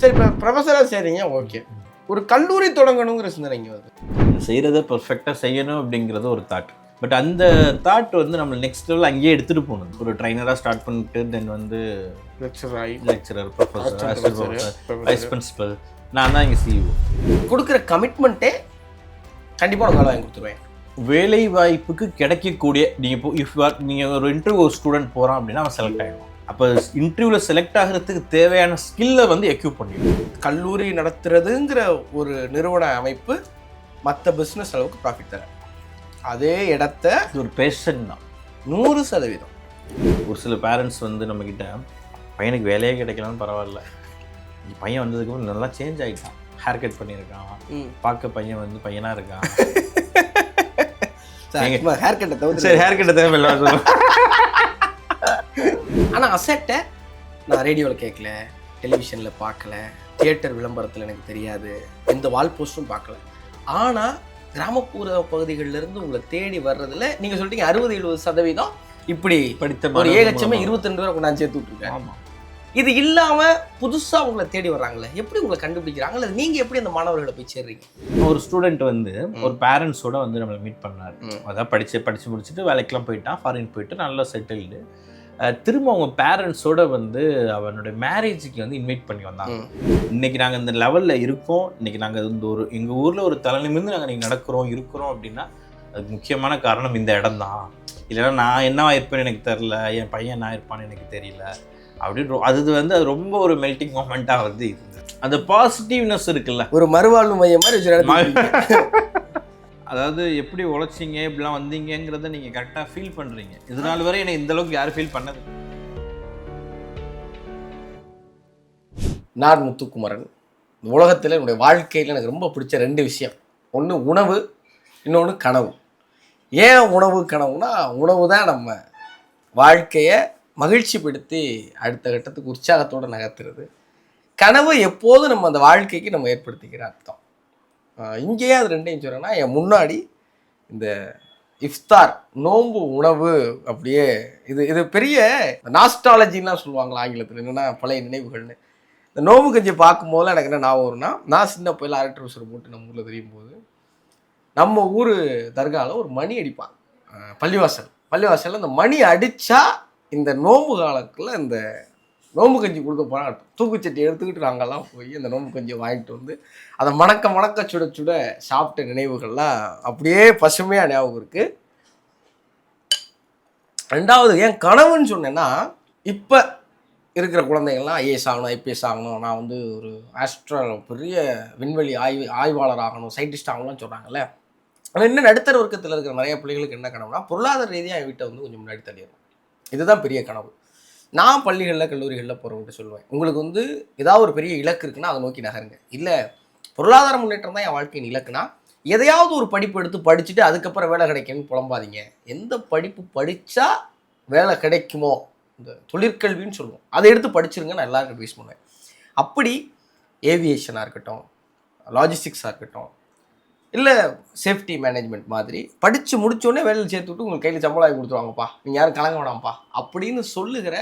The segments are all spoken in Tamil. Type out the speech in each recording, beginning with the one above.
சரி, இப்போ ப்ரொஃபஸராக செய்கிறீங்க, ஓகே. ஒரு கல்லூரி தொடங்கணுங்கிற சிந்தனைங்க வருது. செய்கிறத பர்ஃபெக்டாக செய்யணும் அப்படிங்கிறது ஒரு தாட். பட் அந்த தாட் வந்து நம்ம நெக்ஸ்ட் லெவல் அங்கேயே எடுத்துகிட்டு போகணும். ஒரு ட்ரைனராக ஸ்டார்ட் பண்ணிட்டு தென் வந்து லெக்சரர், ப்ரொஃபஸர், வைஸ் பிரின்சிபல், நான் தான் இங்கே சிஇஓ. கொடுக்குற கமிட்மெண்ட்டே கண்டிப்பாக நான் வேலை வாங்கி கொடுத்துருவேன். வேலை வாய்ப்புக்கு கிடைக்கக்கூடிய நீங்கள் ஒரு இன்டர்வியூ ஸ்டூடெண்ட் போகிறான் அப்படின்னா அவன் செலக்ட் ஆகிடுவான். அப்போ இன்டர்வியூவில் செலக்ட் ஆகிறதுக்கு தேவையான ஸ்கில்லை வந்து எக்யூப் பண்ணிடுவோம். கல்லூரி நடத்துறதுங்கிற ஒரு நிறுவன அமைப்பு மற்ற பிஸ்னஸ் அளவுக்கு ப்ராஃபிட் தர அதே இடத்த ஒரு பேஷன் தான் 100%. ஒரு சில பேரண்ட்ஸ் வந்து நம்மக்கிட்ட பையனுக்கு வேலையே கிடைக்கலான்னு பரவாயில்ல, பையன் வந்ததுக்கப்புறம் நல்லா சேஞ்ச் ஆகிட்டான், ஹேர் கட் பண்ணியிருக்கான், பார்க்க பையன் வந்து பையனாக இருக்கான். ஹேர் கட்டை தவிர சரி, ஹேர் கட்டை தேவையில்லை. ஆனால் அசெட்டை நான் ரேடியோவில் கேட்கல, டெலிவிஷனில் பார்க்கல, தியேட்டர் விளம்பரத்தில் எனக்கு தெரியாது, எந்த வால் போஸ்ட்டும் பார்க்கல. ஆனால் கிராமப்புற பகுதிகளிலிருந்து உங்களை தேடி வர்றதுல நீங்கள் சொல்லிட்டீங்க 60-70% இப்படி படித்த ஒரு ஏகச்சமே 22 பேரை கொண்டாந்து சேர்த்து விட்ருக்கேன். ஆமாம். இது இல்லாமல் புதுசாக உங்களை தேடி வர்றாங்களே, எப்படி உங்களை கண்டுபிடிக்கிறாங்க, அல்லது நீங்கள் எப்படி அந்த மாணவர்களை போய் சேர்றீங்க? ஒரு ஸ்டூடெண்ட் வந்து ஒரு பேரண்ட்ஸோட வந்து நம்மளை மீட் பண்ணார். அதான் படித்து முடிச்சுட்டு வேலைக்கெலாம் போயிட்டான், ஃபாரின் போயிட்டு நல்லா செட்டில்டு. திரும்ப அவங்க பேரண்ட்ஸோட வந்து அவனுடைய மேரேஜுக்கு வந்து இன்வைட் பண்ணி வந்தாங்க. இன்றைக்கி நாங்கள் இந்த லெவலில் இருக்கோம், இன்றைக்கி நாங்கள் இந்த ஒரு எங்கள் ஊரில் ஒரு தலைநிமிர்ந்து நாங்கள் இன்றைக்கி இருக்கிறோம் அப்படின்னா அதுக்கு முக்கியமான காரணம் இந்த இடம் தான். இல்லைன்னா நான் என்னவா இருப்பேன்னு எனக்கு தெரில, என் பையன் என்ன இருப்பான்னு எனக்கு தெரியல அப்படின்னு அது ரொம்ப ஒரு மெல்டிங் மொமெண்ட்டாக வந்து இருந்தது. அந்த பாசிட்டிவ்னஸ் இருக்குல்ல, ஒரு மறுவாழ்வு மையம் மாதிரி. அதாவது எப்படி உழைச்சிங்க, இப்படிலாம் வந்தீங்கிறத நீங்கள் கரெக்டாக ஃபீல் பண்ணுறீங்க. இதனால வரை எனக்கு இந்தளவுக்கு யாரும் ஃபீல் பண்ணது. நான் முத்துக்குமரன். இந்த உலகத்தில் என்னுடைய வாழ்க்கையில் எனக்கு ரொம்ப பிடிச்ச 2 விஷயம். ஒன்று உணவு, இன்னொன்று கனவு. ஏன் உணவு கனவுனா, உணவு தான் நம்ம வாழ்க்கையை மகிழ்ச்சிப்படுத்தி அடுத்த கட்டத்துக்கு உற்சாகத்தோடு நகர்த்துறது. கனவு எப்போதும் நம்ம அந்த வாழ்க்கைக்கு நம்ம ஏற்படுத்திக்கிற அர்த்தம். இங்கேயே அது 2ஐயும் சொல்கிறேன்னா, என் முன்னாடி இந்த இஃப்தார் நோன்பு உணவு அப்படியே இது பெரிய நாஸ்டாலஜின்லாம் சொல்லுவாங்களா ஆங்கிலத்தில், என்னென்னா பழைய நினைவுகள்னு. இந்த நோம்பு கஞ்சி பார்க்கும்போது எனக்கு என்ன ஞாபகம் வரும்னா, நான் சின்ன பையில அரட்டை உசுறு போட்டு நம்ம ஊரில் தெரியும் போது நம்ம ஊர் தர்காவில் ஒரு மணி அடிப்பாங்க. பள்ளிவாசலில் இந்த மணி அடித்தா இந்த நோம்பு காலத்தில் இந்த நோம்பு கஞ்சி கொடுக்க போனால் தூக்குச்சட்டி எடுத்துக்கிட்டு நாங்கள்லாம் போய் அந்த நோம்பு கஞ்சியை வாங்கிட்டு வந்து அதை மணக்க சுட சுட சாப்பிட்ட நினைவுகள்லாம் அப்படியே பசுமையாக ஞாபகம் இருக்குது. 2வது ஏன் கனவுன்னு சொன்னேன்னா, இப்போ இருக்கிற குழந்தைகள்லாம் ஐஏஎஸ் ஆகணும், ஐபிஎஸ் ஆகணும், நான் வந்து ஒரு பெரிய விண்வெளி ஆய்வாளர் ஆகணும், சயின்டிஸ்ட் ஆகணும்னு சொல்கிறாங்கல்ல. ஆனால் இன்னும் நடுத்தர வர்க்கத்தில் இருக்கிற நிறைய பிள்ளைகளுக்கு என்ன கனவுனா, பொருளாதார ரீதியாக என் வீட்டை வந்து கொஞ்சம் முன்னாடி தள்ளிடணும். இதுதான் பெரிய கனவு. நான் பள்ளிகளில் கல்லூரிகளில் போகிறவங்ககிட்ட சொல்லுவேன், உங்களுக்கு வந்து ஏதாவது ஒரு பெரிய இலக்கு இருக்குன்னா அதை நோக்கி நகருங்க. இல்லை பொருளாதார முன்னேற்றம் தான் என் வாழ்க்கையின் இலக்குனா, எதையாவது ஒரு படிப்பு எடுத்து படிச்சுட்டு அதுக்கப்புறம் வேலை கிடைக்கும்னு புலம்பாதீங்க. எந்த படிப்பு படித்தா வேலை கிடைக்குமோ, இந்த தொழிற்கல்வின்னு சொல்லுவோம், அதை எடுத்து படிச்சிருங்க. நான் எல்லாருக்கும் அட்வைஸ் பண்ணுவேன். அப்படி ஏவியேஷனாக இருக்கட்டும், லாஜிஸ்டிக்ஸாக இருக்கட்டும், இல்லை சேஃப்டி மேனேஜ்மெண்ட் மாதிரி படித்து முடித்தோடனே வேலையில் சேர்த்து விட்டு உங்களுக்கு கையில் சம்பளம் ஆகி கொடுத்துருவாங்கப்பா, நீங்கள் யாரும் கலங்க வேணாம்ப்பா அப்படின்னு சொல்லுகிற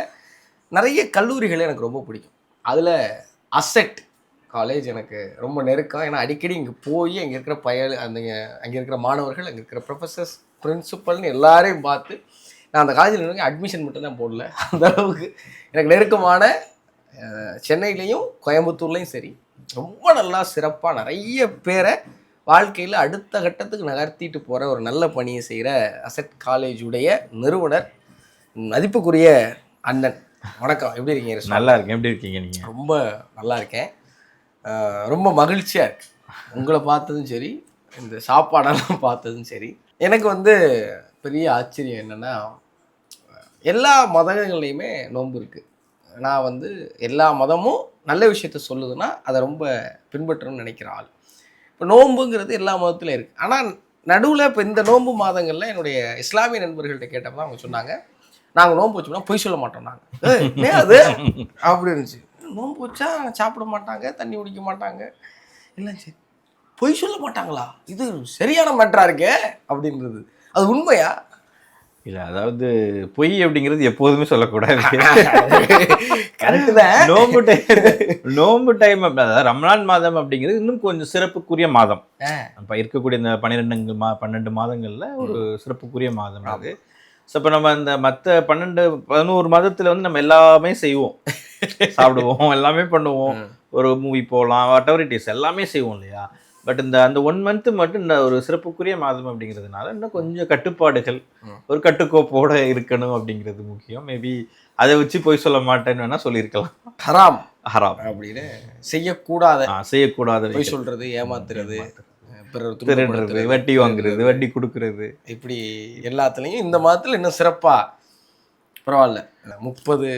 நிறைய கல்லூரிகள் எனக்கு ரொம்ப பிடிக்கும். அதில் அசெட் காலேஜ் எனக்கு ரொம்ப நெருக்கம். ஏன்னா அடிக்கடி இங்கே போய் அங்கே இருக்கிற அங்கே இருக்கிற மாணவர்கள், அங்கே இருக்கிற ப்ரொஃபஸர்ஸ், பிரின்சிபல்னு எல்லாரையும் பார்த்து நான் அந்த காலேஜில் அட்மிஷன் மட்டும் தான் போடல, அந்த அளவுக்கு எனக்கு நெருக்கமான சென்னையிலையும் கோயம்புத்தூர்லேயும் சரி ரொம்ப நல்லா சிறப்பாக நிறைய பேரை வாழ்க்கையில் அடுத்த கட்டத்துக்கு நகர்த்திட்டு போகிற ஒரு நல்ல பணியை செய்கிற அசெட் காலேஜுடைய நிறுவனர் மதிப்புக்குரிய அண்ணன். வணக்கம், எப்படி இருக்கீங்க? நல்லா இருக்கேன். எப்படி இருக்கீங்க நீங்கள்? ரொம்ப நல்லா இருக்கேன். ரொம்ப மகிழ்ச்சியாக இருக்கு உங்களை பார்த்ததும் சரி, இந்த சாப்பாடெல்லாம் பார்த்ததும் சரி. எனக்கு வந்து பெரிய ஆச்சரியம் என்னென்னா, எல்லா மதங்கள்லையுமே நோன்பு இருக்குது. நான் வந்து எல்லா மதமும் நல்ல விஷயத்த சொல்லுதுன்னா அதை ரொம்ப பின்பற்றணும்னு நினைக்கிற ஆள். இப்போ நோன்புங்கிறது எல்லா மதத்துலையும் இருக்குது. ஆனால் நடுவில் இப்போ இந்த நோன்பு மாதங்களில் என்னுடைய இஸ்லாமிய நண்பர்கள்ட்ட கேட்டப்போ அவங்க சொன்னாங்க, நாங்கள் நோன்பு வச்சோம்னா பொய் சொல்ல மாட்டோம். நாங்கள் ஏன் அது அப்படி இருந்துச்சு. நோன்பு வச்சா சாப்பிட மாட்டாங்க, தண்ணி குடிக்க மாட்டாங்க, இல்லை சரி பொய் சொல்ல மாட்டாங்களா, இது சரியான மேட்டராக இருக்கே அப்படின்றது. அது உண்மையா? இல்லை, அதாவது பொய் அப்படிங்கிறது எப்போதுமே சொல்லக்கூடாது. கரெக்டு தான். நோம்பு டைம் அதாவது ரமலான் மாதம் அப்படிங்கிறது இன்னும் கொஞ்சம் சிறப்புக்குரிய மாதம். இப்போ இருக்கக்கூடிய இந்த 12 மாதங்களில் ஒரு சிறப்புக்குரிய மாதம் அது. ஸோ இப்போ நம்ம இந்த மற்ற 11 மாதத்தில் வந்து நம்ம எல்லாமே செய்வோம், சாப்பிடுவோம், எல்லாமே பண்ணுவோம், ஒரு மூவி போகலாம், வாட் எவர் இட் இஸ் எல்லாமே செய்வோம் இல்லையா. பட் அந்த 1 மந்த்து மட்டும் இந்த ஒரு சிறப்புக்குரிய மாதம் அப்படிங்கிறதுனால இன்னும் கொஞ்சம் கட்டுப்பாடுகள், ஒரு கட்டுக்கோப்போட இருக்கணும் அப்படிங்கிறது முக்கியம். மேபி அதை வச்சு போய் சொல்ல மாட்டேன்னு வேணா சொல்லியிருக்கலாம். ஹராம் அப்படின்னு செய்யக்கூடாத போய் சொல்றது, ஏமாத்துறது, திருடுறது, வட்டி வாங்குறது, வட்டி கொடுக்கறது, இப்படி எல்லாத்துலேயும் இந்த மாதத்தில் இன்னும் சிறப்பா பரவாயில்ல 30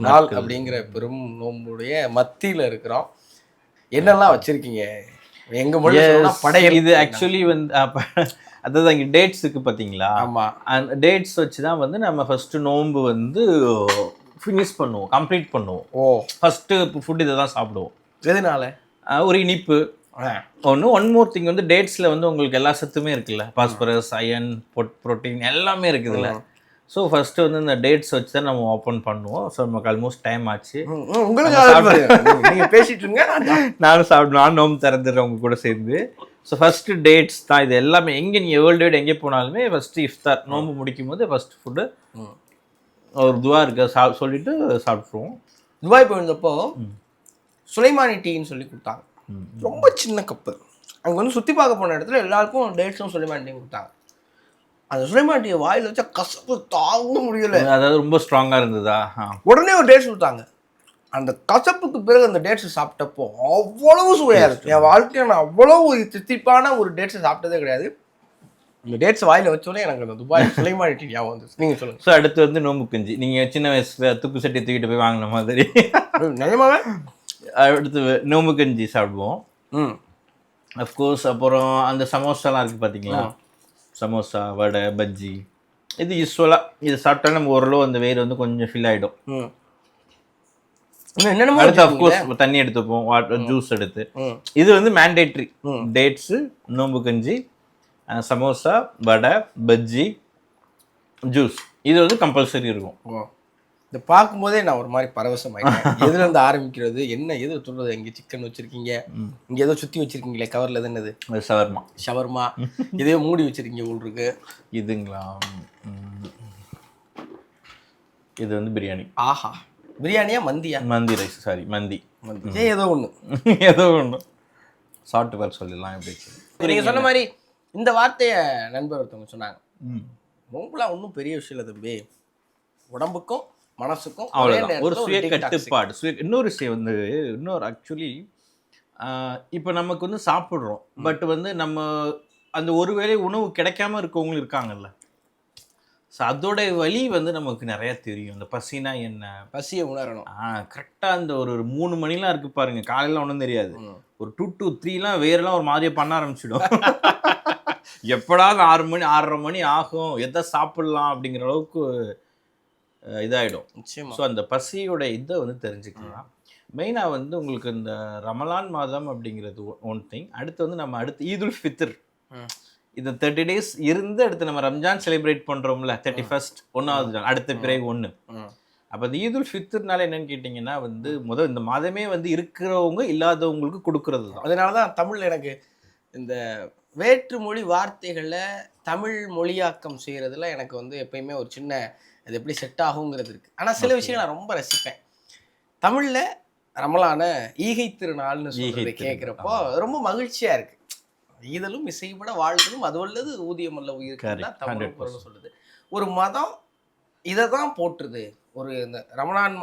நாள் அப்படிங்கிற பெரும் நோம்புடைய மத்தியில் இருக்கிறோம். என்னெல்லாம் வச்சிருக்கீங்க? எங்க மொழி படையல். இது ஆக்சுவலி வந்து அதாவது இங்கே டேட்ஸுக்கு பார்த்தீங்களா, அந்த டேட்ஸ் வச்சு தான் வந்து நம்ம ஃபர்ஸ்ட் நோன்பு வந்து ஃபினிஷ் பண்ணுவோம், கம்ப்ளீட் பண்ணுவோம். ஃபர்ஸ்ட்டு ஃபுட் இதை தான் சாப்பிடுவோம். எதனால? ஒரு இனிப்பு ஒன் மோர் திங் வந்து டேட்ஸில் வந்து உங்களுக்கு எல்லா சத்துமே இருக்குல்ல, பாஸ்பரஸ், அயன், புரோட்டீன் எல்லாமே இருக்குதுல்ல. ஸோ ஃபர்ஸ்ட் வந்து இந்த டேட்ஸ் வச்சு தான் நம்ம ஓப்பன் பண்ணுவோம். ஸோ நமக்கு ஆல்மோஸ்ட் டைம் ஆச்சு. நீங்கள் பேசிட்டு இருங்க, நானும் சாப்பிடுவேன், நான் நோம்பு திறந்துடுறேன் உங்க கூட சேர்ந்து. ஸோ ஃபர்ஸ்ட் டேட்ஸ் தான் இது எல்லாமே. எங்கே நீங்கள் வேர்ல்டு வைட் எங்கே போனாலுமே ஃபர்ஸ்ட் இஃப்தார் நோம்பு முடிக்கும் போது ஃபர்ஸ்ட் ஃபுட்டு ஒரு துவா இருக்க சொல்லிட்டு சாப்பிட்ருவோம். துபாய் போயிருந்தப்போ சுலைமானி டீன்னு சொல்லி கொடுத்தாங்க. ரொம்ப சின்ன கப்பு. அங்கே வந்து சுற்றி பார்க்க போன இடத்துல எல்லாருக்கும் டேட்ஸும் சுலைமானி டீ கொடுத்தாங்க. அந்த சுலைமானி டீயை வாயில் வச்சா கசப்பு தாங்க முடியலை. அதாவது ரொம்ப ஸ்ட்ராங்காக இருந்ததா. உடனே ஒரு டேட்ஸ் கொடுத்தாங்க. அந்த கசப்புக்கு பிறகு அந்த டேட்ஸை சாப்பிட்டப்போ அவ்வளவு சுவையாக இருக்கு. என் வாழ்க்கையை நான் அவ்வளவு தித்திப்பான ஒரு டேட்ஸை சாப்பிட்டதே கிடையாது. இந்த டேட்ஸ் வாயில் வச்சோடனே எனக்கு அந்த துபாய் சுலைமானி டீ ஞாபகம் வந்துச்சு. நீங்கள் சொல்லுங்கள். ஸோ அடுத்து வந்து நோம்பு கஞ்சி. நீங்கள் சின்ன வயசில் துப்பு சட்டி தூக்கிட்டு போய் வாங்கின மாதிரி நிஜமாவே அடுத்து நோம்பு கஞ்சி சாப்பிடுவோம். அஃப்கோர்ஸ் அப்புறம் அந்த சமோசாலாம் இருக்குது பார்த்தீங்களா, சமோசா, வடை, பஜ்ஜி, இது யூஸ்வலாக இது சாப்பிட்டாலும் நம்ம ஓரளவு அந்த வயிறு வந்து கொஞ்சம் ஃபில் ஆகிடும். அடுத்து அஃப்கோர்ஸ் தண்ணி எடுத்துப்போம், வாட்டர், ஜூஸ் எடுத்து. இது வந்து மேண்டேட்ரி. டேட்ஸு, நோம்பு கஞ்சி, சமோசா, வடை, பஜ்ஜி, ஜூஸ், இது வந்து கம்பல்சரி இருக்கும். இதை பார்க்கும்போதே நான் ஒரு மாதிரி பரவசமாயிட்டேன். எதுலேருந்து ஆரம்பிக்கிறது, என்ன எது சொல்கிறது? இங்கே சிக்கன் வச்சுருக்கீங்க, இங்கே ஏதோ சுற்றி வச்சுருக்கீங்களே கவரில், எது என்னது? ஷவர்மா இதே மூடி வச்சுருக்கீங்க உங்களுக்கு. இதுங்களா, இது வந்து பிரியாணி. ஆஹா, பிரியாணியா மந்தியா? மந்தி ரைஸ், சாரி மந்தி. ஏதோ ஒன்று சாப்பிட்டு வர சொல்லிடலாம். எப்படி நீங்கள் சொன்ன மாதிரி இந்த வார்த்தையை நண்பர் ஒருத்தவங்க சொன்னாங்க. ரொம்பலாம் ஒன்றும் பெரிய விஷயம் இல்லை தம்பி, உடம்புக்கும் மனசுக்கும் அவ்வளோதான், ஒரு சுய கட்டுப்பாடு. இன்னொரு விஷயம் வந்து ஆக்சுவலி இப்போ நமக்கு வந்து சாப்பிட்றோம், பட் வந்து நம்ம அந்த ஒருவேளை உணவு கிடைக்காம இருக்கவங்களும் இருக்காங்கல்ல. ஸோ அதோட வலி வந்து நமக்கு நிறையா தெரியும். அந்த பசினா என்ன, பசியை உணரணும். கரெக்டாக அந்த ஒரு 3 மணிலாம் இருக்குது பாருங்க, காலையில் ஒன்றும் தெரியாது. ஒரு 2 to 3 வேறெல்லாம் ஒரு மாதிரியை பண்ண ஆரம்பிச்சிடும். எப்படா 6 மணி 6:30 மணி ஆகும், எதை சாப்பிட்லாம் அப்படிங்கிற அளவுக்கு இதாகிடும். ஸோ அந்த பசியோட இதை வந்து தெரிஞ்சுக்கலாம். மெயினாக வந்து உங்களுக்கு இந்த ரமலான் மாதம் அப்படிங்கிறது ஒன் திங். அடுத்து வந்து நம்ம ஈதுல் ஃபித்ர், இந்த 30 days இருந்து அடுத்து நம்ம ரம்ஜான் செலிப்ரேட் பண்ணுறோம்ல, 31st 1வது நாள், அடுத்த பிறகு 1. அப்போ இந்த ஈதுல் ஃபித்ர்னால என்னன்னு கேட்டிங்கன்னா வந்து முதல் இந்த மாதமே வந்து இருக்கிறவங்க இல்லாதவங்களுக்கு கொடுக்கறது தான். அதனால தான் தமிழ் எனக்கு இந்த வேற்றுமொழி வார்த்தைகளை தமிழ் மொழியாக்கம் செய்கிறதுல எனக்கு வந்து எப்பயுமே ஒரு சின்ன அது எப்படி செட் ஆகுங்கிறது இருக்குது. ஆனால் சில விஷயங்கள் நான் ரொம்ப ரசிப்பேன். தமிழில் ரமலான ஈகை திருநாள்னு சொல்லி கேட்குறப்போ ரொம்ப மகிழ்ச்சியாக இருக்குது. ஈதலும் இசைப்பட வாழ்தலும் அது வல்லது ஊதியம் அல்ல உயிருக்கு தான் தமிழ் பொருள் சொல்லுது. ஒரு மதம் இதை தான் போட்டுருது. ஒரு இந்த ரமலான்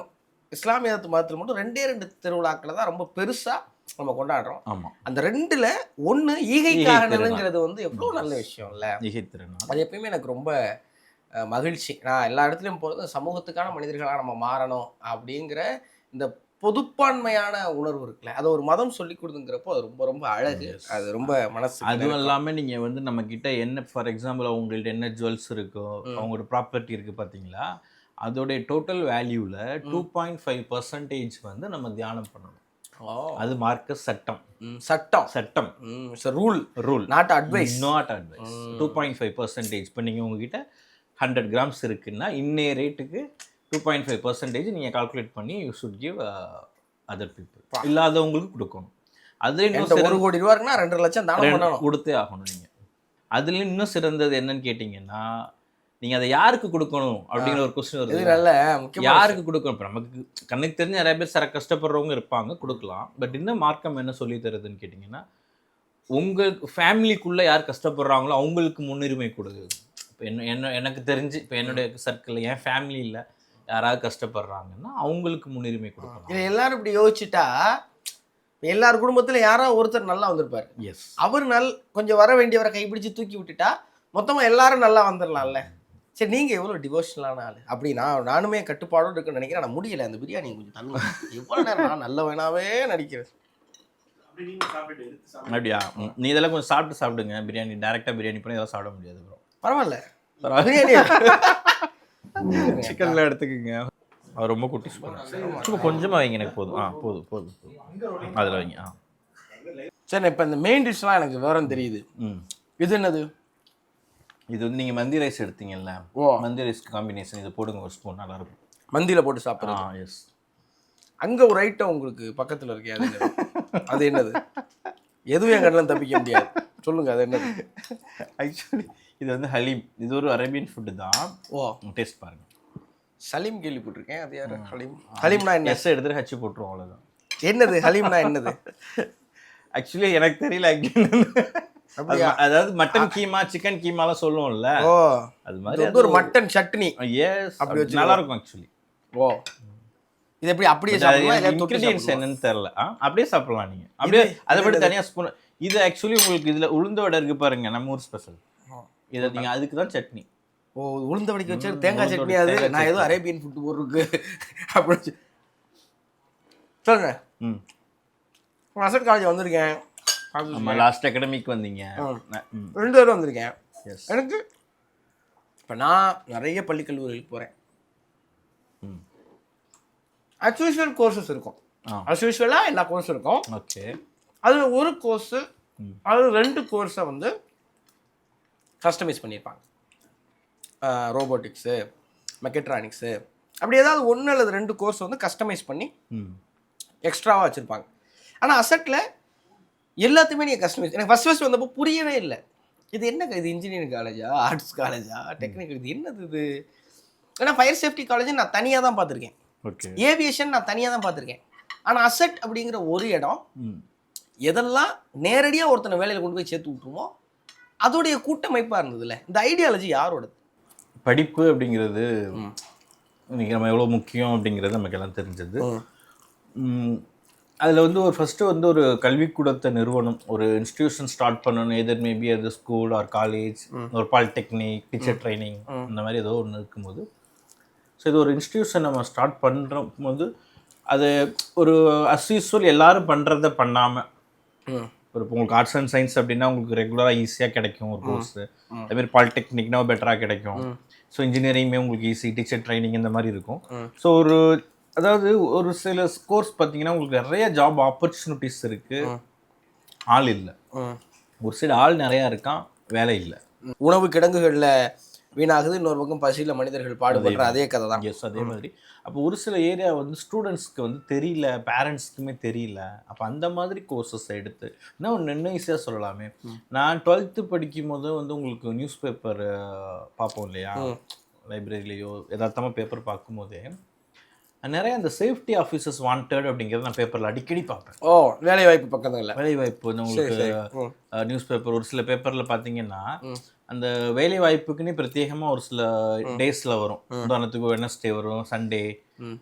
இஸ்லாமிய மதத்தில் மட்டும் 2 திருவிழாக்களை தான் ரொம்ப பெருசாக நம்ம கொண்டாடுறோம். அந்த 2ல் 1 ஈகைக்காகங்கிறது வந்து எவ்வளோ நல்ல விஷயம் இல்லை. ஈகை திருநாள் அது எப்பயுமே எனக்கு ரொம்ப மகிழ்ச்சி. நான் எல்லா இடத்துலையும் போகிறது சமூகத்துக்கான மனிதர்களாக நம்ம மாறணும் அப்படிங்கிற இந்த பொதுப்பான்மையான உணர்வு இருக்குல்ல, அது ஒரு மதம் சொல்லி கொடுத்துங்கிறப்போ அது ரொம்ப ரொம்ப அழகு. அது ரொம்ப மனசு. அதுவும் இல்லாமல் நீங்கள் வந்து நம்மக்கிட்ட என்ன, ஃபார் எக்ஸாம்பிள் அவங்கள்ட்ட என்ன ஜுவல்ஸ் இருக்கோ, அவங்களோட ப்ராப்பர்ட்டி இருக்குது பார்த்தீங்களா, அதோடைய டோட்டல் வேல்யூவில் 2.5% வந்து நம்ம தியானம் பண்ணணும். அது மார்க்க சட்டம் ரூல் நாட் அட்வைஸ் 2.5%. இப்போ நீங்கள் உங்ககிட்ட 100 grams இருக்குன்னா இன்னைய ரேட்டுக்கு 2.5% நீங்கள் கால்குலேட் பண்ணி you should give other people, இல்லாதவங்களுக்கு கொடுக்கணும். அதுல இன்னும் என்கிட்ட 1 கோடி ரூபா இருக்குன்னா 2 லட்சம் தானம் பண்ணணும், கொடுத்தே ஆகணும் நீங்கள். அதுல இன்னும் சிறந்தது என்னன்னு கேட்டிங்கன்னா, நீங்கள் அதை யாருக்கு கொடுக்கணும் அப்படிங்கிற ஒரு கொஸ்டின் இது வருது. நல்ல முக்கியமான யாருக்கு கொடுக்கணும்? இப்போ நமக்கு கண்ணுக்கு தெரிஞ்ச நிறைய பேர் கஷ்டப்படுறவங்க இருப்பாங்க, கொடுக்கலாம். பட் இன்னும் மார்க்கம் என்ன சொல்லி தருதுன்னு கேட்டிங்கன்னா, உங்களுக்கு ஃபேமிலிக்குள்ளே யார் கஷ்டப்படுறாங்களோ அவங்களுக்கு முன்னுரிமை கொடுக்குது. இப்போ எனக்கு தெரிஞ்சு இப்போ என்னுடைய சர்க்கிளில் என் ஃபேமிலியில் யாராவது கஷ்டப்படுறாங்கன்னா அவங்களுக்கு முன்னுரிமை கொடுக்கணும். இது எல்லாரும் இப்படி யோசிச்சுட்டா எல்லார் குடும்பத்தில் யாராவது ஒருத்தர் நல்லா வந்திருப்பார். எஸ், அவர் கொஞ்சம் வர வேண்டியவரை கைப்பிடிச்சு தூக்கி விட்டுட்டா மொத்தமாக எல்லாரும் நல்லா வந்துடலாம்ல. சரி, நீங்கள் எவ்வளோ டிவோஷனலான ஆள் அப்படி நானுமே கட்டுப்பாடோடு இருக்குன்னு நினைக்கிறேன். நான் முடியலை, அந்த பிரியாணி கொஞ்சம் தண்ணி எவ்வளோ நேரம் நான் நல்ல வேணாவே நடிக்கிறேன். அப்படியா? நீ இதெல்லாம் கொஞ்சம் சாப்பிடுங்க. பிரியாணி டேரெக்டாக பிரியாணி பண்ணி இதெல்லாம் சாப்பிட முடியாது ப்ரோ. பரவாயில்ல, பிரியாணி சிக்கன்லாம் எடுத்துக்கோங்க. அவர் ரொம்ப குட்டி சும்மா கொஞ்சமாக வைங்க, எனக்கு போதும். போதும் அதில் வைங்க. சரி, இப்போ இந்த மெயின் டிஷ்லாம் எனக்கு விவரம் தெரியுது. இது என்னது? இது வந்து நீங்கள் மந்தி ரைஸ் எடுத்தீங்கல்ல, மந்தி ரைஸ்க்கு காம்பினேஷன் இது போடுங்க, ஒரு ஸ்பூன் நல்லாயிருக்கும். மந்தியில் போட்டு சாப்பிட்றோம். எஸ். அங்கே ஒரு ஐட்டம் உங்களுக்கு பக்கத்தில் இருக்கே, அது என்னது? எதுவும் என் கண்ணில் தப்பிக்க முடியாது, சொல்லுங்கள், அது என்னது? ஆக்சுவலி இது வந்து ஹலீம். இது ஒரு அரேபியன் ஃபுட்டு தான். டேஸ்ட் பாருங்கள். சலீம் கேள்விப்பட்டிருக்கேன், அது யார்? ஹலீம். ஹலீம்னா என்ன? எஸ் எடுத்துகிட்டு ஹச்சு போட்டுருவோம், அவ்வளோதான். என்னது ஹலீம்னா என்னது? ஆக்சுவலி எனக்கு தெரியல. அதாவது மட்டன் கீமா, சிக்கன் கீமாலாம் சொல்லுவோம்ல, அது மாதிரி ஒரு மட்டன் சட்னி. எஸ், அப்படி நல்லா இருக்கும் ஆக்சுவலி. இது எப்படி அப்படியே சாப்பிடலாம்? இன்கிரிடியன்ஸ் என்னன்னு தெரியல. அப்படியே சாப்பிடலாம் நீங்க. அப்படியே அதை விட தனியா ஸ்பூன். இது ஆக்சுவலி உங்களுக்கு இதுல உளுந்த வடை இருக்கு பாருங்க, நம்ம ஊர் ஸ்பெஷல். இதை நீங்க அதுக்கு தான் சட்னி. உளுந்த வடைக்கு வச்சு தேங்காய் சட்னி. அது நான் ஏதோ அரேபியன் ஃபுட் போட்டுருக்கு அப்படி சொல்லுங்க. அசட் காலேஜ் வந்திருக்கேன். நம்ம லாஸ்ட் அகாடமிக் வந்தீங்க. 2 பேரும் வந்திருக்கேன். எனக்கு இப்போ நான் நிறைய பள்ளி கல்லூரிகளுக்கு போகிறேன். அஸ்யூஷுவல் கோர்சஸ் இருக்கும். அஸ்யூஷுவலாக எல்லா கோர்ஸும் இருக்கும். ஓகே. அதில் ஒரு கோர்ஸு, அது 2 கோர்ஸை வந்து கஸ்டமைஸ் பண்ணியிருப்பாங்க. ரோபோட்டிக்ஸு, மெக்கட்ரானிக்ஸு, அப்படி ஏதாவது 1 அல்லது 2 கோர்ஸ் வந்து கஸ்டமைஸ் பண்ணி எக்ஸ்ட்ராவாக வச்சுருப்பாங்க. ஆனால் அசட்டில் எல்லாத்தையுமே நீங்கள் கஸ்டமைஸ். எனக்கு ஃபஸ்ட் வந்தப்போ புரியவே இல்லை. இது என்ன, இது இன்ஜினியரிங் காலேஜா, ஆர்ட்ஸ் காலேஜா, டெக்னிக்கல், இது என்னது இது? ஏன்னா ஃபயர் சேஃப்டி காலேஜ் நான் தனியாக தான் பார்த்துருக்கேன். ஏவியேஷன் நான் தனியாக தான் பார்த்துருக்கேன். ஆனால் அசட் அப்படிங்கிற ஒரு இடம் எதெல்லாம் நேரடியாக ஒருத்தனை வேலையில் கொண்டு போய் சேர்த்து விட்டுருமோ அதோடைய கூட்டமைப்பாக இருந்ததுல்ல. இந்த ஐடியாலஜி யாரோடது? படிப்பு அப்படிங்கிறது இன்னைக்கு நம்ம எவ்வளோ முக்கியம் அப்படிங்கிறது நமக்கு எல்லாம் தெரிஞ்சது. அதில் வந்து ஒரு ஃபஸ்ட்டு வந்து ஒரு கல்விக்கூடத்தை நிறுவனம், ஒரு இன்ஸ்டிடியூஷன் ஸ்டார்ட் பண்ணணும். எதர் மேபி அது ஸ்கூல் ஆர் காலேஜ், ஒரு பாலிடெக்னிக், டீச்சர் ட்ரைனிங், இந்த மாதிரி ஏதோ ஒன்று இருக்கும்போது, ஸோ இது ஒரு இன்ஸ்டிடியூஷன் நம்ம ஸ்டார்ட் பண்ணுற போது அது ஒரு அஸ்யூஸ்வல் எல்லாரும் பண்ணுறத பண்ணாமல், ஒரு இப்போ உங்களுக்கு ஆர்ட்ஸ் அண்ட் சயின்ஸ் அப்படின்னா உங்களுக்கு ரெகுலராக ஈஸியாக கிடைக்கும் ஒரு கோர்ஸு. அதேமாதிரி பாலிடெக்னிக்னா பெட்டராக கிடைக்கும். ஸோ இன்ஜினியரிங்குமே உங்களுக்கு ஈஸி, டீச்சர் ட்ரைனிங் இந்த மாதிரி இருக்கும். ஸோ அதாவது ஒரு சில கோர்ஸ் பார்த்தீங்கன்னா உங்களுக்கு நிறைய ஜாப் ஆப்பர்ச்சுனிட்டிஸ் இருக்குது, ஆள் இல்லை. ஒரு சில ஆள் நிறையா இருக்கான், வேலை இல்லை. உணவு கிடங்குகளில் வீணாகுது, இன்னொரு பக்கம் பசியில் மனிதர்கள் பாடுபடுற அதே கதை தான். எஸ், அதே மாதிரி. அப்போ ஒரு சில ஏரியா வந்து ஸ்டூடெண்ட்ஸ்க்கு வந்து தெரியல, பேரண்ட்ஸ்க்குமே தெரியல. அப்போ அந்த மாதிரி கோர்சஸ் எடுத்து இன்னும் ஒன்று ஈஸியாக சொல்லலாமே. நான் 12th படிக்கும் போது வந்து உங்களுக்கு நியூஸ் பேப்பர் பார்ப்போம் இல்லையா, லைப்ரரியிலையோ எதார்த்தமாக பேப்பர் பார்க்கும்போதே நிறைய அந்த சேஃப்டி ஆஃபீஸர்ஸ் வாண்டட் அப்படிங்கிறத நான் பேப்பரில் அடிக்கடி பார்ப்பேன். வேலை வாய்ப்பு பக்கத்தில் வேலை வாய்ப்பு வந்து உங்களுக்கு நியூஸ் பேப்பர் ஒரு சில பேப்பரில் பார்த்தீங்கன்னா அந்த வேலை வாய்ப்புக்குன்னு பிரத்யேகமாக ஒரு சில டேஸில் வரும். உதாரணத்துக்கு வெட்னஸ்டே வரும், சண்டே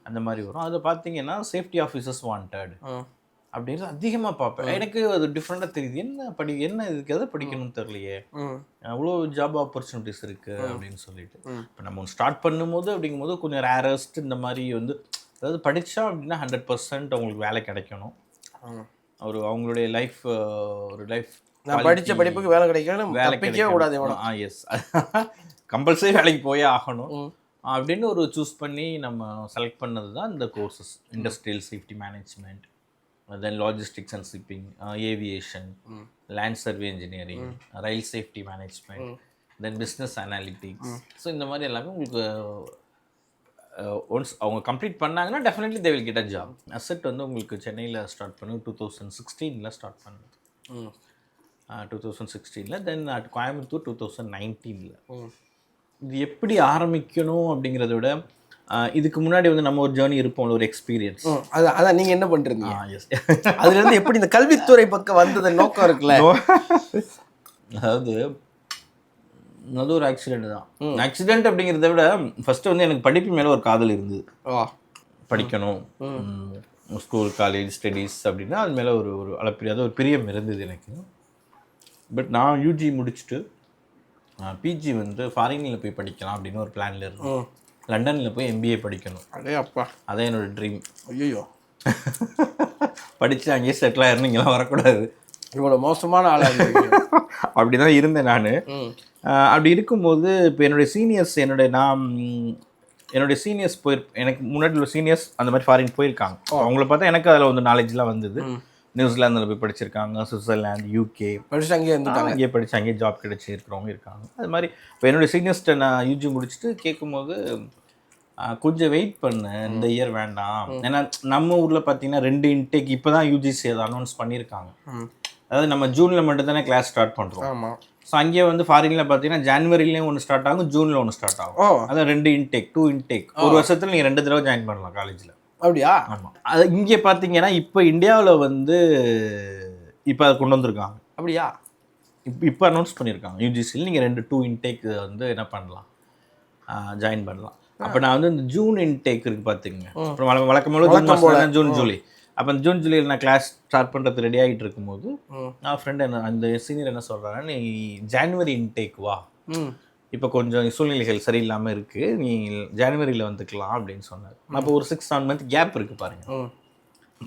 அந்த மாதிரி வரும். அதில் பார்த்தீங்கன்னா சேஃப்டி ஆஃபீஸர்ஸ் வாண்டட் அப்படின்றது அதிகமாக பார்ப்பேன். எனக்கு அது டிஃப்ரெண்டாக தெரியுது. என்ன இதுக்கு எதை படிக்கணும்னு தெரியலையே, அவ்வளோ ஜாப் ஆப்பர்ச்சுனிட்டிஸ் இருக்குது அப்படின்னு சொல்லிட்டு. இப்போ நம்ம ஒன்று ஸ்டார்ட் பண்ணும்போது அப்படிங்கும்போது கொஞ்சம் ரேரஸ்ட் இந்த மாதிரி வந்து, அதாவது படித்தா அப்படின்னா 100% அவங்களுக்கு வேலை கிடைக்கணும். அவங்களுடைய லைஃப் ஒரு லைஃப் நான் படித்த படிப்புக்கு வேலை கிடைக்கணும், வேலை கிடைக்கவே கூடாது. எஸ், கம்பல்சரி வேலைக்கு போயே ஆகணும் அப்படின்னு ஒரு சூஸ் பண்ணி நம்ம செலக்ட் பண்ணது தான் இந்த courses. Industrial safety management, then logistics and shipping, aviation, land survey engineering, rail safety management, then business analytics. So இந்த மாதிரி எல்லாமே உங்களுக்கு ஒன்ஸ் அவங்க கம்ப்ளீட் பண்ணாங்கன்னா definitely they will get a job. Asset வந்து உங்களுக்கு சென்னையில் ஸ்டார்ட் பண்ணி 2016 ஸ்டார்ட் பண்ணது. 2016 தென் கோயம்புத்தூர் 2019. இது எப்படி ஆரம்பிக்கணும் அப்படிங்கிறத விட இதுக்கு முன்னாடி வந்து நம்ம ஒரு ஜேர்னி இருப்போம், ஒரு எக்ஸ்பீரியன்ஸ். அதான் நீங்கள் என்ன பண்ணுறீங்க? அதுலேருந்து எப்படி இந்த கல்வித்துறை பக்கம் வந்தது நோக்கம் இருக்குல்ல? அதாவது அது ஒரு ஆக்சிடென்ட் தான். ஆக்சிடென்ட் அப்படிங்கிறத விட ஃபர்ஸ்ட் வந்து எனக்கு படிப்பு மேலே ஒரு காதல் இருந்தது. படிக்கணும், ஸ்கூல் காலேஜ் ஸ்டடீஸ் அப்படின்னா அது மேலே ஒரு ஒரு அளப்பிரியாத ஒரு பிரியம் இருந்தது எனக்கு. பட் நான் யூஜி முடிச்சுட்டு பிஜி வந்து ஃபாரினில் போய் படிக்கலாம் அப்படின்னு ஒரு பிளானில் இருந்தேன். லண்டனில் போய் MBA படிக்கணும். அடே அப்பா, அதான் என்னோட ட்ரீம். ஐயோ, படித்து அங்கேயே செட்டில் ஆயிருந்து இங்கெல்லாம் வரக்கூடாது, இவ்வளோ மோசமான ஆளாக அப்படி தான் இருந்தேன் நான். அப்படி இருக்கும்போது இப்போ என்னுடைய சீனியர்ஸ் என்னுடைய சீனியர்ஸ் எனக்கு முன்னாடி உள்ள சீனியர்ஸ் அந்த மாதிரி ஃபாரின் போயிருக்காங்க. அவங்கள பார்த்தா எனக்கு அதில் வந்து நாலேஜ்லாம் வந்தது. நியூசிலாந்தில் போய் படிச்சிருக்காங்க, சுவிட்சர்லாந்து, UK படிச்சு அங்கேயே இருந்துட்டாங்க. அங்கேயே படித்து அங்கேயே ஜாப் கிடச்சி இருக்கிறவங்க இருக்காங்க. அது மாதிரி இப்போ என்னுடைய சீனியர்ஸ்ட்டை நான் UG முடிச்சுட்டு கேட்கும்போது கொஞ்சம் வெயிட் பண்ணேன், இந்த இயர் வேண்டாம். ஏன்னா நம்ம ஊரில் பார்த்தீங்கன்னா 2 இன்டேக் இப்போ தான் UGC அதை அனௌன்ஸ் பண்ணியிருக்காங்க. அதாவது நம்ம ஜூனில் மட்டும் தானே கிளாஸ் ஸ்டார்ட் பண்ணுறோம். ஆமாம். ஸோ அங்கேயே வந்து ஃபாரினில் பார்த்தீங்கன்னா ஜனவரிலேயும் ஒன்று ஸ்டார்ட் ஆகும், ஜூனில் ஒன்று ஸ்டார்ட் ஆகும். அதான் 2 இன்டேக், 2 இன்டேக். ஒரு வருஷத்தில் நீங்கள் 2 தடவை ஜாயின் பண்ணலாம் காலேஜில். அப்படியா? ஆமாம். அது இங்கே பார்த்தீங்கன்னா இப்போ இந்தியாவில் வந்து இப்போ அதை கொண்டு வந்திருக்காங்க. அப்படியா? இப்போ அனௌன்ஸ் பண்ணியிருக்காங்க UGCயில் நீங்கள் 2 இன்டேக் வந்து என்ன பண்ணலாம், ஜாயின் பண்ணலாம். அப்போ நான் வந்து இந்த ஜூன் இன்டேக் இருக்குது பார்த்துங்க. அப்புறம் வழக்கமாக ஜூன் ஜூலை. அப்போ அந்த ஜூன் ஜூலையில் நான் கிளாஸ் ஸ்டார்ட் பண்ணுறது ரெடி ஆகிட்டு இருக்கும்போது நான் ஃப்ரெண்டு அந்த சீனியர் என்ன சொல்கிறாங்க, நீ ஜான்வரி இன்டேக் வா, இப்போ கொஞ்சம் சூழ்நிலைகள் சரியில்லாமல் இருக்குது, நீ ஜனவரியில் வந்துக்கலாம் அப்படின்னு சொன்னார். அப்போ ஒரு 6-7 மந்த் கேப் இருக்குது பாருங்கள்.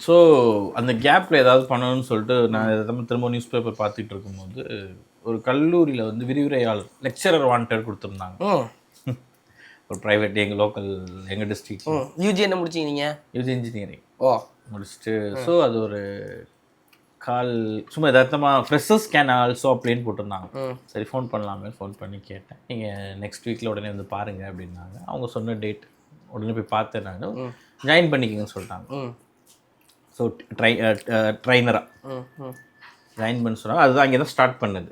ஸோ அந்த கேப்பில் ஏதாவது பண்ணணும்னு சொல்லிட்டு நான் திரும்ப நியூஸ் பேப்பர் பார்த்துட்டு இருக்கும்போது ஒரு கல்லூரியில் வந்து விரிவுரையாளர் லெக்சரர் வாண்டட் கொடுத்துருந்தாங்க. ஒரு ப்ரைவேட் எங்கள் டிஸ்ட்ரிக்ட். UG என்ன முடிச்சிங்க நீங்கள்? UG இன்ஜினியரிங் முடிச்சுட்டு. ஸோ அது ஒரு கால் சும்மா எதார்த்தமாக ஃப்ரெஷர்ஸ் கேன் ஆல்சோ அப்படின்னு போட்டிருந்தாங்க. சரி ஃபோன் பண்ணலாமே, ஃபோன் பண்ணி கேட்டேன். நீங்கள் நெக்ஸ்ட் வீக்கில் உடனே வந்து பாருங்கள் அப்படின்னாங்க. அவங்க சொன்ன டேட் உடனே போய் பார்த்தேன். நான் ஜாயின் பண்ணிக்கங்கன்னு சொல்லிட்டாங்க. ஸோ ட்ரைனராக ஜாயின் பண்ண சொன்னாங்க. அதுதான் அங்கே தான் ஸ்டார்ட் பண்ணது.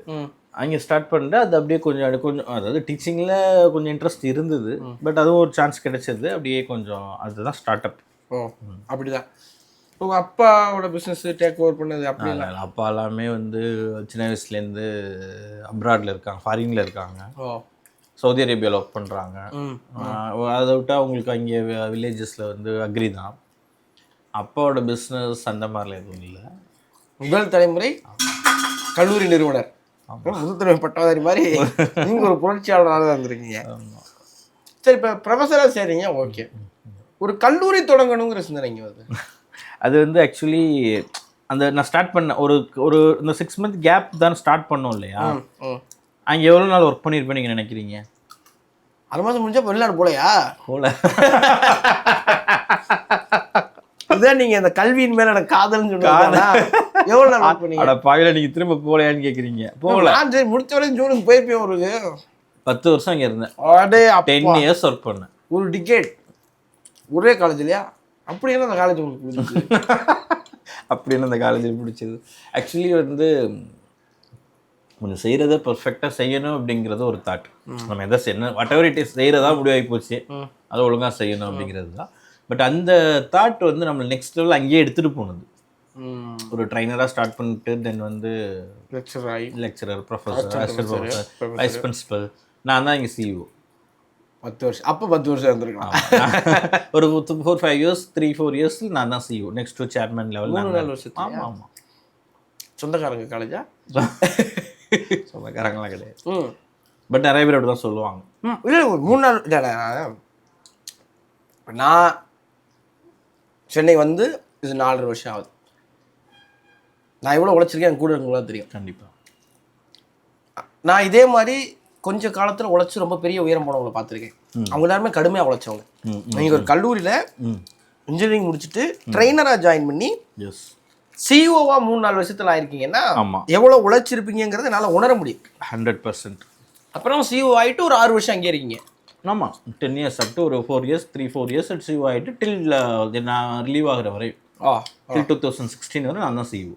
அங்கே ஸ்டார்ட் பண்ணிட்டு அது அப்படியே கொஞ்சம் அதாவது டீச்சிங்கில் கொஞ்சம் இன்ட்ரெஸ்ட் இருந்தது. பட் அதுவும் ஒரு சான்ஸ் கிடைச்சது. அப்படியே கொஞ்சம் அதுதான் ஸ்டார்ட் அப். அப்படிதான் உங்கள் அப்பாவோட பிஸ்னஸ் டேக் ஓவர் பண்ணது? அப்படி இல்லை, அப்பா எல்லாமே வந்து சின்ன வயசுலேருந்து அப்ராடில் இருக்காங்க, ஃபாரினில் இருக்காங்க. சவுதி அரேபியாவில் ஒர்க் பண்ணுறாங்க. அதை விட்டால் அவங்களுக்கு அங்கே வில்லேஜஸில் வந்து அக்ரி தான். அப்பாவோட பிஸ்னஸ் அந்த மாதிரிலாம் எதுவும் இல்லை. முதல் தலைமுறை கல்லூரி நிறுவனர், முதல் தலைமுறை பட்டதாரி மாதிரி நீங்கள் ஒரு புரட்சியாளராக தான் இருந்திருக்கீங்க. சரி, இப்போ ப்ரொஃபஸராக சரிங்க, ஓகே. ஒரு கல்லூரி தொடங்கணுங்கிற சிந்தனை இங்கே வருது. அது வந்து ஆக்சுவலி அந்த நான் ஸ்டார்ட் பண்ண ஒரு இந்த 6 மந்த் கேப் தான் ஸ்டார்ட் பண்ணோம் இல்லையா? அங்கே எவ்வளோ நாள் ஒர்க் பண்ணியிருப்பேன் நீங்கள் நினைக்கிறீங்க? 6 மாதம் முடிஞ்சா வெளிநாடு போலையா? போல. இதுதான் நீங்கள் இந்த கல்வியின் மேலே எனக்கு காதல்னு சொல்லுவாங்க. எவ்வளோ நாள் ஒர்க் பண்ணீங்க? அட பாவில நீங்கள் திரும்ப போலையான்னு கேட்குறீங்க. போகல. சரி, முடிச்ச வரைக்கும் ஜூனுக்கு போயிருப்பேன். ஒரு 10 வருஷம் அங்கே இருந்தேன். 10 இயர்ஸ் ஒர்க் பண்ணேன். ஒரு டிகேட் ஒரே காலேஜ் இல்லையா? அப்படி என்ன அந்த காலேஜ் உங்களுக்கு பிடிச்சது? அப்படின்னு அந்த காலேஜில் பிடிச்சது ஆக்சுவலி வந்து கொஞ்சம் செய்கிறத பர்ஃபெக்டாக செய்யணும் அப்படிங்கிறது ஒரு தாட். நம்ம எதை செய்யணும், வாட் எவர் இட் இஸ், செய்கிறதா முடிவாகி போச்சு, அதை ஒழுங்காக செய்யணும் அப்படிங்கிறது தான். பட் அந்த தாட் வந்து நம்ம நெக்ஸ்ட் லெவல் அங்கேயே எடுத்துகிட்டு போனது. ஒரு ட்ரைனராக ஸ்டார்ட் பண்ணிட்டு தென் வந்து லெக்சரர், ப்ரொஃபஸர், வைஸ் பிரின்சிபல், நான் தான் இங்கே CEO. 10 வருஷம். அப்போ 10 வருஷம் இருந்திருக்கலாம். ஒரு 4-5 இயர்ஸ் 3-4 இயர்ஸ் நான் தான் CEO. Next chairman level. 3-4 வருஷம். ஆமாம் ஆமாம். சொந்தக்காரங்க காலேஜா? சொந்தக்காரங்களாம் கிடையாது. பட் நிறைய பேர் அப்படி தான் சொல்லுவாங்க. இல்லை, 3-4 இல்லை. இப்போ நான் சென்னை வந்து இது 4.5 வருஷம் ஆகுது. நான் எவ்வளோ உழைச்சிருக்கேன் எனக்கு கூட இருக்கவங்களா தெரியும். கண்டிப்பாக. நான் இதே மாதிரி கொஞ்ச காலத்தில் உழைச்சி ரொம்ப பெரிய உயரம் போனவங்களை பார்த்துருக்கேன். அவங்க எல்லாருமே கடுமையாக உழைச்சவங்க. நீங்கள் ஒரு கல்லூரியில் இன்ஜினியரிங் முடிச்சுட்டு ட்ரெயினராக ஜாயின் பண்ணி CEOவாக 3-4 வருஷத்தில் ஆயிருக்கீங்கன்னா எவ்வளோ உழைச்சிருப்பீங்கிறத என்னால் உணர முடியும். 100%. அப்புறம் சிஓ ஆகிட்டு ஒரு 6 வருஷம் அங்கே இருக்கீங்க. ஆமாம், 10 இயர்ஸ் அப் டு ஒரு 4 இயர்ஸ் 3-4 இயர்ஸ் சிஇஓ ஆகிட்டு டில் நான் ரிலீவ் ஆகிற வரை டில் 2016 வரை நான் தான் சிஇஓ.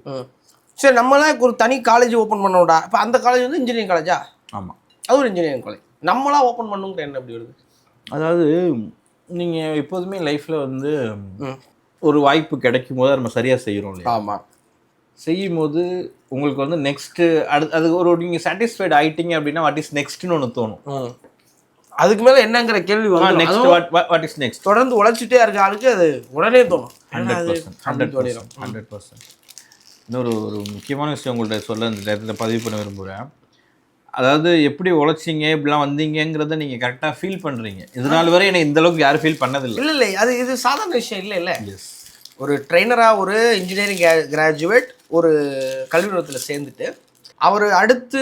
சரி, நம்மளாம் ஒரு தனி காலேஜ் ஓப்பன் பண்ணோடா. இப்போ அந்த காலேஜ் வந்து இன்ஜினியரிங் காலேஜா? ஆமாம், அது ஒரு இன்ஜினியரிங் காலேஜ். நம்மளா ஓப்பன் பண்ணுங்கிற என்ன எப்படி வருது? அதாவது நீங்கள் எப்போதுமே லைஃப்பில் வந்து ஒரு வாய்ப்பு கிடைக்கும் போது நம்ம சரியாக செய்கிறோம் இல்லையா? ஆமாம். செய்யும் போது உங்களுக்கு வந்து நெக்ஸ்ட்டு அது ஒரு நீங்கள் சாட்டிஸ்ஃபைட் ஆகிட்டீங்க அப்படின்னா வாட் இஸ் நெக்ஸ்ட்னு ஒன்று தோணும். அதுக்கு மேலே என்னங்கிற கேள்வி வந்து நெக்ஸ்ட் வாட் இஸ் நெக்ஸ்ட் தொடர்ந்து உழைச்சிட்டே இருக்க ஆளுக்கு அது உடனே தோணும். 100%. இன்னொரு முக்கியமான விஷயம் உங்கள்கிட்ட சொல்ல இந்த நேரத்தில் பதிவு பண்ண விரும்புகிறேன். அதாவது எப்படி உழைச்சிங்க இப்படிலாம் வந்தீங்கிறத நீங்கள் கரெக்டாக ஃபீல் பண்ணுறீங்க. இதனால் வரை எனக்கு இந்த அளவுக்கு யாரும் ஃபீல் பண்ணதில்லை. இல்லை, இது சாதாரண விஷயம் இல்லை. எஸ், ஒரு ட்ரெயினராக ஒரு இன்ஜினியரிங் கிராஜுவேட் ஒரு கல்வி நிறுவனத்தில் சேர்ந்துட்டு அவர் அடுத்து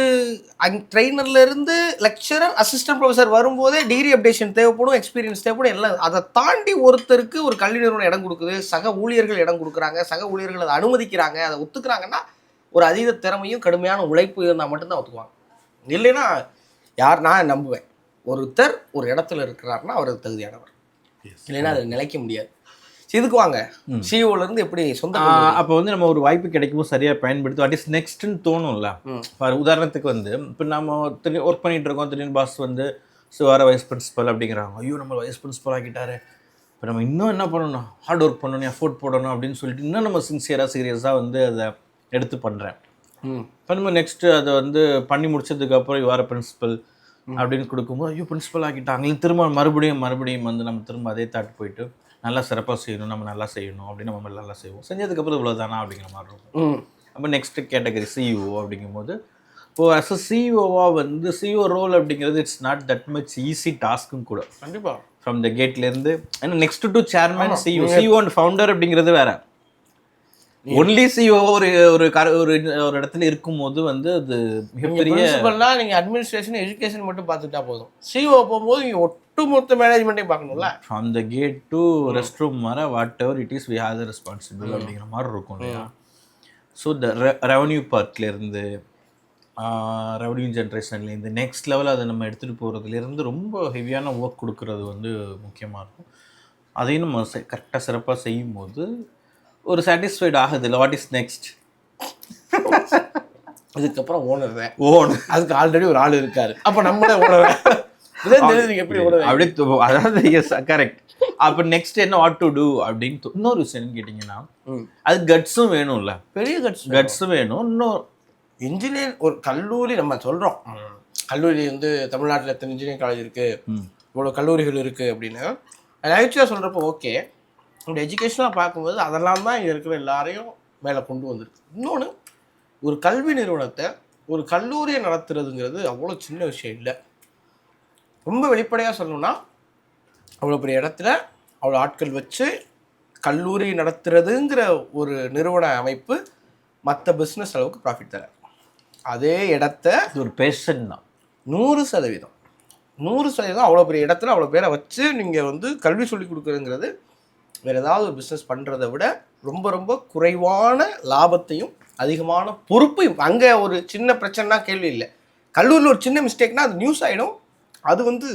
ட்ரெயினர்லேருந்து லெக்சரர் அசிஸ்டன்ட் ப்ரொஃபஸர் வரும்போதே டிகிரி அப்டேஷன் தேவைப்படும், எக்ஸ்பீரியன்ஸ் தேவைப்படும். எல்லாம் அதை தாண்டி ஒருத்தருக்கு ஒரு கல்வி நிறுவனம் இடம் கொடுக்குது, சக ஊழியர்கள் இடம் கொடுக்குறாங்க, சக ஊழியர்கள் அதை அனுமதிக்கிறாங்க, அதை ஒத்துக்கிறாங்கன்னா ஒரு அதீத திறமையும் கடுமையான உழைப்பு இருந்தால் மட்டும்தான் ஒத்துக்குவாங்க. இல்லைன்னா நான் நம்புவேன், ஒருத்தர் ஒரு இடத்துல இருக்கிறாருன்னா அவர் தகுதியானவர், இல்லைன்னா அதை நிலைக்க முடியாது. இதுக்கு வாங்க, சிஓலேருந்து எப்படி சொந்த அப்போ வந்து நம்ம ஒரு வாய்ப்பு கிடைக்கும்போது சரியாக பயன்படுத்தி வாட் இஸ் நெக்ஸ்ட்னு தோணும்ல. ஃபார் உதாரணத்துக்கு வந்து இப்போ நம்ம ஒர்க் பண்ணிகிட்டு இருக்கோம், திடீர்னு பாஸ் வந்து வர வைஸ் பிரின்சிபல் அப்படிங்கிறாங்க. ஐயோ நம்ம வைஸ் பிரின்சிபல் ஆகிட்டாரு, இப்போ நம்ம இன்னும் என்ன பண்ணணும், ஹார்ட் ஒர்க் பண்ணணும், எஃபோர்ட் போடணும் அப்படின்னு சொல்லிட்டு இன்னும் நம்ம சீரியஸாக வந்து அதை எடுத்து பண்ணுறேன். இப்போ நம்ம நெக்ஸ்ட்டு அதை வந்து பண்ணி முடிச்சதுக்கப்புறம் யூ ஆர் பிரின்சிபல் அப்படின்னு கொடுக்கும்போது ஐயோ பிரின்சிபல் ஆகிட்டாங்க, திரும்ப மறுபடியும் வந்து நம்ம திரும்ப அதே தாட்டு போயிட்டு நல்லா சிறப்பாக செய்யணும், நம்ம நல்லா செய்யணும் அப்படின்னு நம்ம நல்லா செய்வோம். செஞ்சதுக்கப்புறம் இவ்வளோ தானா அப்படிங்கிற மாதிரி இருக்கும். அப்போ நெக்ஸ்ட்டு கேட்டகரி சிஇஓ அப்படிங்கும்போது இப்போது அஸ் அ சிஇஓவாக வந்து சிஇஓ ரோல் அப்படிங்கிறது it's not that much easy டாஸ்க்கும் கூட. கண்டிப்பாக ஃப்ரம் த கேட்லேருந்து ஏன்னா next to chairman CEO and founder அப்படிங்கிறது வேறு. ஒன்லி சிஓ ஒரு இடத்துல இருக்கும்போது வந்து அது மிகப்பெரிய பிரின்சிபல்னா நீங்கள் அட்மினிஸ்ட்ரேஷன் எஜுகேஷன் மட்டும் பார்த்துட்டா போதும். சிஓ போகும்போது நீங்கள் ஒட்டுமொத்த மேனேஜ்மெண்ட்டையும் பார்க்கணும்ல. From the gate to restroom வர whatever it is we have the responsible அப்படிங்கிற மாதிரி இருக்கும் இல்லையா? ஸோ த ரெவன்யூ பார்ட்லேருந்து ரெவன்யூ ஜென்ரேஷன்லேருந்து நெக்ஸ்ட் லெவல் அதை நம்ம எடுத்துகிட்டு போகிறதுலேருந்து ரொம்ப ஹெவியான ஒர்க் கொடுக்கறது வந்து முக்கியமாக இருக்கும். அதையும் நம்ம கரெக்டாக சிறப்பாக செய்யும் போது ஒரு சாட்டிஸ்ஃபைட் ஆகுது இல்லை. What is next? இதுக்கப்புறம் ஓனர் தான். அதுக்கு ஆல்ரெடி ஒரு ஆள் இருக்காரு, அப்போ நம்மளே ஓனர் எப்படி ஓனர் அப்படி. அதாவது எஸ் கரெக்ட். அப்போ நெக்ஸ்ட் என்ன வாட் டு டூ அப்படின்னு இன்னொரு விஷயம் கேட்டிங்கன்னா அது கட்ஸும் வேணும்ல, பெரிய கட்ஸும் வேணும். இன்னும் இன்ஜினியர் ஒரு கல்லூரி நம்ம சொல்கிறோம், கல்லூரி வந்து தமிழ்நாட்டில் எத்தனை இன்ஜினியரிங் காலேஜ் இருக்குது, இவ்வளோ கல்லூரிகள் இருக்குது அப்படின்னு நகைச்சுவாக சொல்கிறப்போ ஓகே. இந்த எஜுகேஷனாக பார்க்கும்போது அதெல்லாம் தான் இங்கே இருக்கிற எல்லாரையும் மேலே கொண்டு வந்துருக்கு. இன்னொன்று, ஒரு கல்வி நிறுவனத்தை ஒரு கல்லூரியை நடத்துறதுங்கிறது அவ்வளோ சின்ன விஷயம் இல்லை. ரொம்ப வெளிப்படையாக சொல்லணும்னா அவ்வளோ பெரிய இடத்துல அவ்வளோ ஆட்கள் வச்சு கல்லூரி நடத்துறதுங்கிற ஒரு நிறுவன அமைப்பு மற்ற பிஸ்னஸ் அளவுக்கு ப்ராஃபிட் தராது. அதே இடத்த ஒரு பேஷன் தான் 100% அவ்வளோ பெரிய இடத்துல அவ்வளோ பேரை வச்சு நீங்கள் வந்து கல்வி சொல்லி கொடுக்குறதுங்கிறது வேறு ஏதாவது ஒரு பிஸ்னஸ் பண்ணுறதை விட ரொம்ப ரொம்ப குறைவான லாபத்தையும் அதிகமான பொறுப்பையும். அங்கே ஒரு சின்ன பிரச்சனைனா கேள்வி இல்லை, கல்லூரியில் ஒரு சின்ன மிஸ்டேக்னா அது நியூஸ் ஆகிடும். அது வந்து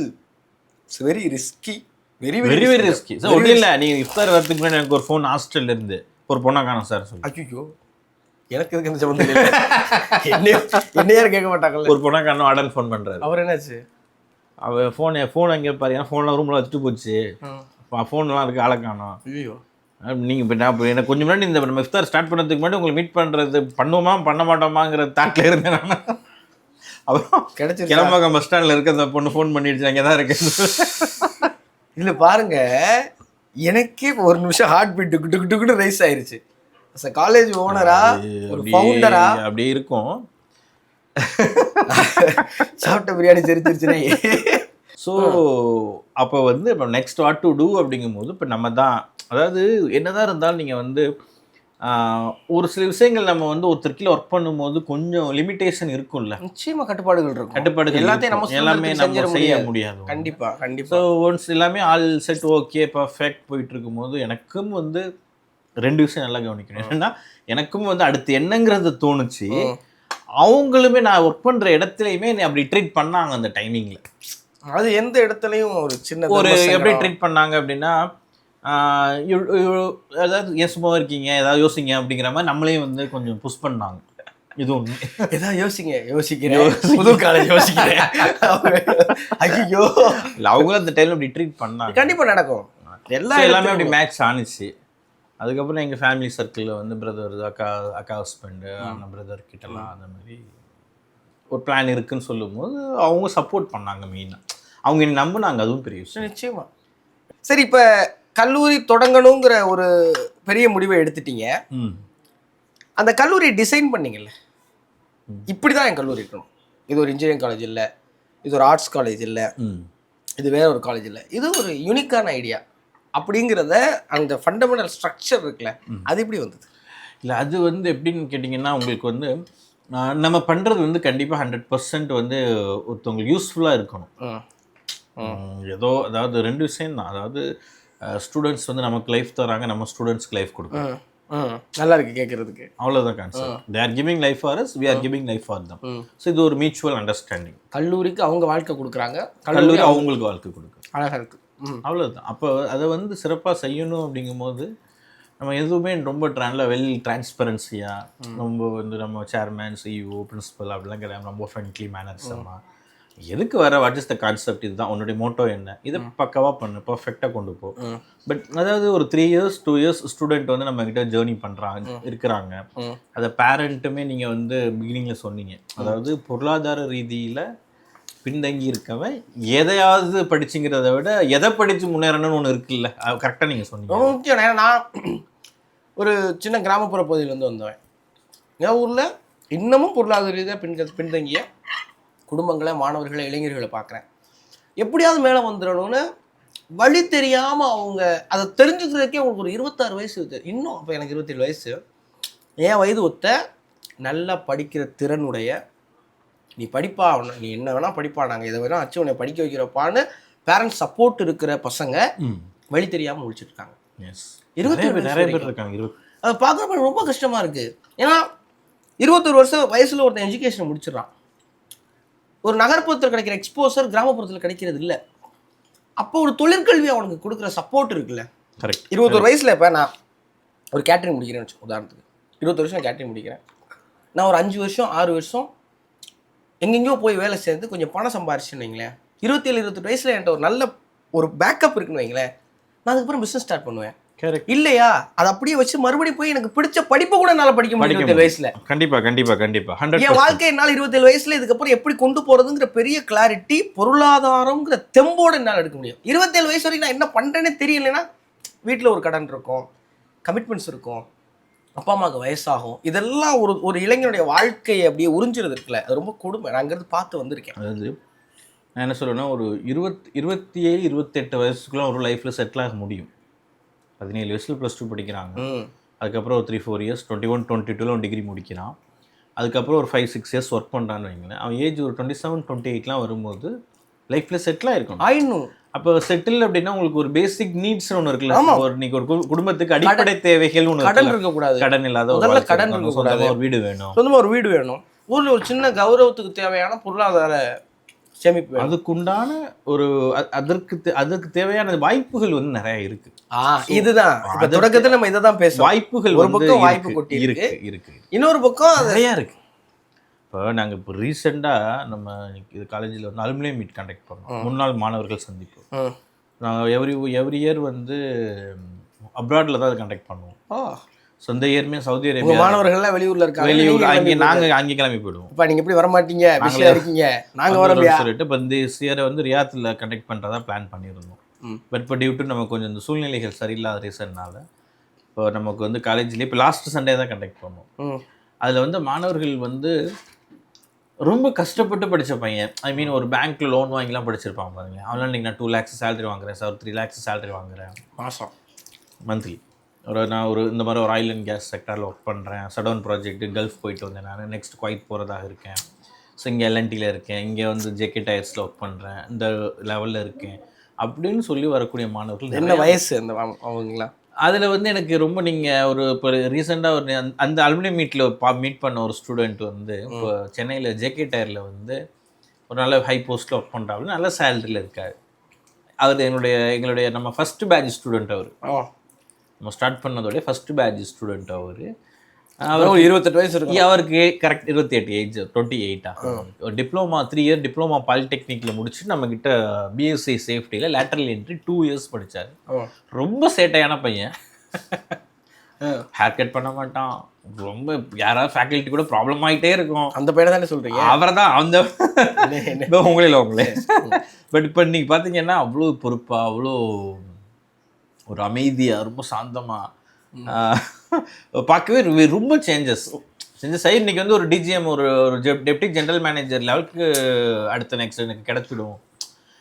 it's very risky, very risky. Sir ஒன்றும் இல்லை, நீங்கள் இஃப்தார் வரதுக்கு முன்னாடி எனக்கு ஒரு ஃபோன் ஹாஸ்டல்ல இருந்து ஒரு பொண்ணா காணும் சார் சொல்லி. ஐயோ எனக்கு இதுக்கு இந்த சம்பந்தம் இல்லை, என்னையாரும் கேட்க மாட்டாங்கல்ல. ஒரு பொண்ணா காணும் ஆர்டர் ஃபோன் பண்ணுறாரு. அவர் என்னாச்சு, அவள் ஃபோன் அங்கே பாரு, ஏன்னா ஃபோன்லாம் ரூமில் வச்சுட்டு போச்சு, ஃபோன்லாம் இருக்குது, ஆளை காணும். ஐயோ நீங்கள் இப்போ நான் இப்போ எனக்கு கொஞ்சம் முன்னாடி இந்த நம்ம இஃப்தார் ஸ்டார்ட் பண்ணுறதுக்கு முன்னாடி உங்களுக்கு மீட் பண்ணுறது பண்ணுவோமா பண்ண மாட்டோமாங்கிற தாட்டில் இருந்தேன் நான். அப்புறம் கிடைச்சி கிளம்பாக்கம் பஸ் ஸ்டாண்டில் இருக்க அந்த பொண்ணு ஃபோன் பண்ணிடுச்சு, அங்கே தான் இருக்கேன். இல்லை பாருங்க, எனக்கே ஒரு நிமிஷம் ஹார்ட் பீட் டுக்கு ரைஸ் ஆயிருச்சு. காலேஜ் ஓனரா ஒரு ஃபவுண்டரா அப்படியே இருக்கும். சாப்பிட்ட பிரியாணி தெரிஞ்சிருச்சுனே. ஸோ அப்போ வந்து இப்போ நெக்ஸ்ட் வாட் டு டூ அப்படிங்கும்போது இப்போ நம்ம தான், அதாவது என்னதான் இருந்தாலும் நீங்கள் வந்து ஒரு சில விஷயங்கள் நம்ம வந்து ஒருத்தருக்கில் ஒர்க் பண்ணும்போது கொஞ்சம் லிமிட்டேஷன் இருக்கும்ல. நிச்சயமாக கட்டுப்பாடுகள் இருக்கும். கட்டுப்பாடுகள் எல்லாமே நம்ம செய்ய முடியாது. கண்டிப்பாக. ஸோ ஒன்ஸ் எல்லாமே ஆல் செட் ஓகே பர்ஃபெக்ட் போயிட்டு இருக்கும்போது எனக்கும் வந்து 2 விஷயம் நல்லா கவனிக்கணும். என்னன்னா எனக்கும் வந்து அடுத்து என்னங்கிறது தோணுச்சு, அவங்களுமே நான் ஒர்க் பண்ணுற இடத்துலையுமே என்னை அப்படி ட்ரீட் பண்ணாங்க அந்த டைமிங்கில். அது எந்த இடத்துலையும் ஒரு சின்ன ஒரு எப்படி ட்ரீட் பண்ணாங்க அப்படின்னா, அதாவது ஏன் சும்மா இருக்கீங்க, ஏதாவது யோசிங்க அப்படிங்கிற மாதிரி நம்மளையும் வந்து கொஞ்சம் புஷ் பண்ணாங்க. இது ஒன்று. ஏதாவது யோசிக்கிறேன் புது காலேஜ் யோசிக்கிறேன். ஐயோ இல்லை, அவங்களும் அந்த டைமில் அப்படி ட்ரீட் பண்ணாங்க. கண்டிப்பாக நடக்கும். எல்லாமே அப்படி மேட்ச் ஆனிச்சு. அதுக்கப்புறம் எங்கள் ஃபேமிலி சர்க்கிளில் வந்து பிரதர், அக்கா ஹஸ்பண்டு, அண்ணன் பிரதர் கிட்டலாம் அந்த மாதிரி ஒரு பிளான் இருக்குன்னு சொல்லும்போது அவங்க சப்போர்ட் பண்ணாங்க. மெயினாக அவங்க என்ன நம்பினாங்க, அதுவும் பெரிய விஷயம். நிச்சயமா. சரி, இப்போ கல்லூரி தொடங்கணுங்கிற ஒரு பெரிய முடிவை எடுத்துட்டீங்க. அந்த கல்லூரி டிசைன் பண்ணீங்கல்ல, இப்படி தான் என் கல்லூரி இருக்கணும், இது ஒரு இன்ஜினியரிங் காலேஜ் இல்லை, இது ஒரு ஆர்ட்ஸ் காலேஜ் இல்லை, இது வேற ஒரு காலேஜ் இல்லை, இது ஒரு யூனிக்கான ஐடியா அப்படிங்கிறத அந்த ஃபண்டமெண்டல் ஸ்ட்ரக்சர் இருக்குல்ல, அது எப்படி வந்தது? இல்லை, அது வந்து எப்படின்னு கேட்டிங்கன்னா, உங்களுக்கு வந்து நம்ம பண்ணுறது வந்து கண்டிப்பாக 100% வந்து ஒருத்தவங்களுக்கு யூஸ்ஃபுல்லாக இருக்கணும். ஏதோ அதாவது 2 விஷயம் தான். அதாவது ஸ்டூடெண்ட்ஸ் வந்து நமக்கு லைஃப் தராங்க, நம்ம ஸ்டூடெண்ட்ஸ்க்கு லைஃப் கொடுக்கணும். நல்லா இருக்கு கேட்கறதுக்கு. அவ்வளோதான் concept. They are giving life for us, we are giving life for them. So இது ஒரு மியூச்சுவல் அண்டர்ஸ்டாண்டிங். கல்லூரிக்கு அவங்க வாழ்க்கை கொடுக்குறாங்க, கல்லூரி அவங்களுக்கு வாழ்க்கை கொடுக்குது. அழகாக இருக்கு. அவ்வளோதான். அப்போ அதை வந்து சிறப்பாக செய்யணும் அப்படிங்கும்போது நம்ம எதுவுமே ரொம்ப வெல் டிரான்ஸ்பரன்சியாக, ரொம்ப வந்து நம்ம சேர்மேன், சிஇஓ, பிரின்சிபல் அப்படிலாம் கிடையாது. ரொம்ப ஃப்ரெண்ட்லி மேனர்ஸமாக எதுக்கு வர, வாட் இஸ் த கான்செப்ட், இதுதான் உன்னுடைய மோட்டோ என்ன, இதை பக்கவாக பண்ணு, பர்ஃபெக்டாக கொண்டு போ. பட் அதாவது ஒரு 3 years 2 years ஸ்டூடெண்ட் வந்து நம்ம கிட்ட ஜேர்னி பண்ணுறாங்க இருக்கிறாங்க. அதை பேரண்ட்டுமே நீங்கள் வந்து பிகினிங்கில் சொன்னீங்க, அதாவது பொருளாதார ரீதியில் பின்தங்கி இருக்கவன் எதையாவது படிச்சுங்கிறத விட எதை படித்து முன்னேறணும்னு ஒன்று இருக்குல்ல, கரெக்டாக நீங்கள் சொன்னீங்க. ரொம்ப முக்கியம். நான் ஒரு சின்ன கிராமப்புற பகுதியிலேருந்து வந்தவன். என் ஊரில் இன்னமும் பொருளாதார ரீதியாக பின்தங்கிய குடும்பங்களை, மாணவர்களை, இளைஞர்களை பார்க்குறேன். எப்படியாவது மேலே வந்துடணும்னு வழி தெரியாமல் அவங்க அதை தெரிஞ்சுக்கிறதுக்கே அவங்களுக்கு ஒரு 26 வயசு இன்னும். அப்போ எனக்கு 27 வயசு. என் வயது ஒத்த நல்லா படிக்கிற திறனுடைய, நீ படிப்பா, நீ என்ன வேணால் படிப்பா, நாங்கள் இதை வேணால் அச்சு உன்னை படிக்க வைக்கிறப்பான்னு பேரண்ட்ஸ் சப்போர்ட் இருக்கிற பசங்க வழி தெரியாமல் முடிச்சுட்டு இருக்காங்க. 27 நிறைய பேர் இருக்காங்க. அதை பார்க்குறப்ப ரொம்ப கஷ்டமாக இருக்குது. ஏன்னா 21 வயசில் ஒருத்தன் எஜுகேஷனை முடிச்சிடறான். ஒரு நகர்ப்புறத்தில் கிடைக்கிற எக்ஸ்போசர் கிராமப்புறத்தில் கிடைக்கிறது இல்லை. அப்போ ஒரு தொழிற்கல்வி அவனுக்கு கொடுக்குற சப்போர்ட் இருக்குல்ல. கரெக்ட். 21 வயசில் இப்போ நான் ஒரு கேட்ரிங் முடிக்கிறேன்னு வச்சு உதாரணத்துக்கு, 21 வருஷம் கேட்ரிங் முடிக்கிறேன். நான் ஒரு 5 வருஷம் 6 வருஷம் எங்கெங்கேயோ போய் வேலை சேர்ந்து கொஞ்சம் பணம் சம்பாரிச்சுன்னு வைங்களேன், 27 28 வயசில் என்கிட்ட ஒரு நல்ல ஒரு பேக்கப் இருக்குன்னு வைங்களேன், நான் அதுக்கப்புறம் பிஸ்னஸ் ஸ்டார்ட் பண்ணுவேன். இல்லையா, அதை அப்படியே வச்சு மறுபடியும் போய் எனக்கு பிடிச்ச படிப்பு கூட என்னால் படிக்க முடியும் 27 வயசுல. கண்டிப்பா என் வாழ்க்கை என்னால் 27 வயசுல இதுக்கப்புறம் எப்படி கொண்டு போறதுங்கிற பெரிய கிளாரிட்டி, பொருளாதாரங்கிற தெம்போட என்னால் எடுக்க முடியும். 27 வயசு வரைக்கும் நான் என்ன பண்றேன்னே தெரியலைன்னா, வீட்டில் ஒரு கடன் இருக்கும், கமிட்மெண்ட்ஸ் இருக்கும், அப்பா அம்மாவுக்கு வயசாகும், இதெல்லாம் ஒரு இளைஞனுடைய வாழ்க்கையை அப்படியே உறிஞ்சிறது இருக்குல்ல, அது ரொம்ப கொடுமை. நான் அங்கிருந்து பார்த்து வந்திருக்கேன். அதாவது நான் என்ன சொல்லுவேன்னா, ஒரு 27 28 வயசுக்குள்ள ஒரு லைஃப்ல செட்டில் ஆக முடியும். 17 வயசில் +2 படிக்கிறாங்க. அதுக்கப்புறம் ஒரு 3-4 years 21 22 டிகிரி முடிக்கிறான். அதுக்கப்புறம் ஒரு 5-6 years ஒர்க் பண்ணுறான்னு வைங்களேன், அவன் ஏஜ் ஒரு 27 28 வரும்போது லைஃப்பில் செட்டில் ஆகிருக்கும். ஆயிடணும். அப்போ செட்டில் அப்படின்னா உங்களுக்கு ஒரு பேசிக் நீட்ஸ் ஒன்று இருக்குல்ல, இன்னைக்கு ஒரு குடும்பத்துக்கு அடிப்படை தேவைகள் ஒன்று, கடன் இருக்கக்கூடாது, கடன் இல்லாத கடன் இருக்கக்கூடாது, ஒரு வீடு வேணும், சொந்தமாக ஒரு வீடு வேணும், ஊரில் ஒரு சின்ன கௌரவத்துக்கு தேவையான பொருளாதார சேமிப்பு, அதுக்குண்டான ஒரு அதுக்கு தேவையான வாய்ப்புகள் வந்து நிறைய இருக்கு. இதுதான் தொடக்கத்தில் நம்ம இதை தான் பேசுவோம். வாய்ப்புகள் ஒரு பக்கம் வாய்ப்பு கொட்டி இருக்கு, இன்னொரு பக்கம் நிறையா இருக்கு. இப்போ நாங்கள் இப்போ ரீசெண்டாக நம்ம இது காலேஜில் வந்து அலுமினிய மீட் கண்டக்ட் பண்ணோம், முன்னாள் மாணவர்கள் சந்திப்பு. நாங்கள் எவ்ரி இயர் வந்து அப்ராடில் தான் அது கண்டக்ட் பண்ணுவோம். சொந்த இயருமே சவுதி அரேபியா மாணவர்கள்லாம் வெளியூரில் இருக்காங்க, வெளியூர் நாங்கள் அங்கே கிளம்பி போயிடுவோம். இப்போ நீங்கள் எப்படி வரமாட்டீங்க, பிஸியாக இருக்கீங்க, நாங்கள் வரோம் சொல்லிட்டு இப்போ இந்த இயரை வந்து ரியாத்தில் கண்டக்ட் பண்ணுறதா பிளான் பண்ணியிருந்தோம். பட் இப்போ டியூ டு நமக்கு கொஞ்சம் இந்த சூழ்நிலைகள் சரியில்லாத ரீசன்னால இப்போ நமக்கு வந்து காலேஜ்லேயே இப்போ லாஸ்ட் சண்டே தான் கண்டக்ட் பண்ணோம். அதில் வந்து மாணவர்கள் வந்து ரொம்ப கஷ்டப்பட்டு படித்த பையன், ஐ மீன் ஒரு பேங்க்கில் லோன் வாங்கிலாம் படிச்சிருப்பான் பாருங்க. அவனால் நீங்கள் நான் 2 lakhs சேலரி வாங்குறேன் சார், 3 lakhs சேலரி வாங்குறேன் மாதம் மந்த்லி. நான் இந்த மாதிரி ஒரு ஆயில் அண்ட் கேஸ் செக்டரில் ஒர்க் பண்ணுறேன், சடவுன் ப்ராஜெக்ட் கல்ஃப் போயிட்டு வந்தேன், நான் நெக்ஸ்ட் குவைத் போகிறதாக இருக்கேன், ஸோ இங்கே எல்என்டியில் இருக்கேன், இங்கே வந்து ஜேகே டயர்ஸில் ஒர்க் பண்ணுறேன், இந்த லெவலில் இருக்கேன் அப்படின்னு சொல்லி வரக்கூடிய மாணவர்கள். என்ன வயசு அந்த அவங்களா? அதில் வந்து எனக்கு ரொம்ப நீங்கள் ஒரு இப்போ ரீசெண்டாக ஒரு அந்த அலுமினியம் மீட்டில் மீட் பண்ண ஒரு ஸ்டூடெண்ட் வந்து இப்போ சென்னையில் ஜேகே டயரில் வந்து ஒரு நல்ல ஹை போஸ்ட்டில் ஒர்க் பண்ணுறாரு, நல்ல சேலரியில் இருக்கார். அவர் எங்களுடைய நம்ம ஃபஸ்ட்டு பேட்ச் ஸ்டூடெண்ட். அவர் நம்ம ஸ்டார்ட் பண்ணதோடைய ஃபஸ்ட்டு பேட்ச் ஸ்டூடெண்ட். அவர் 28 வயசு இருக்கு. அவருக்கு கரெக்ட் 28 ஏஜ், 28 ஒரு டிப்ளமா 3 இயர் டிப்ளமா பாலிடெக்னிக்கில் முடிச்சுட்டு நம்மக்கிட்ட பிஎஸ்சி சேஃப்டியில் லேட்டரல் என்ட்ரி 2 இயர்ஸ் படித்தார். ரொம்ப சேட்டையான பையன். ஹேர் கட் பண்ண மாட்டான். ரொம்ப யாராவது ஃபேக்கல்ட்டி கூட ப்ராப்ளம் ஆகிட்டே இருக்கும். அந்த பையனை தானே சொல்கிறீங்க? அவரை தான் அந்த உங்களே பட் இப்போ நீங்கள் பார்த்தீங்கன்னா அவ்வளோ பொறுப்பாக, அவ்வளோ ஒரு அமைதியாக, ரொம்ப சாந்தமாக பார்க்கவே ரொம்ப சேஞ்சஸ் ஆகி இன்னைக்கு வந்து ஒரு டிஜிஎம் ஒரு டெப்டி ஜெனரல் மேனேஜர் லெவலுக்கு அடுத்த நெக்ஸ்ட் எனக்கு கிடச்சிடும்.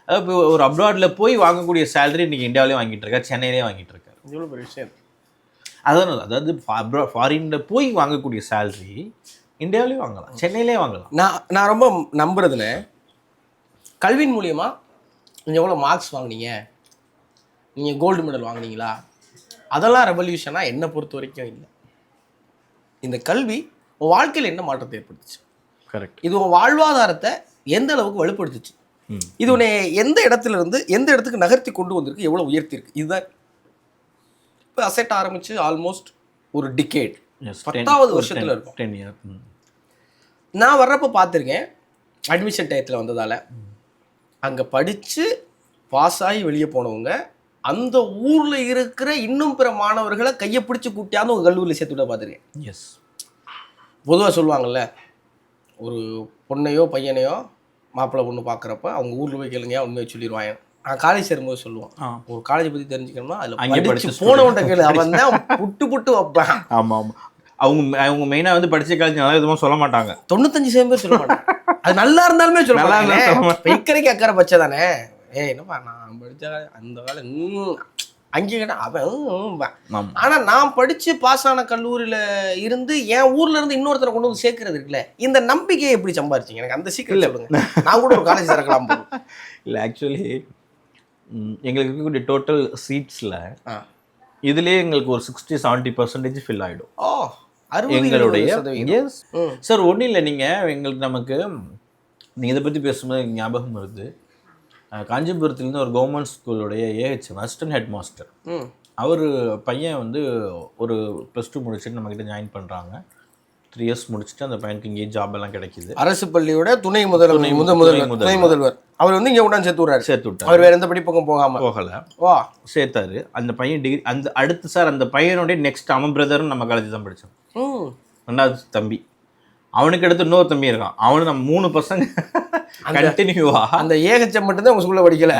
அதாவது இப்போ ஒரு அப்ராடில் போய் வாங்கக்கூடிய சேலரி இன்னைக்கு இந்தியாவிலேயே வாங்கிட்டு இருக்காரு, சென்னையிலே வாங்கிட்டு இருக்காரு. இவ்வளோ பெரிய விஷயம். அதாவது ஃபாரினில் போய் வாங்கக்கூடிய சேலரி இந்தியாவிலேயே வாங்கலாம், சென்னையிலே வாங்கலாம். நான் ரொம்ப நம்புறதுல கல்வியின் மூலியமாக நீங்கள் எவ்வளோ மார்க்ஸ் வாங்கினீங்க, நீங்கள் கோல்டு மெடல் வாங்கினீங்களா, அதெல்லாம் ரெவல்யூஷனாக என்னை பொறுத்த வரைக்கும் இல்லை. இந்த கல்வி உன் வாழ்க்கையில் என்ன மாற்றத்தை ஏற்படுத்துச்சு, கரெக்ட், இது உன் வாழ்வாதாரத்தை எந்த அளவுக்கு வலுப்படுத்துச்சு, இது உன்னை எந்த இடத்துல இருந்து எந்த இடத்துக்கு நகர்த்தி கொண்டு வந்திருக்கு, எவ்வளோ உயர்த்திருக்கு. இதுதான் இப்போ அசெட் ஆரம்பித்து ஆல்மோஸ்ட் ஒரு டிகேட் 10வது வருஷத்தில் இருக்கும். 10 இயர். நான் வர்றப்போ பார்த்துருக்கேன், அட்மிஷன் டயத்தில் வந்ததால் அங்கே படித்து பாஸ் ஆகி வெளியே போனவங்க அந்த ஊரில் இருக்கிற இன்னும் பிற மாணவர்களை கையை பிடிச்சி கூட்டியாந்து உங்கள் கல்லூரியில் சேர்த்து விட பார்த்துருக்கேன். எஸ், பொதுவாக சொல்லுவாங்கள்ல, ஒரு பொண்ணையோ பையனையோ மாப்பிள்ளை பொண்ணு பார்க்குறப்ப அவங்க ஊரில் போய் கேளுங்க உண்மையை சொல்லிடுவாங்க. நான் காலேஜ் சேரும்போது சொல்லுவான், ஒரு காலேஜ் பற்றி தெரிஞ்சுக்கணும்னா அதில் படிச்சு போனவன்ட்ட கேளு, அவன் தான் புட்டு வைப்பேன். ஆமாம் ஆமாம், அவங்க மெயினாக வந்து படித்த காலேஜ் நல்லா எதுவும் சொல்ல மாட்டாங்க. 95% பேர் சொல்ல மாட்டாங்க. அது நல்லா இருந்தாலுமே சொல்ல மாட்டாங்க. இக்கரைக்கு அக்கறை பச்சை தானே. என்னப்பா நான் படித்த அந்த காலம் அங்கே கேட்டால் அவன். ஆனால் நான் படித்து பாஸ் ஆன கல்லூரியில் இருந்து என் ஊரில் இருந்து இன்னொருத்தரை கொண்டு வந்து சேர்க்கறது இருக்குல்ல, இந்த நம்பிக்கையை எப்படி சம்பாரிச்சிங்க? எனக்கு அந்த சீக்கிரம் சொல்லுங்க. நான் கூட ஒரு காலேஜ் திறக்கலாம். இல்லை, ஆக்சுவலி எங்களுக்கு இருக்கக்கூடிய டோட்டல் சீட்ஸில் இதுலேயே எங்களுக்கு ஒரு 60-70% ஃபில் ஆகிடும். எங்களுடைய எஸ் சார். ஒன்றும் இல்லை, நீங்கள் நமக்கு நீங்கள் இதை பற்றி பேசும்போது ஞாபகம் வருது, காஞ்சிபுரத்துலேருந்து ஒரு கவர்மெண்ட் ஸ்கூலுடைய ஏஹெச்எம் அசிஸ்டன்ட் ஹெட் மாஸ்டர், அவர் பையன் வந்து ஒரு +2 முடிச்சுட்டு நம்மக்கிட்ட ஜாயின் பண்ணுறாங்க. 3 இயர்ஸ் முடிச்சுட்டு அந்த பையனுக்கு இங்கே ஜாப் எல்லாம் கிடைக்கிது. அரசு பள்ளியோட துணை முதல்வர் அவர் வந்து இங்கே உடனே சேர்த்து விட்டார். அவர் வேற எந்த படிப்புக்கும் போகலை, சேர்த்தாரு. அந்த பையன் டிகிரி அந்த அடுத்து சார் அந்த பையனுடைய நெக்ஸ்ட் அவன் பிரதரும் நம்ம காலேஜ் தான் படித்தான். 2வது தம்பி, அவனுக்கு அடுத்து இன்னொரு தம்பி இருக்கான். அவனு நம்ம 3 பசங்க கண்டினியூவா அந்த ஏகச்சம் மட்டும்தான் உங்க ஸ்கூல்ல படிக்கல.